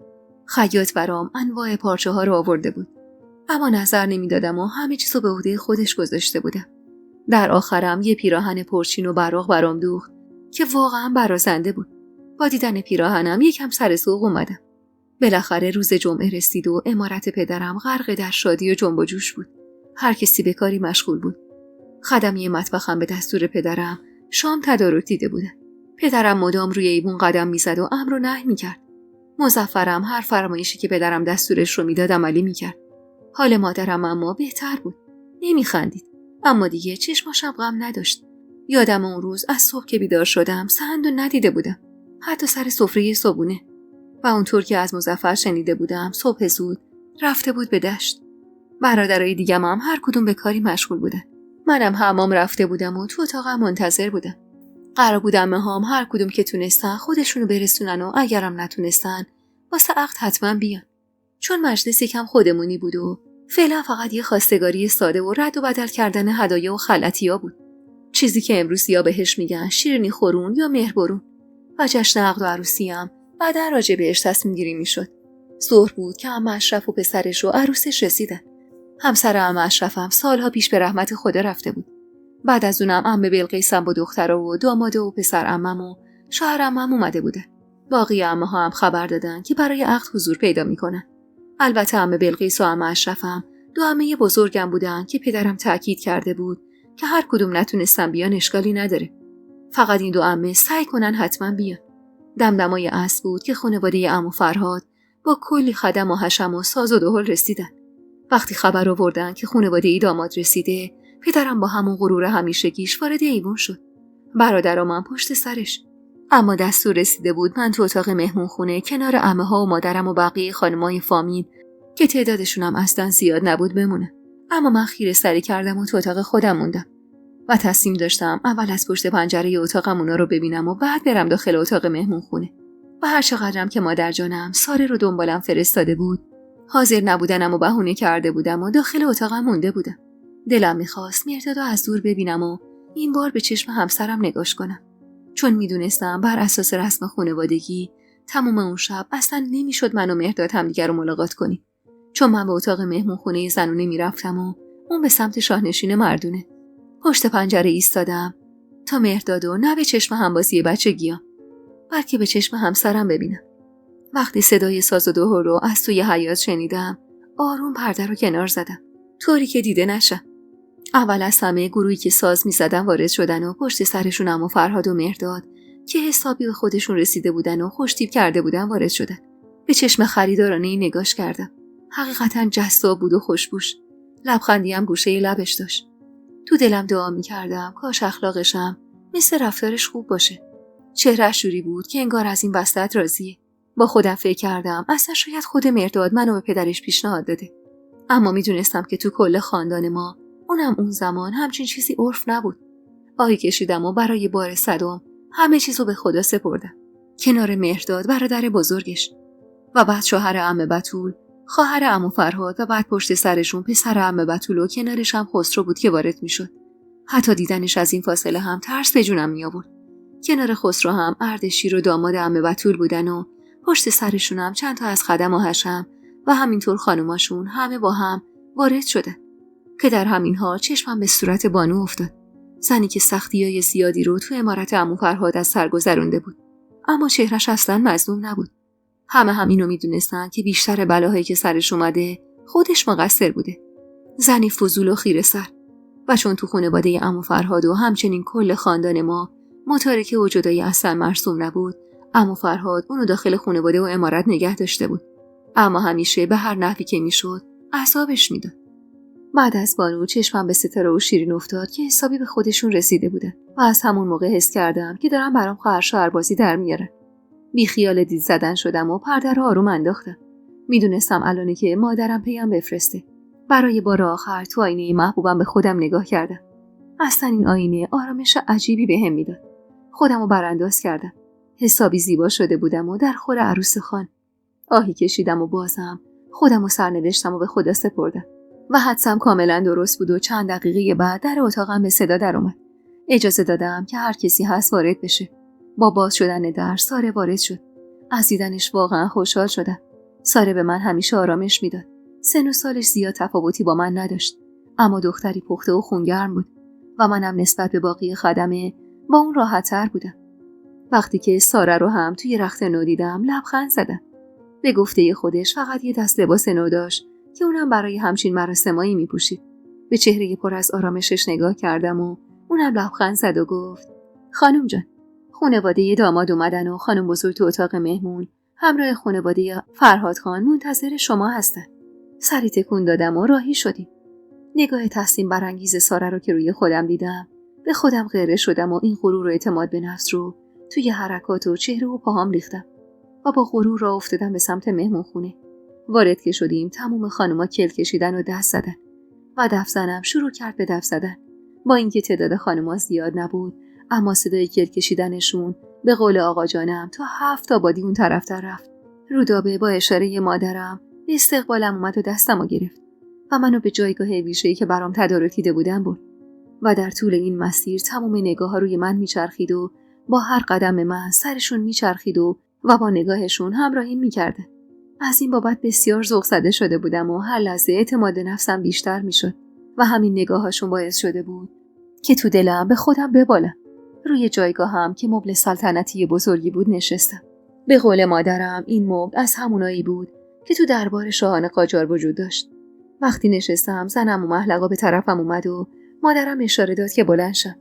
خیاط برام انواع پارچه ها رو آورده بود. اما نظر نمیدادم و همه چیزو به عهده خودش گذاشته بودم. در آخرم یه پیراهن پرچین و براق برام دوخت که واقعا برازنده بود. با دیدن پیراهنم یکم سر ذوق اومدم. بالاخره روز جمعه رسید و عمارت پدرم غرق در شادی و جنب و جوش بود. هر کسی به کاری مشغول بود. خدمی مطبخم به دستور پدرم شام تدارک دیده بودن. پدرم مدام روی ایوون قدم میزد و امر و نهی میکرد. مظفرم هر فرمایشی که پدرم دستورش رو میداد عملی میکرد. حال مادرم اما بهتر بود. نمیخندید، اما دیگه چشماشم غم نداشت. یادم اون روز از صبح که بیدار شدم سهندو ندیده بودم، حتی سر سفره صبحونه. و اونطور که از مظفر شنیده بودم صبح زود رفته بود به دشت. برادرای دیگم هم هر کدوم به کاری مشغول بودن. منم حمام رفته بودم و تو اتاقم منتظر بودم. قرار بود عمه‌هام هر کدوم که تونستن خودشونو برسونن و اگرم نتونستن واسه عقد حتما بیان. چون مجلس یکم خودمونی بود و فعلا فقط یه خواستگاری ساده و رد و بدل کردن هدایا و خلعتیا بود. چیزی که امروز یا بهش میگن شیرینی خورون یا مهربرون. و جشن عقد و عروسی هم بعدا راجع بهش تصمیم گیری میشد. ظهر بود که عمه اشرف و پسرش و عروسش رسیدن. همسر عمه اشرفم سالها پیش به رحمت خدا رفته بود. بعد از اونم عمه بلقیسم با دخترها و داماده و پسر عمم و شوهر عمم اومده بودن. باقی عمه‌ها هم خبر دادن که برای عقد حضور پیدا میکنن. البته عمه بلقیس و عمه اشرفم دو عمه بزرگم بودن که پدرم تأکید کرده بود که هر کدوم نتونستن بیان اشکالی نداره. فقط این دو عمه سعی کنن حتما بیان. دمدمای عصر بود که خانواده عمو فرهاد با کلی خدم و حشم و ساز و دهل رسیدن. وقتی خبر آوردن که خانواده داماد رسیده، پدرم با همون غرور همیشگیش وارد ایوان شد. برادرام هم پشت سرش. اما دستور رسیده بود من تو اتاق مهمونخونه کنار عمه‌ها و مادرم و بقیه خانمای فامیل که تعدادشون هم اصلا زیاد نبود بمونه. اما من خیره سری کردم و تو اتاق خودم موندم و تصمیم داشتم اول از پشت پنجره اتاقم اونا رو ببینم و بعد برم داخل اتاق مهمونخونه. و هر چقدرم که مادر جانم ساره رو دنبالم فرستاده بود، حاضر نبودنم و بهونه کرده بودم و داخل اتاقم مونده بودم. دلم میخواست مردادو از دور ببینم و این بار به چشم همسرم نگاش کنم. چون میدونستم بر اساس رسم خانوادگی تمام اون شب اصلا نمیشد من و مرداد همدیگر رو ملاقات کنیم. چون من به اتاق مهمونخونه زنونه میرفتم و اون به سمت شاهنشین مردونه. پشت پنجره ایستادم تا مردادو نه به چشم همبازی بچگیام بلکه به چشم همسرم ببینم. وقتی صدای ساز و دهل رو از توی حیاط شنیدم آروم پرده رو کنار زدم طوری که دیده نشم. اول از همه گروهی که ساز می‌زدن وارد شدن و پشت سرشون عمو فرهاد و مرداد که حسابی به خودشون رسیده بودن و خوش‌تیپ کرده بودن وارد شدن. به چشم خریدارانه نگاش کردم. حقیقتاً جذاب بود و خوشبوش. لبخندی هم گوشه لبش داشت. تو دلم دعا می‌کردم کاش اخلاقشم مثل رفتارش خوب باشه. چهره‌اش جوری بود که انگار از این وسط راضیه. با خودم فکر کردم اصلا شاید خود مرداد منو به پدرش پیشنهاد داده. اما میدونستم که تو کل خاندان ما اونم اون زمان همچین چیزی عرف نبود. آهی کشیدم و برای بار صدم همه چیزو به خدا سپردم. کنار مهرداد برادر بزرگش و بعد شوهر عمه بتول، خواهر عمو فرهاد و بعد پشت سرشون پسر عمه بتول و کنارش هم خسرو بود که وارد میشد. حتی دیدنش از این فاصله هم ترس به جونم می آورد. کنار خسرو هم اردشیر و داماد عمه بتول بودن و پشت سرشون هم چند تا از خدم و حشم و همینطور خانماشون همه با هم وارد شدن. که در همین حال چشمم به صورت بانو افتاد. زنی که سختیای زیادی رو تو عمارت عمو فرهاد از سر گذرونده بود. اما چهرش اصلا مظلوم نبود. همه اینو میدونستن که بیشتر بلاهایی که سرش اومده خودش مقصر بوده. زنی فضول و خیره سر. و چون تو خانواده عمو فرهاد و همچنین کل خاندان ما متارکه و جدایی اصلا مرسوم نبود، عمو فرهاد اونو داخل خانواده و عمارت نگه داشته بود. اما همیشه به هر نحوی که میشد عذابش میداد. بعد از بانو چشمم به ستاره و شیرین افتاد که حسابی به خودشون رسیده بودن و از همون موقع حس کردم که دارم برام خواهر شوهربازی در میارن. بی خیال دید زدن شدم و پرده رو آروم انداختم. میدونستم الان که مادرم پیام بفرسته. برای بار آخر تو آینه محبوبم به خودم نگاه کردم. اصلا این آینه آرامش عجیبی بهم میداد. خودمو برانداز کردم. حسابی زیبا شده بودم و در خور عروس خان. آهی کشیدم و بازم خودمو سرنوشتم و به خدا سپردم. و حدسم کاملا درست بود و چند دقیقه بعد در اتاقم به صدا در اومد. اجازه دادم که هر کسی هست وارد بشه. با باز شدن در ساره وارد شد. از دیدنش واقعا خوشحال شدم. ساره به من همیشه آرامش میداد. سن و سالش زیاد تفاوتی با من نداشت، اما دختری پخته و خونگرم بود و منم نسبت به باقی خدمه با اون راحت‌تر بودم. وقتی که ساره رو هم توی رخت نو دیدم لبخند زدم. به گفته خودش فقط یه دست لباس نو داشت که اونم برای همچین مراسمایی میپوشید. به چهره پر از آرامشش نگاه کردم و اونم لبخند زد و گفت: خانم جان، خانواده داماد اومدن و خانم بزرگ تو اتاق مهمون همراه خانواده فرهاد خان منتظر شما هستن. سری تکون دادم و راهی شدیم. نگاه تحسین برانگیز ساره رو که روی خودم دیدم به خودم غره شدم و این غرور و اعتماد به نفس رو توی حرکات و چهره و پاهام ریختم و با غرور راه افتادم به سمت مهمون خونه. وارد که شدیم تمام خانوما کل کشیدن و دست زدن و دف زنم شروع کرد به دف زدن. با اینکه تعداد خانوما زیاد نبود، اما صدای کل کشیدنشون به قول آقا جانم تا 7 آبادی اون طرفتر رفت. رودابه با اشاره مادرم به استقبالم اومد و دستمو گرفت و منو به جایگاه ویژه‌ای که برام تدارک دیده بودم برد و در طول این مسیر تمام نگاه‌ها روی من میچرخید و با هر قدم من سرشون میچرخید و با نگاهشون همراهی میکردن. از این بابت بسیار ذوق زده شده بودم و هر لحظه اعتماد نفسم بیشتر میشد و همین نگاهاشون باعث شده بود که تو دلم به خودم ببالم. روی جایگاهم که مبل سلطنتی بزرگی بود نشستم. به قول مادرم این مبل از همونایی بود که تو دربار شاهان قاجار وجود داشت. وقتی نشستم زنم و محلقا به طرفم اومد و مادرم اشاره داد که بلند شم.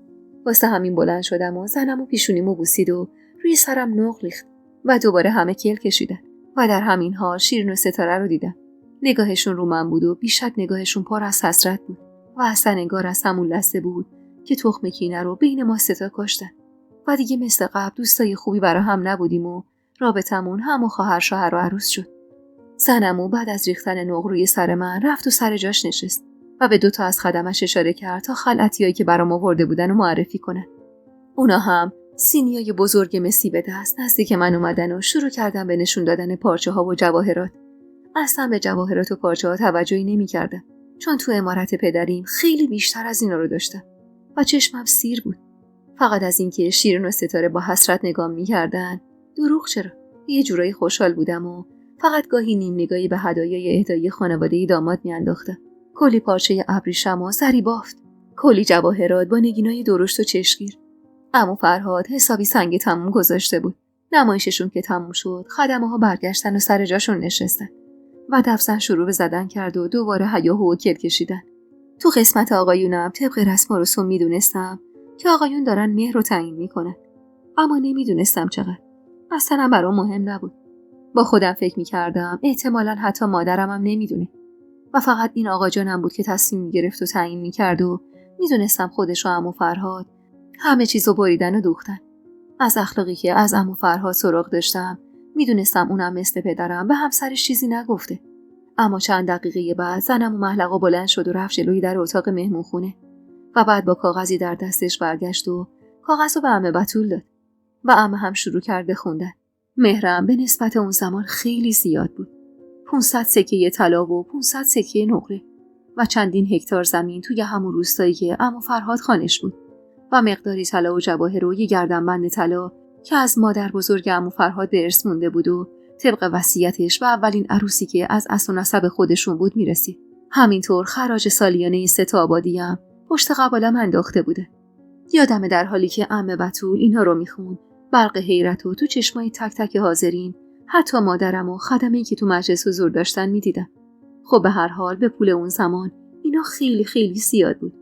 واسه همین بلند شدم و زنم و پیشونیمو بوسید و روی سرم نقل ریخت و دوباره همه کل کشیدن و در همین حال شیرین و ستاره رو دیدم. نگاهشون رو من بود و بیشک نگاهشون پر از حسرت بود و اصلا انگار از همون لحظه بود که تخم کینه رو بین ما ستا کاشتن و دیگه مثل قبل دوستای خوبی برا هم نبودیم و رابطمون هم و خواهر شوهر و عروس شد. زنمو بعد از ریختن نقل روی سر من رفت و سر جاش نشست و به 2 از خدمش اشاره کرد تا خلعتیایی که برام آورده بودن و معرفی کنن. اونا هم سینیای بزرگ مسی به دست نزدیک من اومدن و شروع کردن به نشون دادن پارچه ها و جواهرات. اصلا به جواهرات و پارچه ها توجهی نمی‌کردم چون تو عمارت پدریم خیلی بیشتر از اینا رو داشتم و چشمم سیر بود. فقط از اینکه شیرین و ستاره با حسرت نگام می‌کردن، دروغ چرا، یه جورایی خوشحال بودم و فقط گاهی نیم نگاهی به هدایای اهدایی خانواده داماد میانداختم. کلی پارچه ابریشم و زری بافت، کلی جواهرات با نگینای درشت و چشمگیر. عمو فرهاد حسابی سنگ تموم گذاشته بود. نمایششون که تموم شد، خدمه‌ها برگشتن و سر جاشون نشستن و دفزن شروع به زدن کرد و دوباره هیاهو و کل کشیدن. تو قسمت آقایونم طبق رسم و رسوم میدونستم که آقایون دارن مهر رو تعیین میکنن، اما نمیدونستم چقدر. اصلا برام مهم نبود. با خودم فکر میکردم احتمالاً حتی مادرم هم نمیدونه و فقط این آقا جانم بود که تصمیم میگرفت و تعیین میکرد و میدونستم خودش و عمو فرهاد همه چیزو بریدن و دوختن. از اخلاقی که از عمو فرهاد سراغ داشتم میدونستم اونم مثل پدرم به همسرش چیزی نگفته. اما چند دقیقه بعد زنم و محلقا بلند شد و رفت جلوی در اتاق مهمون خونه و بعد با کاغذی در دستش برگشت و کاغذو به عمه بتول داد و عمه هم شروع کرد به خوندن. مهرم به نسبت اون زمان خیلی زیاد بود. 500 سکه طلا و 500 سکه نقره و چندین هکتار زمین توی همون روستایی که عمو فرهاد خانش بود و مقداری طلا و جواهر و یه گردنبند طلا که از مادر بزرگ عمو فرهاد به ارث مونده بود و طبق وصیتش و اولین عروسی که از اصل و نسب خودشون بود میرسید. همینطور خراج سالیانه 3 آبادیم پشت قبالم انداخته بوده. یادمه در حالی که عمه بتول اینها رو میخوند، برق حیرت و تو چشمای تک تک حاضرین، حتی مادرم و خدمه‌ای که تو مجلس حضور داشتن میدیدم. خب به هر حال به پول اون زمان اینا خیلی خیلی زیاد بود.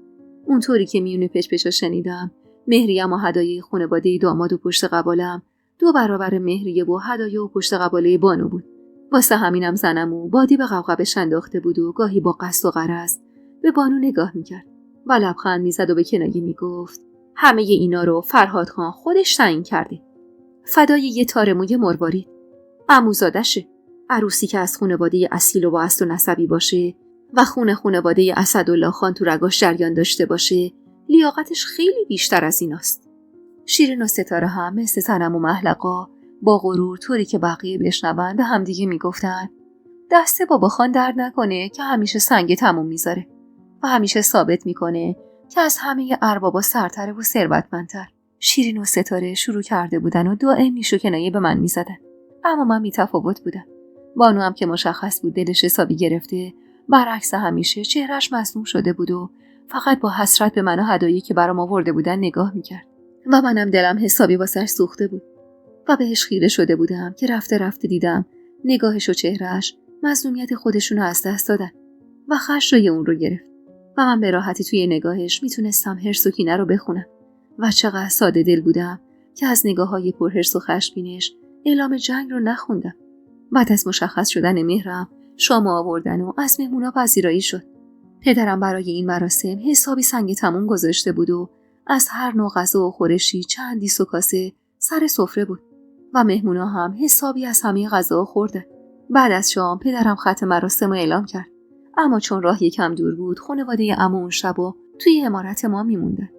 اونطوری که میونه پچ پچا شنیدم، مهریم و هدایای خانواده داماد و پشت قبالم 2 برابر مهریه و هدایا و پشت قباله بانو بود. واسه همینم زنم و بادی به قبقبش انداخته بود و گاهی با قصد و غرض به بانو نگاه میکرد و لبخند میزد و به کنایه میگفت همه اینا رو فرهاد خان خودش تعیین کرده. فدای یه تار موی مروارید. عموزادشه. عروسی که از خانواده اصیل و با اصل و نسبی باشه و خانواده اسدالله خان تو رگاش جریان داشته باشه، لیاقتش خیلی بیشتر از ایناست. شیرین و ستاره هم مثل زنم و محلقا با غرور طوری که بقیه بشنون به همدیگه میگفتن دست بابا خان درد نکنه که همیشه سنگ تموم میذاره و همیشه ثابت میکنه که از همه اربابا سرتره و ثروتمندتر. شیرین و ستاره شروع کرده بودن و دائم نیشو کنایه به من میزدن، اما من بی‌تفاوت بودم. بانو هم که مشخص بود دلش حسابی گرفته برعکس همیشه چهرهش مصدوم شده بود و فقط با حسرت به من و هدایی که برام آورده بودن نگاه میکرد و منم دلم حسابی واسش سوخته بود و بهش خیره شده بودم که رفته رفته دیدم نگاهش و چهرهش مظلومیت خودشونو از دست دادن و خش روی اون رو گرفت و من به راحتی توی نگاهش میتونستم حرص و کینه رو بخونم و چقدر ساده دل بودم که از نگاه‌های پرحرص و خشمگینش اعلام جنگ رو نخوندم. بعد از مشخص شدن مهرم شام آوردن و از مهمونا پذیرایی شد. پدرم برای این مراسم حسابی سنگ تموم گذاشته بود و از هر نوع غذا و خورشی چند دیس و کاسه سر سفره بود و مهمونا هم حسابی از همه غذا خوردن. بعد از شام پدرم ختم مراسم رو اعلام کرد، اما چون راه یکم دور بود خانواده عمو اون شبو توی عمارت ما میموندن.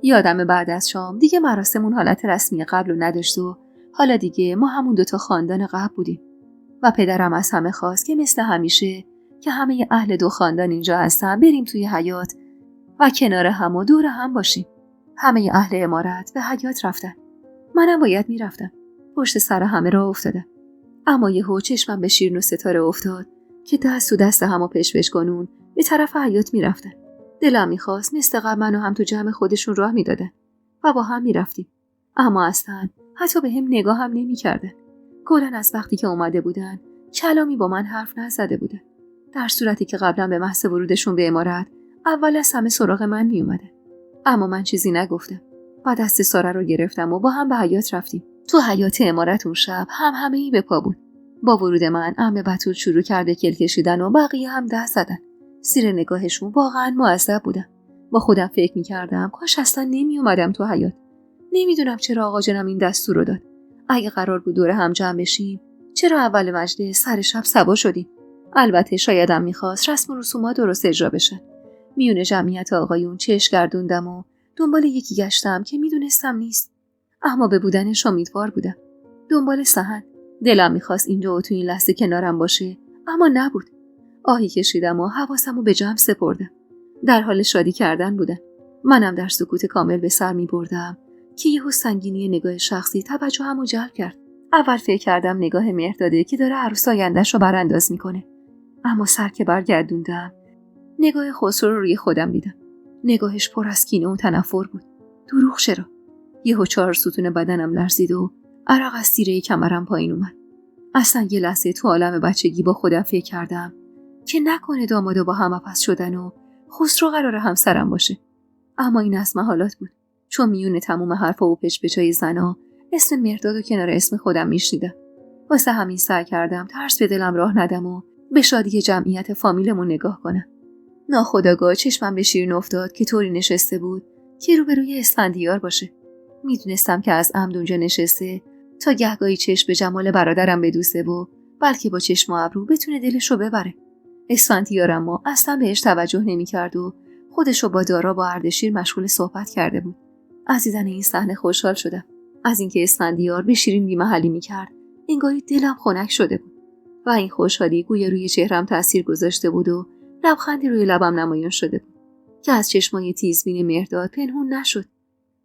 یادم بعد از شام دیگه مراسم اون حالت رسمی قبل رو نداشت و حالا دیگه ما همون دوتا خاندان قبل بودیم و پدرم از همه خواست که مثل همیشه که همه اهل دو خاندان اینجا هستن بریم توی حیاط و کنار هم و دور هم باشیم. همه اهل عمارت به حیاط رفتن. منم باید میرفتم. پشت سر همه راه افتادم. اما یهو چشمم به شیرین و ستاره افتاد که دست و دست همو پشپش کنون به طرف حیاط میرفتن. دلم میخواست مثل قبل منو هم تو جمع خودشون راه میدادن و با هم میرفتیم. اما اصلا حتی به هم نگاه هم نمیکردن. کلاً از وقتی که اومده بودن کلامی با من حرف نزده بودن، در صورتی که قبلا به محض ورودشون به عمارت اول از همه سراغ من میومدن. اما من چیزی نگفتم و دست ساره رو گرفتم و با هم به حیاط رفتیم. تو حیاط عمارت اون شب همهمه‌ای به پا بود. با ورود من عمه بتول شروع کرده کل کشیدن و بقیه هم دست زدن. زیر نگاهشون واقعا معذب بودم. با خودم فکر می‌کردم کاش اصلا نمیومدم تو حیاط. نمیدونم چرا آقا جانم این دستور رو داد. اگه قرار بود دور هم جمع بشیم چرا اول مجلس سر شب صبا شدیم؟ البته شایدم می‌خواست رسم و رسومات درست اجرا بشن. میونه جمعیت آقایون چشم گردوندم و دنبال یکی گشتم که میدونستم نیست، اما به بودنش امیدوار بودم. دنبال سهن. دلم میخواست اینجا و تو این لحظه کنارم باشه، اما نبود. آهی کشیدم و حواسمو به جمع سپردم. در حال شادی کردن بودن. منم در سکوت کامل به سر میبردم که یهو سنگینی نگاه شخصی توجهمو جلب کرد. اول فکر کردم نگاه مهرداده که داره عروس آینده‌ش رو برانداز میکنه، اما سر که برگردوندم نگاه خسرو رو روی خودم دیدم. نگاهش پر از کینه و تنفر بود. دروغ چرا؟ یهو 4 ستون بدنم لرزید و عرق از تیره کمرم پایین اومد. اصلا یه لحظه تو عالم بچگی با خودم فکر کردم که نکنه دامادا با هم عوض شدن و خسرو قراره همسرم باشه. اما این از محالات بود، چون میونه تموم حرفا و پچ‌پچای زنا اسم مهرداد و کنار اسم خودم میشنیدم. واسه همین سعی کردم ترس به دلم راه ندم و به شادی جمعیت فامیلمون نگاه کنم. ناخودآگاه چشمم به شیرین افتاد که طوری نشسته بود که روبروی اسفندیار باشه. میدونستم که از عمد اونجا نشسته تا گهگاهی چشم به جمال برادرم بدوسه و بلکه با چشم و ابرو بتونه دلشو ببره. اسفندیار اما اصلا بهش توجه نمی‌کرد و خودشو با دارا با اردشیر مشغول صحبت کرده بود. از دیدن این صحنه خوشحال شدم. از اینکه اسفندیار به شیرین بی‌محلی می‌کرد انگاری دلم خنک شده بود و این خوشحالی گویا روی چهرم تاثیر گذاشته بود و لبخندی روی لبم نمایان شده بود که از چشمای تیزبین مهرداد پنهون نشد.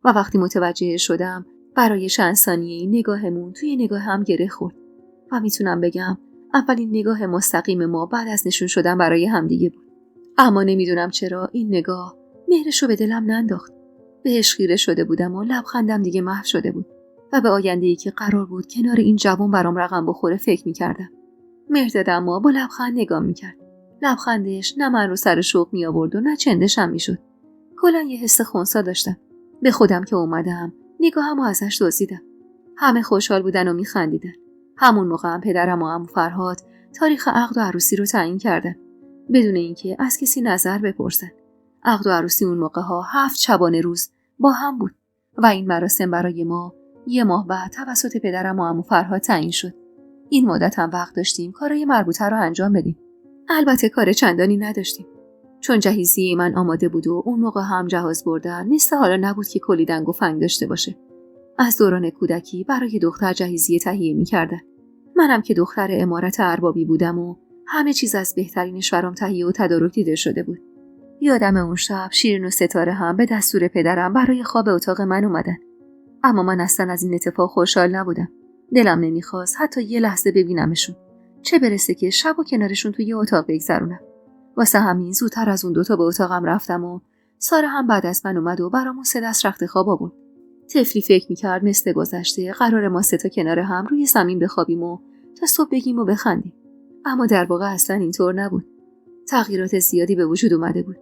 و وقتی متوجه شدم برای چند ثانیه نگاهمون توی نگاه هم گره خورد و میتونم بگم اولین نگاه مستقیم ما بعد از نشون شدن برای همدیگه بود. اما نمیدونم چرا این نگاه مهرشو به دلم ننداخت. بهش خیره شده بودم و لبخندم دیگه محو شده بود و به آینده‌ای که قرار بود کنار این جوان برام رقم بخوره فکر میکردم. مهرداد اما با لبخند نگاه میکرد. لبخندش نه من رو سر شوق می آورد و نه چندشم می شد. کلاً یه حس خنثی داشتم. به خودم که اومدم نگاهمو ازش دزدیدم. همه خوشحال بودن و می خندیدن. همون موقع هم پدرم و عمو فرهاد تاریخ عقد و عروسی رو تعیین کردن بدون اینکه از کسی نظر بپرسن. عقد و عروسی اون موقع ها 7 شبانه روز با هم بود و این مراسم برای ما 1 ماه بعد توسط پدرم و عمو فرهاد تعیین شد. این مدت هم وقت داشتیم کارهای مربوطه رو انجام بدیم. البته کار چندانی نداشتیم چون جهیزیه من آماده بود و اون موقع هم جهاز بردن مثل حالا نبود که کلی دنگ و فنگ داشته باشه. از دوران کودکی برای دختر جهیزیه تهیه می‌کردن. منم که دختر عمارت اربابی بودم و همه چیز از بهترینش برام تهیه و تدارک دیده شده بود. یادم اون شب شیرین و ستاره هم به دستور پدرم برای خواب اتاق من اومدن. اما من اصلا از این اتفاق خوشحال نبودم. دلم نمیخواست حتی یه لحظه ببینمشون. چه برسه که شب و کنارشون توی اتاق بگذرونم. واسه همین زودتر از اون دوتا به اتاقم رفتم و ساره هم بعد از من اومد و برامون 3 دست رخت خواب آورد. طفلی فکر میکرد مثل گذشته قرار ما 3 تا کنار هم روی زمین بخوابیم و تا صبح بگیم و بخندیم. اما در واقع اصلا اینطور نبود. تغییرات زیادی به وجود اومده بود.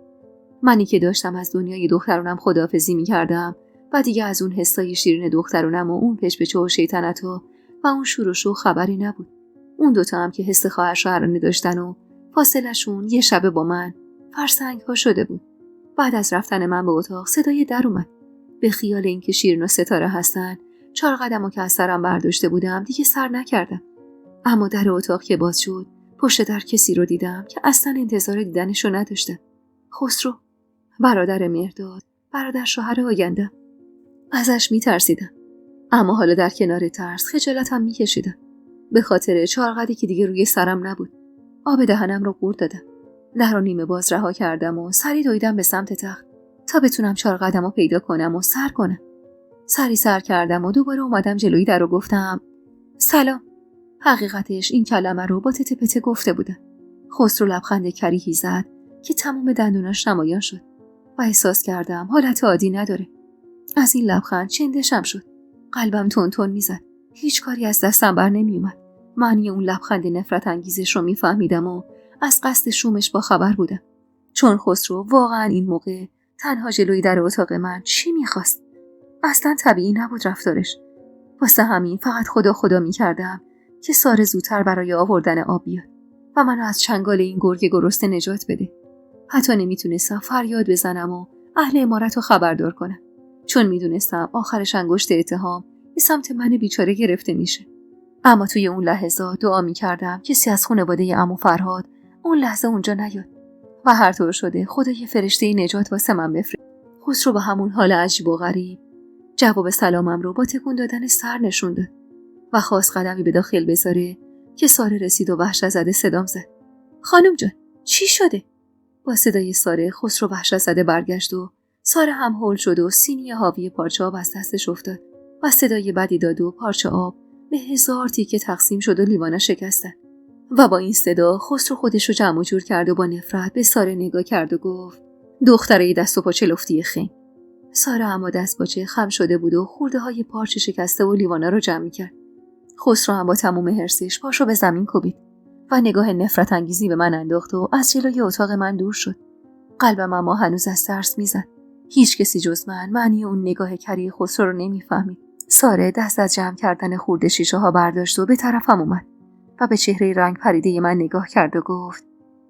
منی که داشتم از دنیای دخترونم خداحافظی میکردم و دیگه از اون حسای شیرین دخترونم و اون پچ‌پچ و شیطنت‌ها و اون شور و شو خبری نبود. اون دوتا هم که حس خواهر شوهرانه داشتن و فاصله‌شون یه شب با من فرسنگ‌ها شده بود. بعد از رفتن من به اتاق صدای در اومد. به خیال اینکه شیرین و ستاره هستن 4 قدمو که از سرم برداشته بودم دیگه سر نکردم. اما در اتاق که باز شد پشت در کسی رو دیدم که اصلا انتظار دیدنشو نداشتم. خسرو، برادر مهرداد، برادر شوهر آینده. ازش میترسیدم. اما حالا در کنار ترس خجالتم میکشیدم. به خاطر 4 قدی که دیگه روی سرم نبود. آب دهنم رو قورت دادم. در رو نیمه باز رها کردم و سری دویدم به سمت تخت تا بتونم 4 قدمو پیدا کنم و سر کنم. سری سر کردم و دوباره اومدم جلوی در و گفتم سلام. حقیقتش این کلمه رو با تته پته گفته بودم. خسرو لبخند کریهی زد که تمام دندوناش نمایان شد و احساس کردم حالت عادی نداره. از این لبخند چندشم شد. قلبم تون تون میزد. هیچ کاری از دستم بر نمی اومد. معنی اون لبخند نفرت انگیزش رو میفهمیدم و از قصد شومش با خبر بودم. چون خسرو واقعا این موقع تنها جلوی در اتاق من چی میخواست؟ اصلا طبیعی نبود رفتارش. واسه همین فقط خدا خدا میکردم که ساره زودتر برای آوردن آب بیاد و منو از چنگال این گرگ گرسنه نجات بده. حتی نمیتونستم فریاد بزنم و اهل عمارت رو خبردار کنم. چون میدونستم آخرش انگشت اتهام به سمت من بیچاره گرفته میشه. اما توی اون لحظات دعا میکردم کسی از خانواده عمو فرهاد اون لحظه اونجا نیاد و هر طور شده خدا یه فرشته نجات واسه من بفرست. خسرو با همون حال عجیب و غریب جواب سلامم رو با تکون دادن سر نشون داد و خواست قدمی به داخل بذاره که ساره رسید و وحشت زده صدام زد. خانم جان، چی شده؟ با صدای ساره خسرو وحشت زده برگشت و ساره هم هول شد و سینی حاوی پارچه آب از دستش افتاد و صدای بدی داد و پارچه آب به 1000 تیکه تقسیم شد و لیوانه شکستن. و با این صدا خسرو خودش رو جمع جور کرد و با نفرت به ساره نگاه کرد و گفت دختره دست و پاچه لفتی خنگ. ساره اما دست پاچه خم شده بود و خورده های پارچه شکسته و لیوانه رو جمع کرد. خسرو هم با تمام حرصش پاشو به زمین کوبید و نگاه نفرت انگیزی به من انداخت و از جلوی اتاق من دور شد. قلبم اما هنوز از ترس میزد. هیچ کسی جز من معنی اون نگاه کری خسرو رو نمیفهمید. ساره دست از جمع کردن خورده شیشه ها برداشت و به طرفم اومد و به چهره رنگ پریده من نگاه کرد و گفت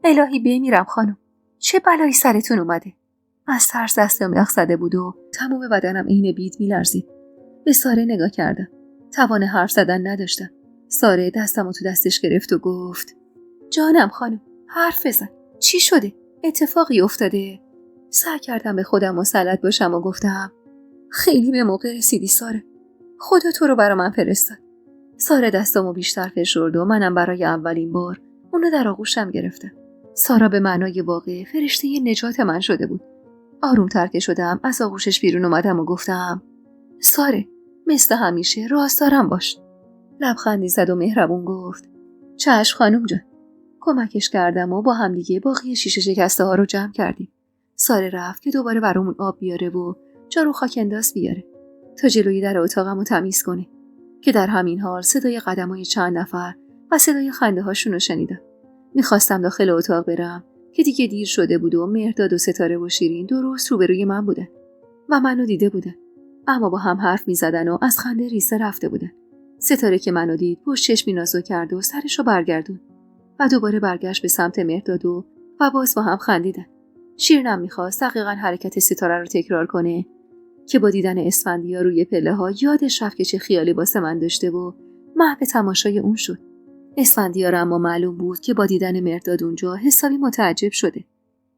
الهی بمیرم خانم، چه بلایی سرتون اومده؟ از ترس دستم یخ زده بود و تمام بدنم عین بید میلرزید. به ساره نگاه کردم. توان حرف زدن نداشتم. ساره دستمو تو دستش گرفت و گفت جانم خانم، حرف بزن. چی شده؟ اتفاقی افتاده؟ سعی کردم به خودم مسلط باشم و گفتم خیلی به موقع رسیدی ساره. خدا تو رو برا من فرستاد. ساره دستامو بیشتر فشرد و منم برای اولین بار اونو در آغوشم گرفتم. سارا به معنای واقع فرشته نجات من شده بود. آرومتر که شدم از آغوشش بیرون اومدم و گفتم ساره، مثل همیشه راستارم باش. لبخندی زد و مهربون گفت چشم خانم جان. کمکش کردم و با همدیگه باقی شیشه شکسته ها رو جمع کردیم. ساره رفت که دوباره برامون آب بیاره و جارو خاک انداز بیاره تا جلوی در اتاقمو تمیز کنه که در همین حال صدای قدمای چند نفر و صدای خنده هاشون رو شنیدم. میخواستم داخل اتاق برم که دیگه دیر شده بود و مهرداد و ستاره و شیرین درست روبروی من بودن و منو دیده بودن، اما با هم حرف میزدن و از خنده ریسه رفته بودن. ستاره که منو دید پشت چشمی نازو کرد و سرشو برگردون و دوباره برگشت به سمت مهرداد و باز با هم خندیدن. شیرینم میخواست دقیقاً حرکت ستاره رو تکرار کنه که با دیدن اسفندیار روی پله ها یادش رفت که چه خیالی واسه من داشته و محو تماشای اون شد. اسفندیار اما معلوم بود که با دیدن مهرداد اونجا حسابی متعجب شده،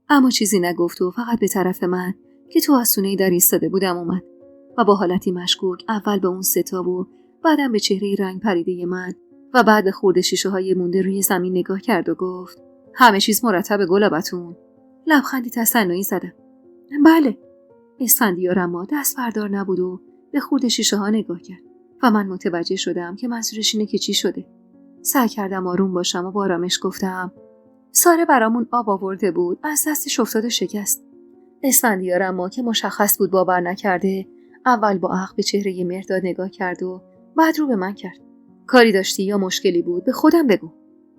اما چیزی نگفت و فقط به طرف من که تو آستونه در ایستاده بودم اومد و با حالتی مشکوک اول به اون ستا و بعدم به چهره رنگ پریده من و بعد به خورده شیشه های مونده روی زمین نگاه کرد و گفت همه چیز مرتب گلابتون؟ لبخندی تصنعی زدم. بله. اسفندیار اما دست بردار نبود و به خورده شیشه ها نگاه کرد و من متوجه شدم که منظورش اینه که چی شده. سعی کردم آروم باشم و با آرامش گفتم ساره برامون آب آورده بود، از دستش افتاد و شکست. اسفندیار اما که مشخص بود باور نکرده، اول با عقل به چهره مهرداد نگاه کرد و بعد رو به من کرد. کاری داشتی یا مشکلی بود؟ به خودم بگو.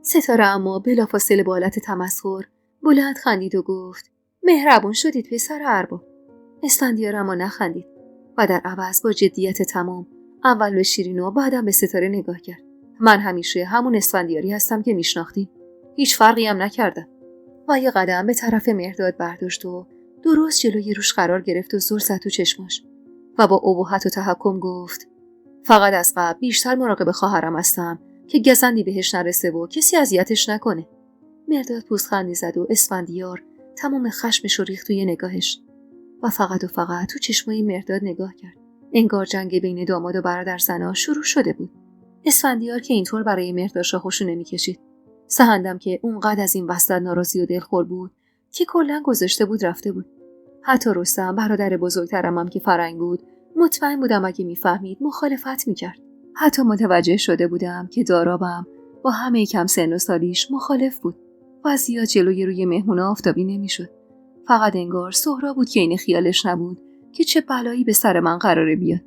ستاره اما بلافاصله با حالت تمسخر بلند خندید و گفت مهربون شدید پسر ارباب. اسفندیار اما نخندید و در عوض با جدیت تمام اول به شیرین و بعدم به ستاره نگاه کرد. من همیشه همون اسفندیاری هستم که میشناختیم. هیچ فرقی هم نکردم. و یه قدم به طرف مهرداد برداشت و درست جلوی روش قرار گرفت و زل زد تو چشماش و با ابهت و تحکم گفت فقط از قبل بیشتر مراقب خواهرم هستم که گزندی بهش نرسه و کسی اذیتش نکنه. مهرداد پوزخندی زد و اسفندیار تمام خشمش رو ریخت توی نگاهش و فقط تو چشمای مهرداد نگاه کرد. انگار جنگ بین داماد و برادر زنا شروع شده بود. اسفندیار که اینطور برای مهرداد شاخوشو نمی‌کشید. سهندم که اونقدر از این وسط ناراضی و دلخور بود که کلاً گذاشته بود رفته بود. حتی رستم برادر بزرگترم هم که فرنگ بود مطمئن بودم اگه میفهمید مخالفت میکرد. حتی متوجه شده بودم که دارابم با همه کم سن و سالیش مخالف بود و زیاد جلوی روی مهمونا آفتابی نمیشد. فقط انگار سهراب بود که این خیالش نبود که چه بلایی به سر من قراره بیاد.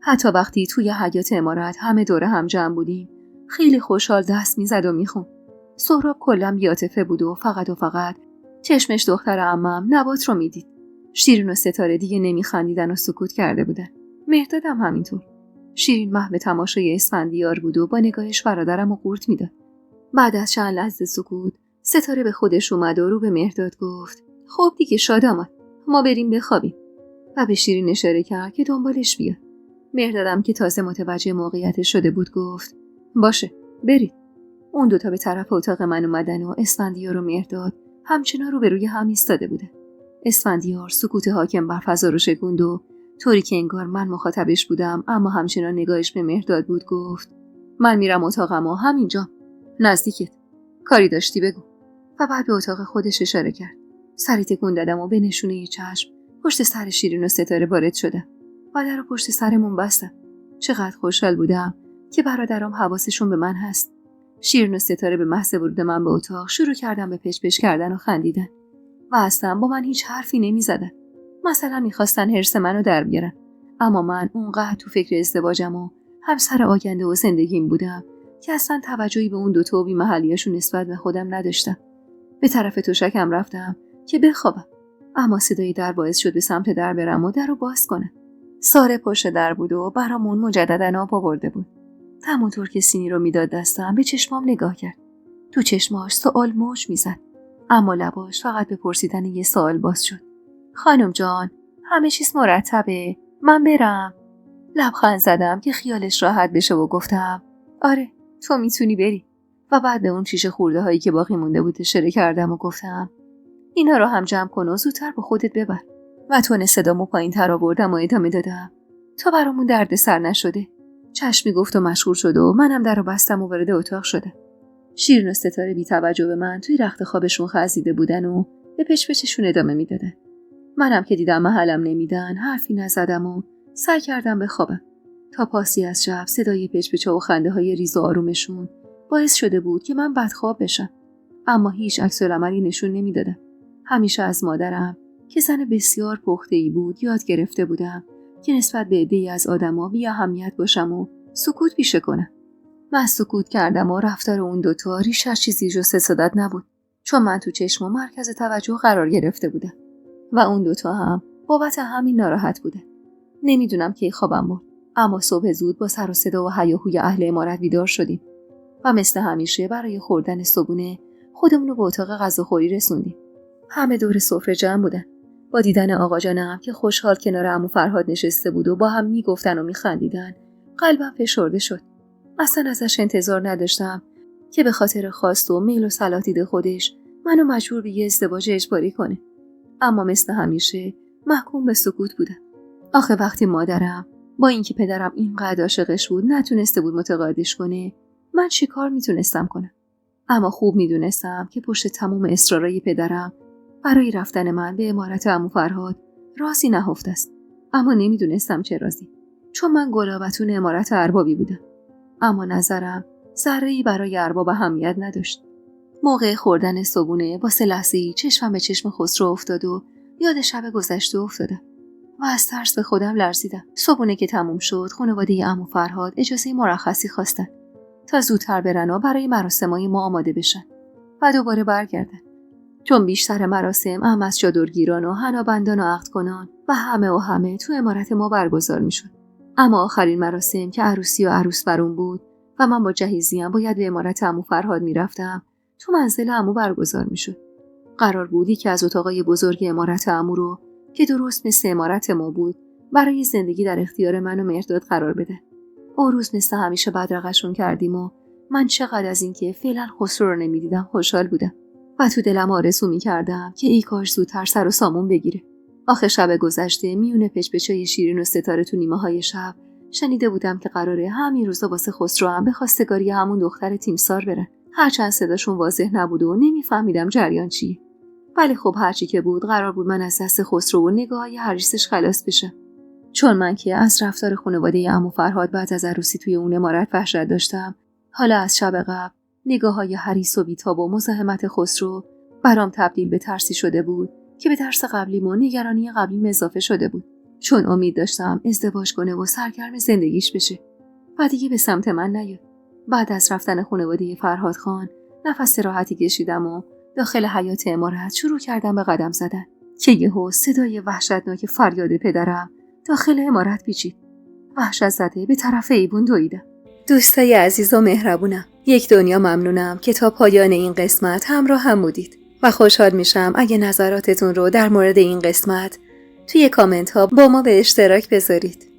حتی وقتی توی حیاط عمارت همه دوره هم جمع بودیم خیلی خوشحال دست میزد و میخوند. سهراب کلاً بی‌عاطفه بود و فقط چشمش دختر عمم نبات رو میدید. شیرین و ستاره دیگه نمیخندیدن و سکوت کرده بودن. مهرداد هم همینطور. شیرین محو تماشای اسفندیار بود و با نگاهش برادرم رو قورت میداد. بعد از چند لحظه سکوت ستاره به خودش اومد و رو به مهرداد گفت خب دیگه شاد آمد، ما بریم بخوابیم. و به شیرین اشاره کرد که دنبالش بیاد. مهردادم که تازه متوجه موقعیتش شده بود گفت باشه برید. اون دوتا به طرف اتاق من اومدن و اسفندیار و مهرداد همچنان رو به روی هم ایستاده بودن. اسفندیار سکوت حاکم بر فضا رو شکوند و طوری که انگار من مخاطبش بودم اما همچنان نگاهش به مهرداد بود گفت من میرم اتاقم و همینجا نزدیکت، کاری داشتی بگو. و بعد به اتاق خودش اشاره کرد. سری تکون دادم و به نشونه چشم پشت سر شیرین و ستاره وارد شدم و در پشت سرمون بستم. چقدر خوشحال بودم که برادرام حواسشون به من هست. شیرین و ستاره به محض ورود من به اتاق شروع کردن به پچ کردن و خندیدن و اصلا با من هیچ حرفی نمی زدن. مثلا میخواستن حرص منو در بیارن، اما من اونقدر تو فکر ازدواجم و همسر آینده و زندگیم بودم که اصلا توجهی به اون دوتا و بی محلیاشون نسبت به خودم نداشتم. به طرف تشکم رفتم که بخوابم، اما صدای در باعث شد به سمت در برم و در رو باز کنم. ساره پشت در بود و برامون مجددا آب آورده بود. همونطور که سینی رو میداد دستم به چشمام نگاه کرد. تو چشماش سوال موج میزد، اما لباش فقط به پرسیدن یه سوال باز شد. خانم جان همه چیز مرتبه، من برم؟ لبخند زدم که خیالش راحت بشه و گفتم آره تو میتونی بری. و بعد به اون شیشه خورده هایی که باقی مونده بود اشاره کردم و گفتم اینا رو هم جمع کن و زودتر با خودت ببر. و تون صدامو پایین تر آوردم و ادامه دادم تا برامون درد سر نشده. چشمی گفت و مشغول شد و منم در رو بستم و وارد اتاق شدم. شیرین و ستاره بی توجه به من توی رخت خوابشون خزیده بودن و به پچ‌پچشون ادامه میدادن. منم که دیدم محلم نمیدن حرفی نزدم و سعی کردم بخوابم. تا پاسی از شب صدای پچ‌پچ و خنده های ریز و آرومشون باعث شده بود که من بدخواب بشم، اما هیچ عکس العملی نشون نمیدادم. همیشه از مادرم که زن بسیار پخته‌ای بود یاد گرفته بودم که نسبت به عده‌ای از آدما بی اهمیت باشم و سکوت پیشه کنم. من سکوت کردم و رفتار اون دوتا ریش از چیزی جز حسادت نبود، چون من تو چشم و مرکز توجه قرار گرفته بودم و اون دوتا هم بابت همین ناراحت بودن. نمیدونم کی خوابم برد، اما صبح زود با سر و صدا و هیاهوی اهل عمارت بیدار شدیم و مثل همیشه برای خوردن صبحونه خودمون رو به اتاق غذاخوری رسوندیم. همه دور سفره جمع بودن. با دیدن آقا جانم که خوشحال کنار عمو فرهاد نشسته بود و با هم میگفتن و میخندیدن قلبم فشرده شد. اصلا ازش انتظار نداشتم که به خاطر خواست و میل و صلاح خودش منو مجبور به یه ازدواج اجباری کنه. اما مثل همیشه محکوم به سکوت بودم. آخه وقتی مادرم با اینکه پدرم اینقدر عاشقش بود نتونسته بود متقاعدش کنه، من چی کار میتونستم کنم؟ اما خوب میدونستم که پشت تمام اصرارای پدرم برای رفتن من به عمارت عمو فرهاد رازی نهفته است. اما نمیدونستم چه رازی، چون من گلابتون عمارت اربابی بودم. اما نظرم ذره‌ای برای ارباب اهمیت نداشت. موقع خوردن صبحونه واسه لحظه‌ای چشمم به چشم خسرو افتاد و یاد شب گذشته افتادم و از ترس به خودم لرزیدم. صبحونه که تموم شد، خانواده عمو فرهاد اجازه مرخصی خواستن تا زودتر برن و برای مراسمای ما آماده بشن و دوباره برگردن. چون بیشتر مراسم هم از چادرگیران و حنابندان و عقدکنان و همه تو عمارت ما برگزار میشد. اما آخرین مراسم که عروسی و عروس برون بود و من با جهیزیم باید به عمارت عمو فرهاد میرفتم، تو منزل عمو برگزار میشد. قرار بود یکی از اتاقای بزرگ عمارت عمو رو که درست مثل عمارت ما بود برای زندگی در اختیار من و مهرداد قرار بده. اون روز مثل همیشه بدرقشون کردیم و من چقدر از اینکه فعلا خسرو رو نمیدیدم خوشحال بودم و تو دلم آرزو میکردم که ای کاش زودتر سر و سامون بگیره. آخه شب گذشته میونه پچ‌پچای شیرین و ستاره تو نیمه های شب شنیده بودم که قراره همین روزا واسه خسرو هم به خواستگاری همون دختر تیمسار برن. هرچند صداشون واضح نبود و نمیفهمیدم جریان چیه. ولی خب هرچی که بود قرار بود من از دست خسرو و نگاه‌های حریصش خلاص بشم. چون من که از رفتار خانواده عمو فرهاد بعد از عروسی توی اون عمارت وحشت داشتم، حالا از شب قبل نگاه‌های حریص و بی‌تاب و مزاحمت خسرو برام تبدیل به ترسی شده بود که به ترس قبلیم و نگرانی قبلیم اضافه شده بود. چون امید داشتم ازدواج کنه و سرگرم زندگیش بشه و دیگه به سمت من نیاد. بعد از رفتن خانواده فرهاد خان نفس راحتی کشیدم و داخل حیاط عمارت شروع کردم به قدم زدن که یهو صدای وحشتناک فریاد پدرم داخل عمارت پیچید. وحشت زده به طرف ایوون دویدم. دوستای عزیز و مهربونم، یک دنیا ممنونم که تا پایان این قسمت همراه هم بودید و خوشحال میشم اگه نظراتتون رو در مورد این قسمت توی کامنت ها با ما به اشتراک بذارید.